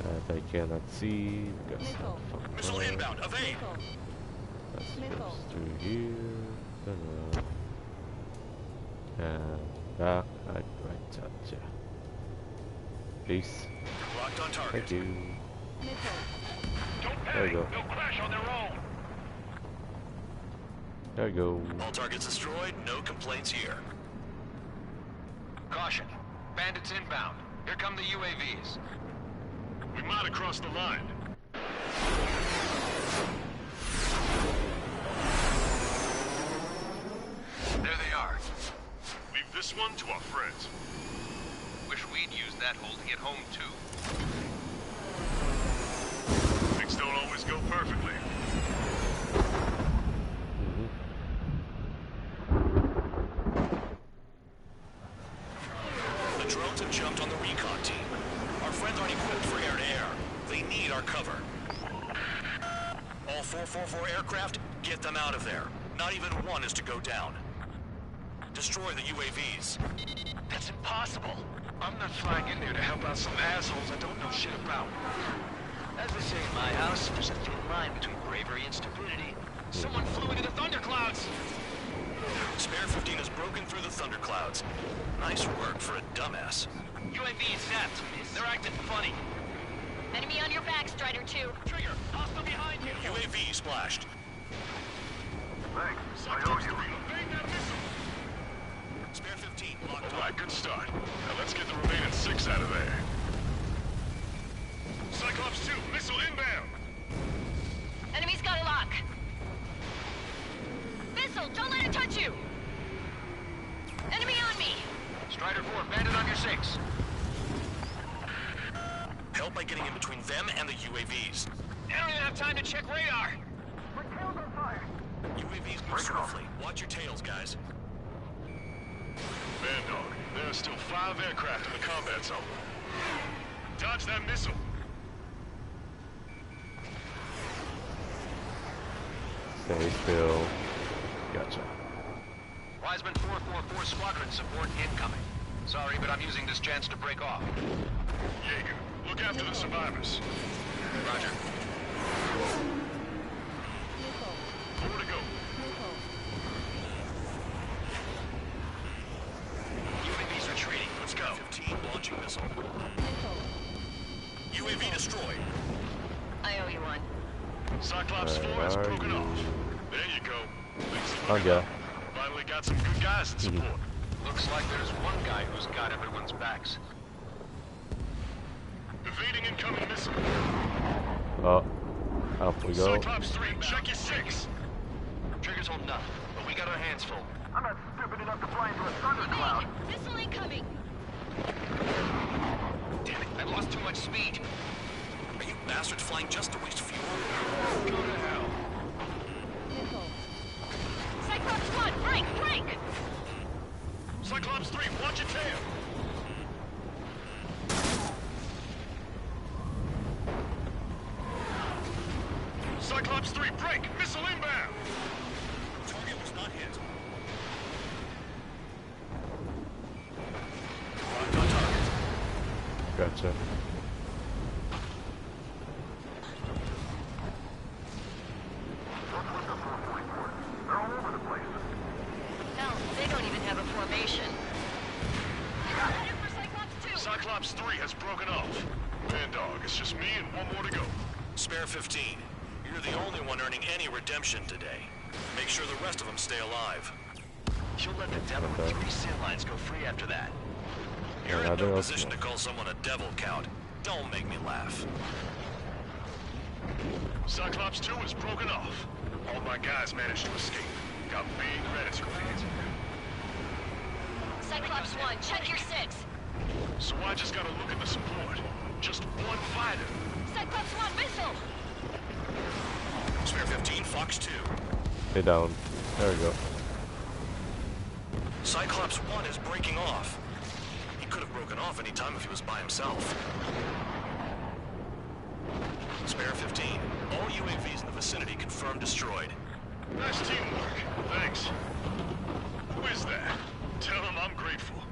[SPEAKER 1] That I cannot see because of
[SPEAKER 21] Missile inbound. Evade.
[SPEAKER 1] Let's go through here. And back. Right, gotcha. Peace.
[SPEAKER 21] Locked on target.
[SPEAKER 1] Thank you.
[SPEAKER 7] Don't
[SPEAKER 1] There you go.
[SPEAKER 7] They'll crash on their own.
[SPEAKER 1] There you go.
[SPEAKER 21] All targets destroyed. No complaints here.
[SPEAKER 14] Caution. Bandits inbound. Here come the UAVs.
[SPEAKER 3] We might have crossed the line.
[SPEAKER 14] There they are.
[SPEAKER 3] Leave this one to our friends.
[SPEAKER 14] Wish we'd used that hole to get home, too.
[SPEAKER 3] Things don't always go perfectly.
[SPEAKER 21] jumped on the recon team. Our friends aren't equipped for air-to-air. They need our cover. All 444 aircraft, get them out of there. Not even one is to go down. Destroy the UAVs.
[SPEAKER 7] That's impossible. I'm not flying in there to help out some assholes I don't know shit about.
[SPEAKER 14] As they say in my house, there's a thin line between bravery and stupidity.
[SPEAKER 7] Someone flew into the thunderclouds!
[SPEAKER 21] Spare 15 has broken through the thunderclouds. Nice work for a dumbass.
[SPEAKER 7] UAV zapped. They're acting funny.
[SPEAKER 5] Enemy on your back, Strider 2.
[SPEAKER 7] Trigger, hostile behind you.
[SPEAKER 21] UAV splashed.
[SPEAKER 3] Thanks. I owe you.
[SPEAKER 7] Evade that missile.
[SPEAKER 21] Spare 15 locked
[SPEAKER 7] All
[SPEAKER 21] up.
[SPEAKER 7] right, good start. Now let's get the remaining 6 out of there. Cyclops 2, missile inbound.
[SPEAKER 5] Enemy's got a lock. Missile, don't let it touch you. Enemy on me.
[SPEAKER 14] Strider 4, bandit on your 6.
[SPEAKER 21] Help by getting in between them and the UAVs.
[SPEAKER 7] I don't even have time to check radar.
[SPEAKER 21] UAVs move swiftly. Watch your tails, guys.
[SPEAKER 7] Man, dog, there are still 5 aircraft in the combat zone. Dodge that missile.
[SPEAKER 1] Stay still. Gotcha.
[SPEAKER 14] Wiseman 444 squadron support incoming. Sorry, but I'm using this chance to break off.
[SPEAKER 7] Jaeger, look after the survivors.
[SPEAKER 14] Roger.
[SPEAKER 7] Four to go.
[SPEAKER 14] UAV's retreating.
[SPEAKER 21] Let's go. 15 launching missile. UAV destroyed.
[SPEAKER 5] I owe you one.
[SPEAKER 7] Cyclops 4 has broken off. There you go.
[SPEAKER 1] Okay.
[SPEAKER 7] Finally got some good guys in support.
[SPEAKER 14] Looks like there's one guy who's got everyone's backs.
[SPEAKER 7] Evading incoming missile.
[SPEAKER 1] Oh, up we go.
[SPEAKER 7] Cyclops 3, check your 6.
[SPEAKER 14] Trigger's holding up, but we got our hands full.
[SPEAKER 3] I'm not stupid enough to fly into a thundercloud.
[SPEAKER 5] Missile incoming.
[SPEAKER 14] Damn it, I lost too much speed.
[SPEAKER 21] Are you bastards flying just to waste fuel?
[SPEAKER 7] Go to hell.
[SPEAKER 5] Cyclops 1, break, break!
[SPEAKER 7] Cyclops 3, watch your tail. Cyclops 3, break! Missile inbound!
[SPEAKER 21] Target was not hit.
[SPEAKER 7] Locked on target.
[SPEAKER 1] Gotcha.
[SPEAKER 3] They're all over the place.
[SPEAKER 5] Hell, they don't even have a formation. Headed for Cyclops 2.
[SPEAKER 7] Cyclops 3 has broken off. Man, dog, it's just me and one more to go.
[SPEAKER 21] Spare 15. You're the only one earning any redemption today. Make sure the rest of them stay alive.
[SPEAKER 14] You'll let the devil with 3 sin lines go free after that.
[SPEAKER 21] You're in no position to call someone a devil, Count. Don't make me laugh.
[SPEAKER 7] Cyclops 2 has broken off. All my guys managed to escape. Got big credits granted.
[SPEAKER 5] Cyclops 1, check your 6.
[SPEAKER 7] So I just gotta look at the support. Just one fighter.
[SPEAKER 5] Cyclops 1, missile!
[SPEAKER 21] Spare 15, Fox 2.
[SPEAKER 1] Stay down. There we go.
[SPEAKER 21] Cyclops 1 is breaking off. He could have broken off any time if he was by himself. Spare 15. All UAVs in the vicinity confirmed destroyed.
[SPEAKER 7] Nice teamwork. Thanks. Who is that? Tell him I'm grateful.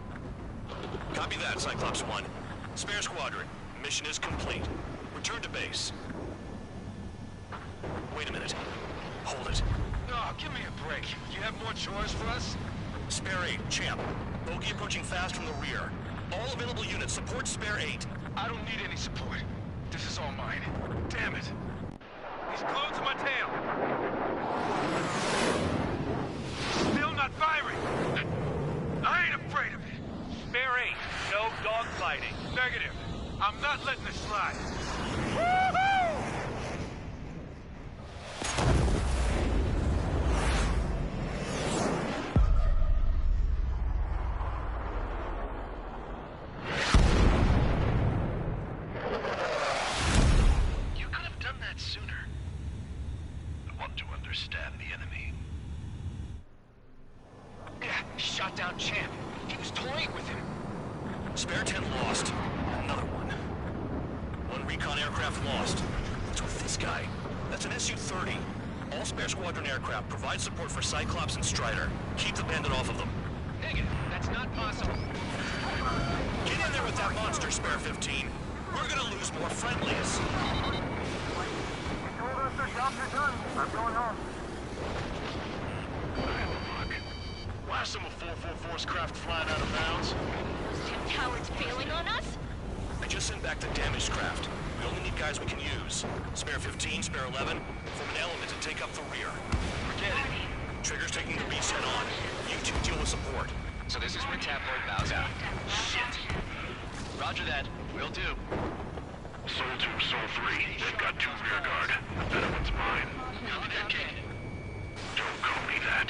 [SPEAKER 21] Copy that, Cyclops 1. Spare squadron. Mission is complete. Return to base. Wait a minute. Hold it.
[SPEAKER 7] Oh, give me a break. You have more chores for us?
[SPEAKER 21] Spare 8, Champ. Bogey approaching fast from the rear. All available units support Spare 8.
[SPEAKER 7] I don't need any support. This is all mine. Damn it. He's glued to my tail. Still not firing. I ain't afraid of it. Spare 8. No dogfighting. Negative. I'm not letting this slide. Woohoo!
[SPEAKER 3] You could have done that sooner. I want to understand the enemy.
[SPEAKER 14] Yeah, shot down Champ. He was toying with him.
[SPEAKER 21] Spare 10 lost. Another one. One recon aircraft lost. What's with this guy? That's an Su-30. All spare squadron aircraft provide support for Cyclops and Strider. Keep the bandit off of them.
[SPEAKER 14] Negative. That's not possible.
[SPEAKER 21] Get in there with that monster, Spare 15. We're gonna lose more friendlies.
[SPEAKER 7] Told us their jobs are done. I'm going home. Look. Why are some of 444's craft flying out of bounds?
[SPEAKER 5] Those two cowards bailing on us?
[SPEAKER 21] I just sent back the damaged craft. We only need guys we can use. Spare 15, Spare 11, form an element to take up the rear.
[SPEAKER 14] Forget it.
[SPEAKER 21] Trigger's taking the beast head on. You two deal with support.
[SPEAKER 14] So this is when Tabloid bows out. Shit. Roger that. Will do.
[SPEAKER 3] Soul 2, Soul 3. They've got 2 rear guard. The better one's mine.
[SPEAKER 14] Copy that, Kid.
[SPEAKER 3] Don't call me that.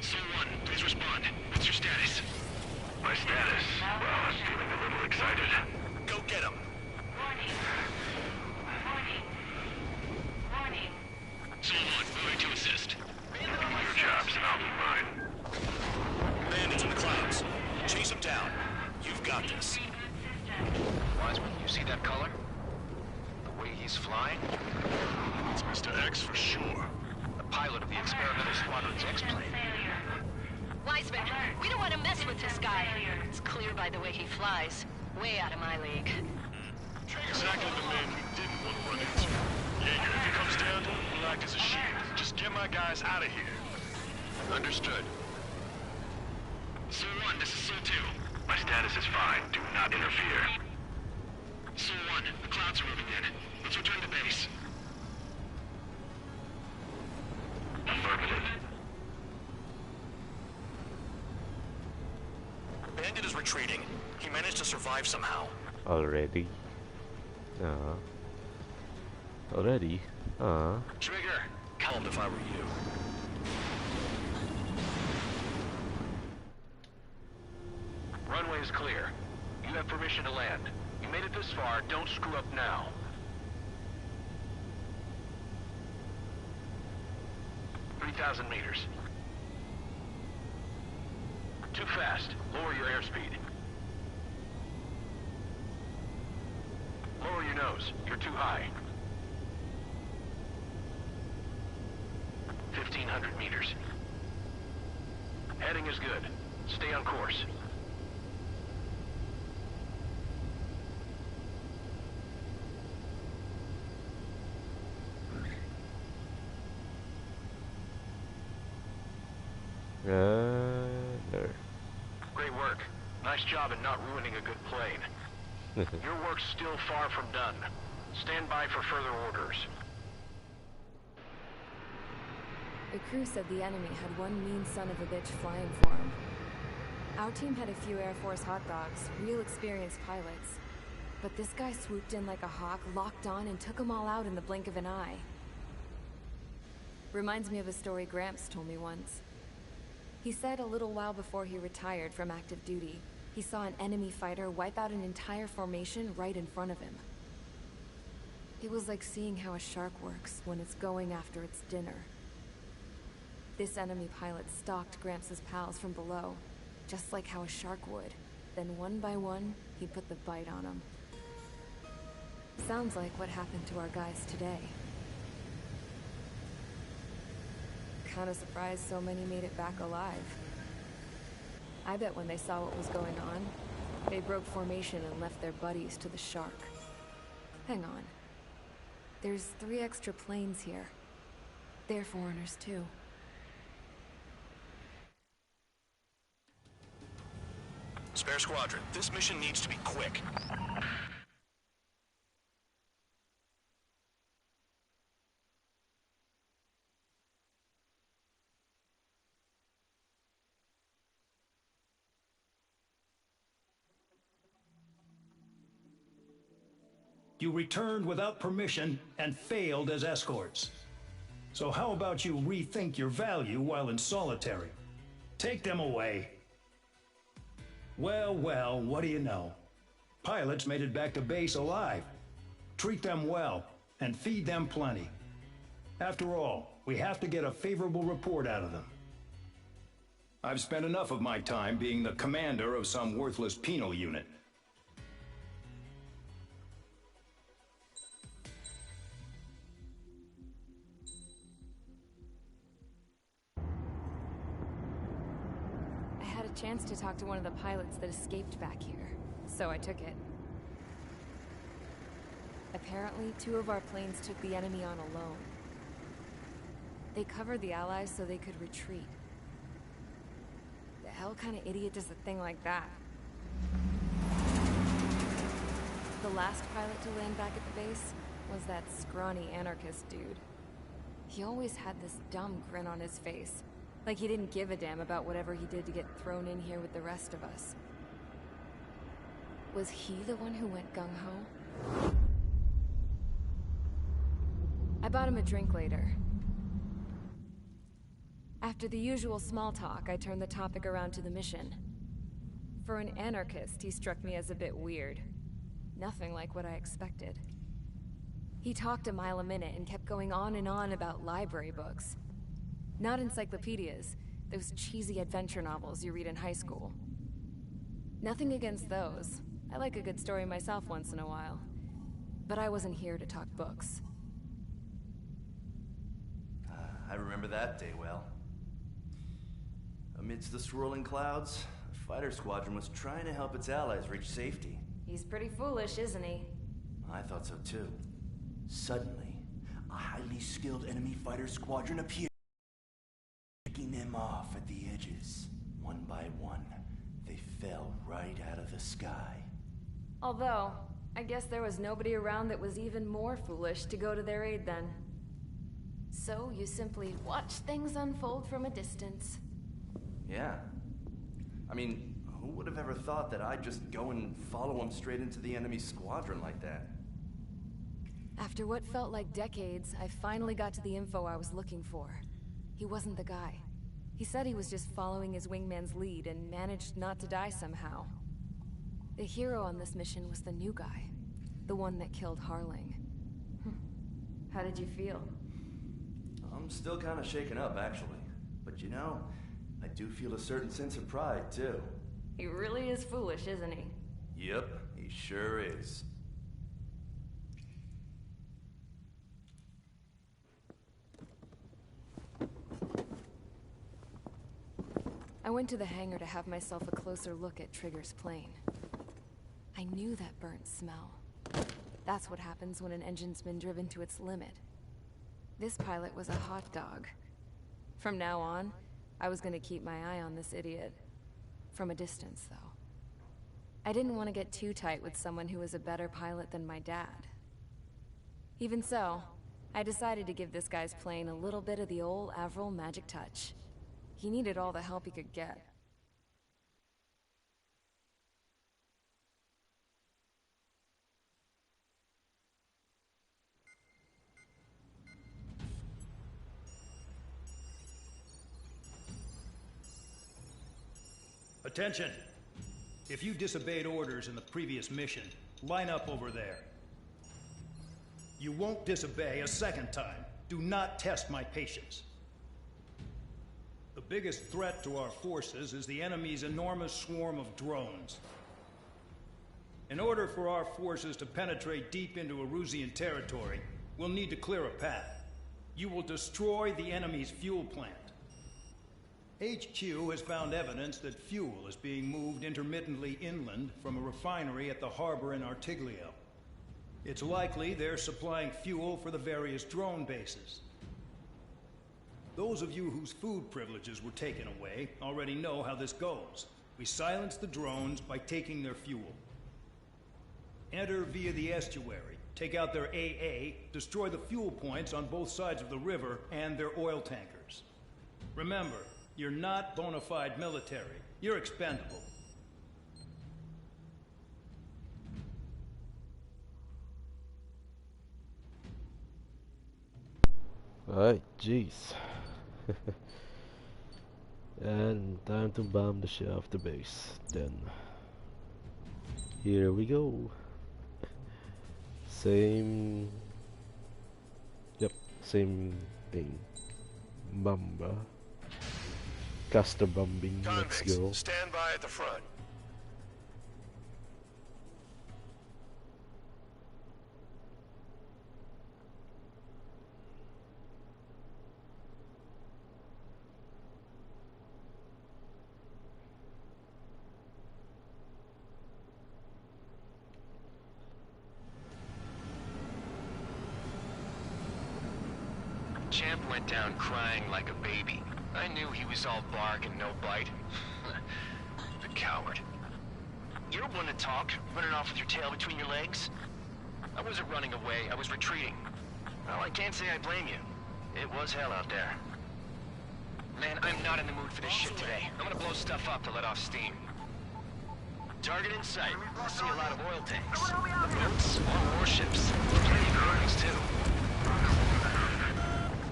[SPEAKER 7] Soul 1, please respond. What's your status?
[SPEAKER 3] My status? Well, I'm feeling a little excited.
[SPEAKER 21] Go get him.
[SPEAKER 7] Soul 1, moving to assist.
[SPEAKER 3] Do your jobs and I'll do mine.
[SPEAKER 21] Bandits in the clouds. Chase them down. You've got this.
[SPEAKER 14] Wiseman, you see that color? The way he's flying?
[SPEAKER 7] It's Mr. X for sure.
[SPEAKER 14] The pilot of the experimental squadron's X-plane.
[SPEAKER 5] Wiseman, we don't want to mess with this guy. It's clear by the way he flies. Way out of my league.
[SPEAKER 7] Exactly the man we didn't want to run into. Jaeger, if it comes down to it, we'll act as a shield. Just get my guys out of here.
[SPEAKER 14] Understood.
[SPEAKER 7] Soul 1, this is Soul 2.
[SPEAKER 3] My status is fine. Do not interfere.
[SPEAKER 7] Soul 1, the clouds are moving in. Let's return to base.
[SPEAKER 3] Affirmative.
[SPEAKER 21] Bandit is retreating. He managed to survive somehow.
[SPEAKER 1] Already? Already?
[SPEAKER 14] Trigger!
[SPEAKER 21] Calm if I were you.
[SPEAKER 3] Runway is clear. You have permission to land. You made it this far. Don't screw up now. "3,000 meters. Too fast. Lower your airspeed. Lower your nose. You're too high. 1,500 meters. Heading is good. Stay on course.
[SPEAKER 1] There.
[SPEAKER 3] Great work. Nice job in not ruining a good plane. Your work's still far from done. Stand by for further orders.
[SPEAKER 12] The crew said the enemy had one mean son of a bitch flying for him. Our team had a few Air Force hot dogs, real experienced pilots. But this guy swooped in like a hawk, locked on, and took them all out in the blink of an eye. Reminds me of a story Gramps told me once. He said a little while before he retired from active duty, he saw an enemy fighter wipe out an entire formation right in front of him. It was like seeing how a shark works when it's going after its dinner. This enemy pilot stalked Gramps' pals from below, just like how a shark would. Then one by one, he put the bite on them. Sounds like what happened to our guys today. Kinda surprised so many made it back alive. I bet when they saw what was going on, they broke formation and left their buddies to the shark. Hang on. There's 3 extra planes here. They're foreigners too.
[SPEAKER 21] Spare Squadron, this mission needs to be quick.
[SPEAKER 19] You returned without permission and failed as escorts. So how about you rethink your value while in solitary? Take them away. Well, what do you know? Pilots made it back to base alive. Treat them well and feed them plenty. After all, we have to get a favorable report out of them. I've spent enough of my time being the commander of some worthless penal unit.
[SPEAKER 12] I had a chance to talk to one of the pilots that escaped back here, so I took it. Apparently, 2 of our planes took the enemy on alone. They covered the Allies so they could retreat. The hell kind of idiot does a thing like that? The last pilot to land back at the base was that scrawny anarchist dude. He always had this dumb grin on his face, like he didn't give a damn about whatever he did to get thrown in here with the rest of us. Was he the one who went gung-ho? I bought him a drink later. After the usual small talk, I turned the topic around to the mission. For an anarchist, he struck me as a bit weird. Nothing like what I expected. He talked a mile a minute and kept going on and on about library books. Not encyclopedias, those cheesy adventure novels you read in high school. Nothing against those. I like a good story myself once in a while. But I wasn't here to talk books.
[SPEAKER 17] I remember that day well. Amidst the swirling clouds, a fighter squadron was trying to help its allies reach safety.
[SPEAKER 12] He's pretty foolish, isn't he?
[SPEAKER 17] I thought so too. Suddenly, a highly skilled enemy fighter squadron appeared, picking them off at the edges. One by one, they fell right out of the sky.
[SPEAKER 12] Although, I guess there was nobody around that was even more foolish to go to their aid then. So you simply watch things unfold from a distance.
[SPEAKER 17] Yeah. I mean, who would have ever thought that I'd just go and follow him straight into the enemy squadron like that?
[SPEAKER 12] After what felt like decades, I finally got to the info I was looking for. He wasn't the guy. He said he was just following his wingman's lead and managed not to die somehow. The hero on this mission was the new guy. The one that killed Harling. How did you feel?
[SPEAKER 17] I'm still kind of shaken up, actually. But you know, I do feel a certain sense of pride, too.
[SPEAKER 12] He really is foolish, isn't he?
[SPEAKER 17] Yep, he sure is.
[SPEAKER 12] I went to the hangar to have myself a closer look at Trigger's plane. I knew that burnt smell. That's what happens when an engine's been driven to its limit. This pilot was a hot dog. From now on, I was gonna keep my eye on this idiot. From a distance, though. I didn't want to get too tight with someone who was a better pilot than my dad. Even so, I decided to give this guy's plane a little bit of the old Avril magic touch. He needed all the help he could get.
[SPEAKER 19] Attention! If you disobeyed orders in the previous mission, line up over there. You won't disobey a second time. Do not test my patience. The biggest threat to our forces is the enemy's enormous swarm of drones. In order for our forces to penetrate deep into Erusian territory, we'll need to clear a path. You will destroy the enemy's fuel plant. HQ has found evidence that fuel is being moved intermittently inland from a refinery at the harbor in Artiglio. It's likely they're supplying fuel for the various drone bases. Those of you whose food privileges were taken away already know how this goes. We silence the drones by taking their fuel. Enter via the estuary, take out their AA, destroy the fuel points on both sides of the river and their oil tankers. Remember, you're not bona fide military. You're expendable.
[SPEAKER 1] Alright, jeez. And time to bomb the shit off the base. Then here we go. Same. Yep, same thing. Mamba. Cluster bombing, let's
[SPEAKER 3] Convicts,
[SPEAKER 1] go.
[SPEAKER 3] stand by at the front.
[SPEAKER 14] Champ went down crying like a baby. I knew he was all bark and no bite. The coward. You're one to talk, running off with your tail between your legs. I wasn't running away, I was retreating. Well, I can't say I blame you. It was hell out there. Man, I'm not in the mood for this shit today. I'm gonna blow stuff up to let off steam. Target in sight. I see a lot of oil tanks. Boats, all warships. Plenty of drones, too.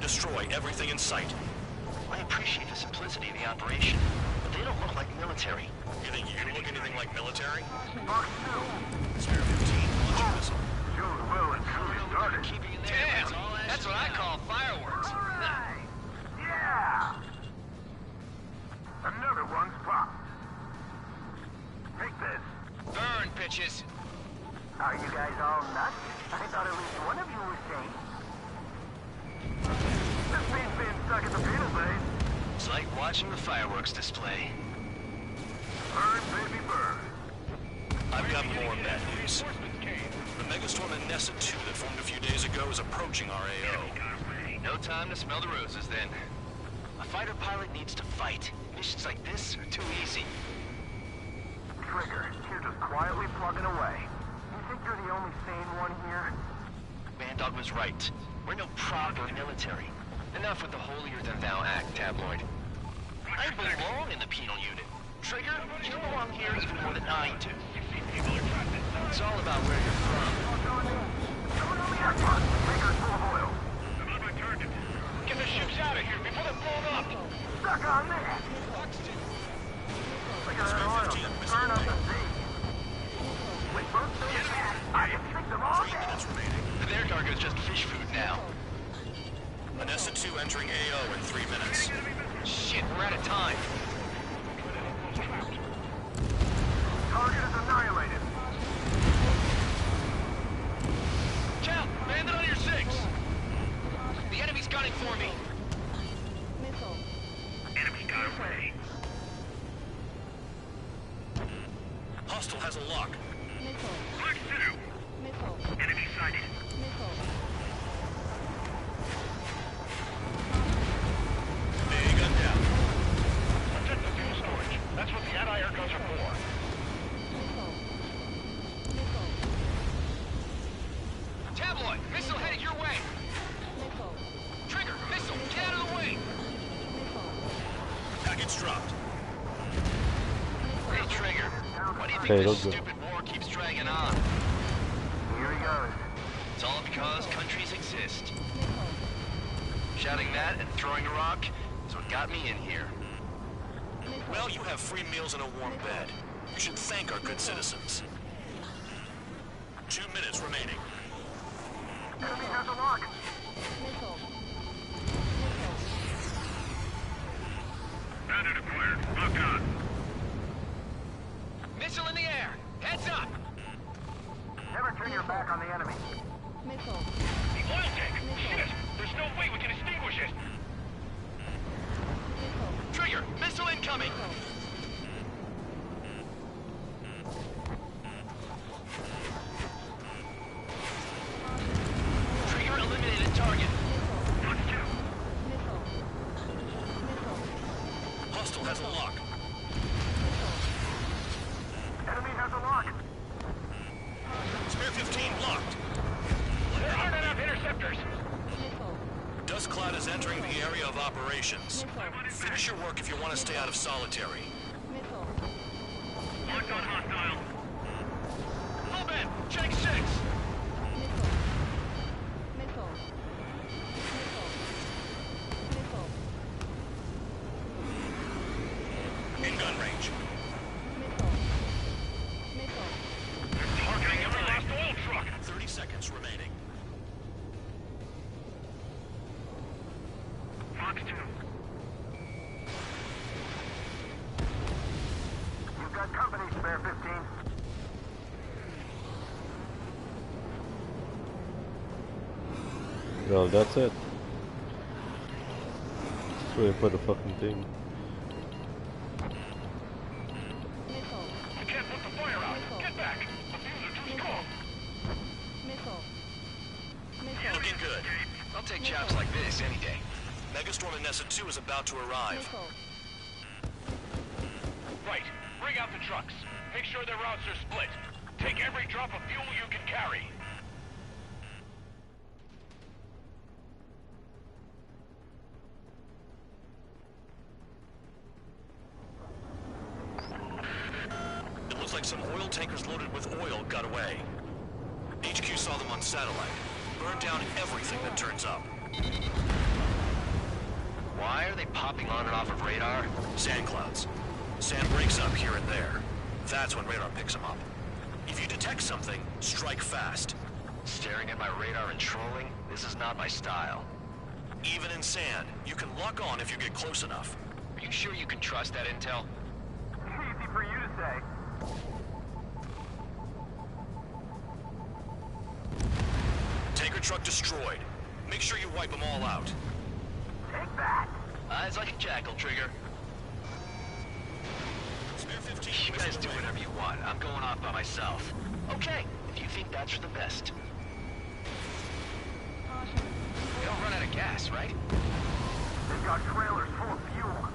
[SPEAKER 21] Destroy everything in sight.
[SPEAKER 14] I appreciate the simplicity of the operation, but they don't look like military.
[SPEAKER 21] You think you look anything like military?
[SPEAKER 3] Box 2.
[SPEAKER 21] Spear 15, launch missile.
[SPEAKER 3] June well and truly started.
[SPEAKER 14] Damn, that's what I call fireworks.
[SPEAKER 3] Alright. Yeah. Another one's popped. Take this.
[SPEAKER 14] Burn, bitches.
[SPEAKER 3] Are you guys all nuts? I thought at least one of you was sane. This means being stuck at the penal base.
[SPEAKER 14] It's like watching the fireworks display.
[SPEAKER 3] Burn, baby, burn.
[SPEAKER 21] I've got more bad news. The megastorm in Nessa 2 that formed a few days ago is approaching our AO.
[SPEAKER 14] No time to smell the roses, then. A fighter pilot needs to fight. Missions like this are too easy.
[SPEAKER 3] Trigger, you're just quietly plugging away. You think you're the only sane one here?
[SPEAKER 14] Bandog was right. We're no proper military. Enough with the holier-than-thou act, tabloid. I belong in the penal unit. Trigger, you belong here even more than I do. It's all about where you're from.
[SPEAKER 3] Trigger's full of oil.
[SPEAKER 7] I'm on my target. Get the ships out of here before they're blown up.
[SPEAKER 3] Stuck on that. Look at that oil. Burn up the sea. With both those cats, I can sink them all down.
[SPEAKER 14] Their target is just fish food now.
[SPEAKER 21] Nessa 2 entering AO in 3 minutes.
[SPEAKER 14] Shit, we're out of time.
[SPEAKER 3] Target is annihilated.
[SPEAKER 14] Cal, bandit on your 6. The enemy's gunning for me.
[SPEAKER 7] Enemy got away.
[SPEAKER 21] Hostile has a lock.
[SPEAKER 7] Box 2. Enemy sighted.
[SPEAKER 21] A gun down.
[SPEAKER 7] Protect the fuel storage. That's what the anti-air guns are for.
[SPEAKER 14] Tabloid, missile headed your way. Trigger, missile, get out of the way.
[SPEAKER 21] Package dropped.
[SPEAKER 14] Hey, Trigger, why do you think
[SPEAKER 1] Okay,
[SPEAKER 14] this
[SPEAKER 1] let's go.
[SPEAKER 14] stupid war keeps dragging on?
[SPEAKER 3] Here he goes.
[SPEAKER 14] It's all because countries exist. Shouting that and throwing a rock is what got me in here.
[SPEAKER 21] Well, you have free meals and a warm bed. You should thank our good citizens. 2 minutes remaining.
[SPEAKER 3] Enemy has a lock.
[SPEAKER 7] Bandit acquired. Lock on.
[SPEAKER 14] Missile in the air. Heads up.
[SPEAKER 3] Never turn your back on the enemy.
[SPEAKER 7] The oil tank. Shit. There's no way we can extinguish it.
[SPEAKER 14] Trigger, missile incoming. Trigger eliminated target.
[SPEAKER 7] Box 2.
[SPEAKER 21] Hostile has a lock.
[SPEAKER 3] Enemy has a lock.
[SPEAKER 21] Spear 15 blocked.
[SPEAKER 7] There aren't enough interceptors.
[SPEAKER 21] Dust cloud is entering the area of operations. Finish your work if you want to stay out of solitary.
[SPEAKER 7] Locked on hostile.
[SPEAKER 14] Full bed, check 6.
[SPEAKER 21] In gun range.
[SPEAKER 7] They're targeting every last oil truck.
[SPEAKER 21] 30 seconds remaining.
[SPEAKER 7] Fox 2.
[SPEAKER 1] Well, that's it. That's where you put the fucking thing.
[SPEAKER 7] You can't put the fire out. Get back. The fumes are too strong.
[SPEAKER 6] Looking good. I'll take jobs like this any day. Megastorm in Nessa 2 is about to arrive.
[SPEAKER 7] Right. Bring out the trucks. Make sure their routes are split. Take every drop of fuel you can carry.
[SPEAKER 6] It looks like some oil tankers loaded with oil got away. HQ saw them on satellite. Burned down everything that turns up.
[SPEAKER 14] Why are they popping on and off of radar?
[SPEAKER 6] Sand clouds. Sand breaks up here and there. That's when radar picks them up. If you detect something, strike fast.
[SPEAKER 14] Staring at my radar and trolling? This is not my style.
[SPEAKER 6] Even in sand, you can lock on if you get close enough.
[SPEAKER 14] Are you sure you can trust that intel?
[SPEAKER 7] Easy for you to say.
[SPEAKER 6] Tanker truck destroyed. Make sure you wipe them all out.
[SPEAKER 7] Take that.
[SPEAKER 14] Eyes like a jackal, Trigger.
[SPEAKER 6] Spare 15.
[SPEAKER 14] You guys do whatever you want. I'm going off by myself. Okay, if you think that's for the best. We don't run out of gas, right?
[SPEAKER 7] They've got trailers full of fuel.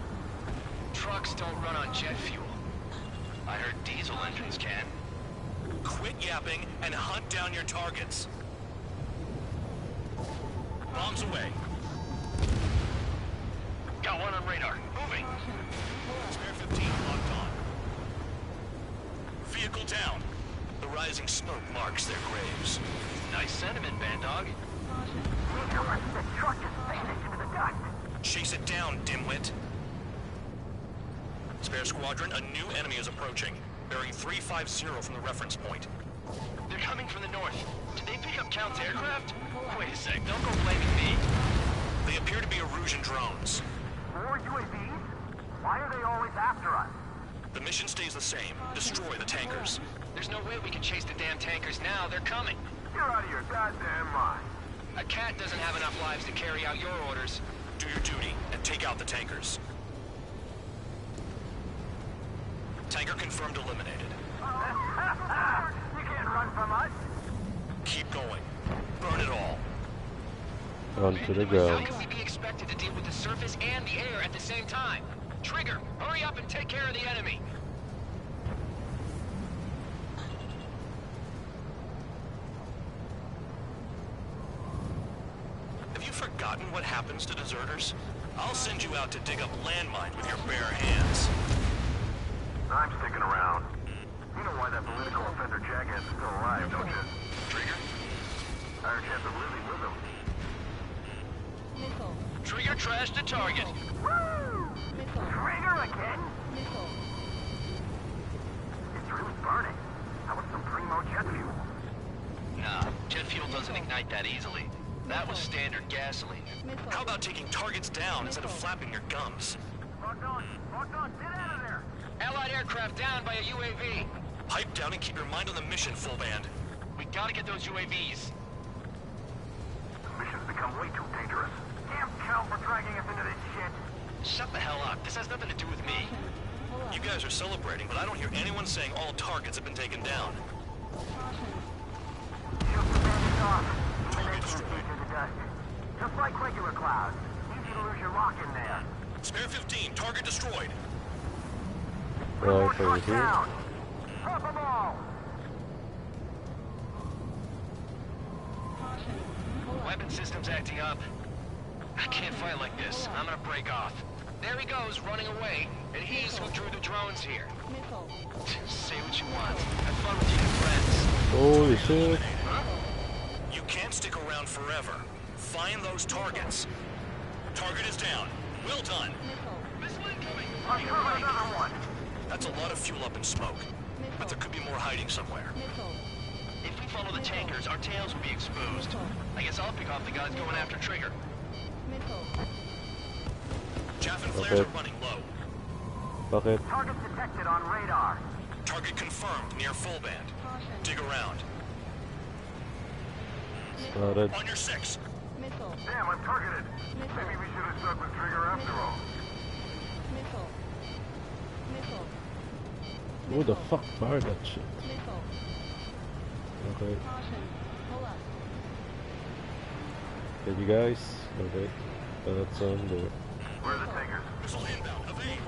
[SPEAKER 14] Trucks don't run on jet fuel. I heard diesel engines can.
[SPEAKER 6] Quit yapping and hunt down your targets. Bombs away.
[SPEAKER 14] Got one on radar. Moving.
[SPEAKER 6] Spare 15 locked on. Vehicle down. The rising smoke marks their graves.
[SPEAKER 14] Nice sentiment, Bandog.
[SPEAKER 7] The truck is vanished into the dust.
[SPEAKER 6] Chase it down, dimwit. Spare squadron, a new enemy is approaching. Bearing 350 from the reference point.
[SPEAKER 14] They're coming from the north. Did they pick up Count's aircraft? Wait a sec, don't go blaming me.
[SPEAKER 6] They appear to be Erusian drones.
[SPEAKER 7] More UAVs? Why are they always after us?
[SPEAKER 6] The mission stays the same. Destroy the tankers.
[SPEAKER 14] There's no way we can chase the damn tankers now. They're coming.
[SPEAKER 7] You're out of your goddamn mind.
[SPEAKER 14] A cat doesn't have enough lives to carry out your orders.
[SPEAKER 6] Do your duty and take out the tankers. Tanker confirmed eliminated.
[SPEAKER 7] You can't run from us.
[SPEAKER 6] Keep going. Burn it all.
[SPEAKER 1] Onto the
[SPEAKER 14] How
[SPEAKER 1] ground.
[SPEAKER 14] can we be expected to deal with the surface and the air at the same time? Trigger, hurry up and take care of the enemy.
[SPEAKER 6] Have you forgotten what happens to deserters? I'll send you out to dig up landmine with your bare hands.
[SPEAKER 7] I'm sticking around. You know why that political offender jackass is still alive, don't you?
[SPEAKER 6] Trigger?
[SPEAKER 7] Higher chance of living with him.
[SPEAKER 14] Trigger trashed the target.
[SPEAKER 7] Woo! Trigger again? It's really burning. That was some primo jet fuel.
[SPEAKER 14] Nah, jet fuel doesn't ignite that easily. That was standard gasoline.
[SPEAKER 6] How about taking targets down instead of flapping your gums?
[SPEAKER 7] Lock on, get out of there!
[SPEAKER 14] Allied aircraft down by a UAV.
[SPEAKER 6] Pipe down and keep your mind on the mission, full band.
[SPEAKER 14] We gotta get those UAVs.
[SPEAKER 7] The mission's become way too dangerous. Damn Cal for dragging us into this shit.
[SPEAKER 14] Shut the hell up. This has nothing to do with me.
[SPEAKER 6] You guys are celebrating, but I don't hear anyone saying all targets have been taken down.
[SPEAKER 7] Shoot the bandits off. Eliminate them into the dust. Just like regular clouds. Easy to lose your lock in there.
[SPEAKER 6] Spare 15, target destroyed.
[SPEAKER 1] Right over here.
[SPEAKER 7] Down. Drop them all.
[SPEAKER 14] Weapon system's acting up. I can't fight like this. I'm gonna break off. There he goes, running away. And he's who drew the drones here. Say what you want. Have fun with your friends.
[SPEAKER 1] Holy shit.
[SPEAKER 6] You can't stick around forever. Find those targets. Target is down. Well done.
[SPEAKER 14] Missile incoming.
[SPEAKER 7] I'll cover another one.
[SPEAKER 6] That's a lot of fuel up in smoke. But there could be more hiding somewhere.
[SPEAKER 14] If we follow the tankers, our tails will be exposed. I guess I'll pick off the guys going after Trigger.
[SPEAKER 6] Chaff and flares are running low.
[SPEAKER 1] Bucket.
[SPEAKER 7] Target detected on radar.
[SPEAKER 6] Target confirmed near full band. Dig around.
[SPEAKER 1] Spotted.
[SPEAKER 6] On your 6.
[SPEAKER 3] Damn, I'm targeted. Maybe we should have stuck with Trigger after all.
[SPEAKER 1] Who the fuck fired that shit? Okay. Did you guys? Okay. That's on there.
[SPEAKER 3] Where are the tankers?
[SPEAKER 21] Missile inbound. Evade.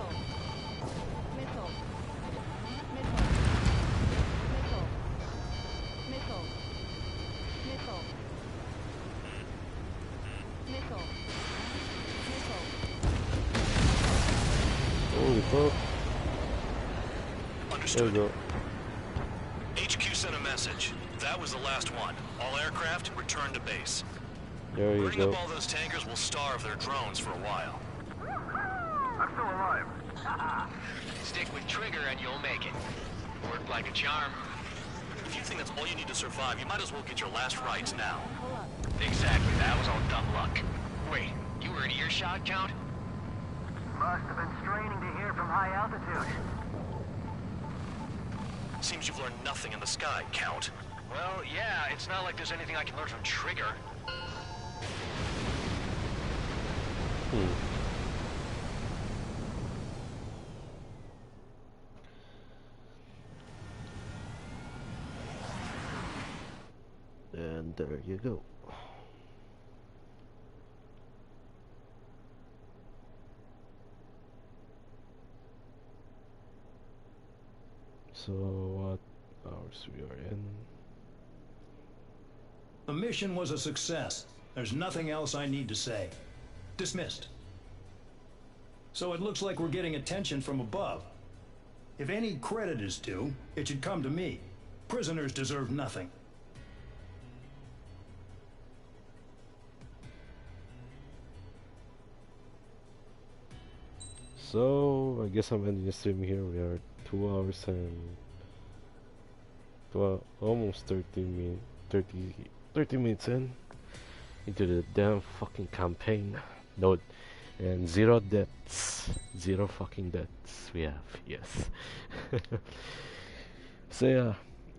[SPEAKER 1] Holy fuck.
[SPEAKER 21] Understood.
[SPEAKER 1] There we go.
[SPEAKER 21] HQ sent a message. That was the last one. All aircraft return to base.
[SPEAKER 1] There you
[SPEAKER 21] Burning
[SPEAKER 1] go.
[SPEAKER 21] up all those tankers will starve their drones for a while.
[SPEAKER 3] I'm still alive.
[SPEAKER 14] Stick with Trigger and you'll make it. Worked like a charm.
[SPEAKER 21] If you think that's all you need to survive, you might as well get your last rites now.
[SPEAKER 14] Exactly, that was all dumb luck. Wait, you were in earshot, Count?
[SPEAKER 2] Must have been straining to hear from high altitude.
[SPEAKER 21] Seems you've learned nothing in the sky, Count.
[SPEAKER 14] Well, yeah, it's not like there's anything I can learn from Trigger.
[SPEAKER 1] And there you go. So what hours we are in?
[SPEAKER 19] The mission was a success. There's nothing else I need to say. Dismissed. So it looks like we're getting attention from above. If any credit is due, it should come to me. Prisoners deserve nothing.
[SPEAKER 1] So I guess I'm ending the stream here. We are 2 hours and 12, almost 30 minutes into the damn fucking campaign. No, and 0 deaths, 0 fucking deaths we have. Yes. So yeah,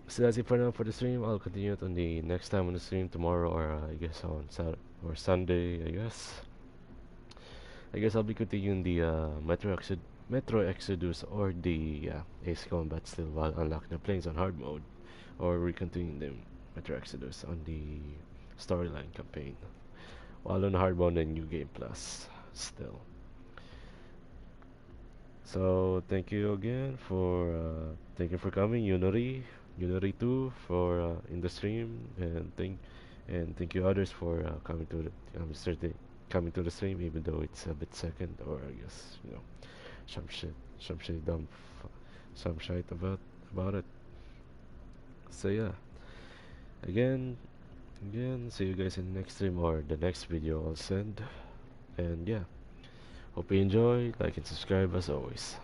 [SPEAKER 1] so that's it for now for the stream. I'll continue it on the next time on the stream tomorrow, or I guess on Saturday or Sunday. I guess I'll be continuing the Metro Exodus or the Ace Combat still while unlocking the planes on hard mode, or we continuing the Metro Exodus on the storyline campaign while on hard mode and New Game Plus still. So thank you again for coming, Yunori 2 for in the stream, and thank you others for coming to the coming to the stream, even though it's a bit second, or I guess some shit dumb, some shit about it. So yeah, again, see you guys in the next stream or the next video I'll send, and yeah, hope you enjoy, like and subscribe as always.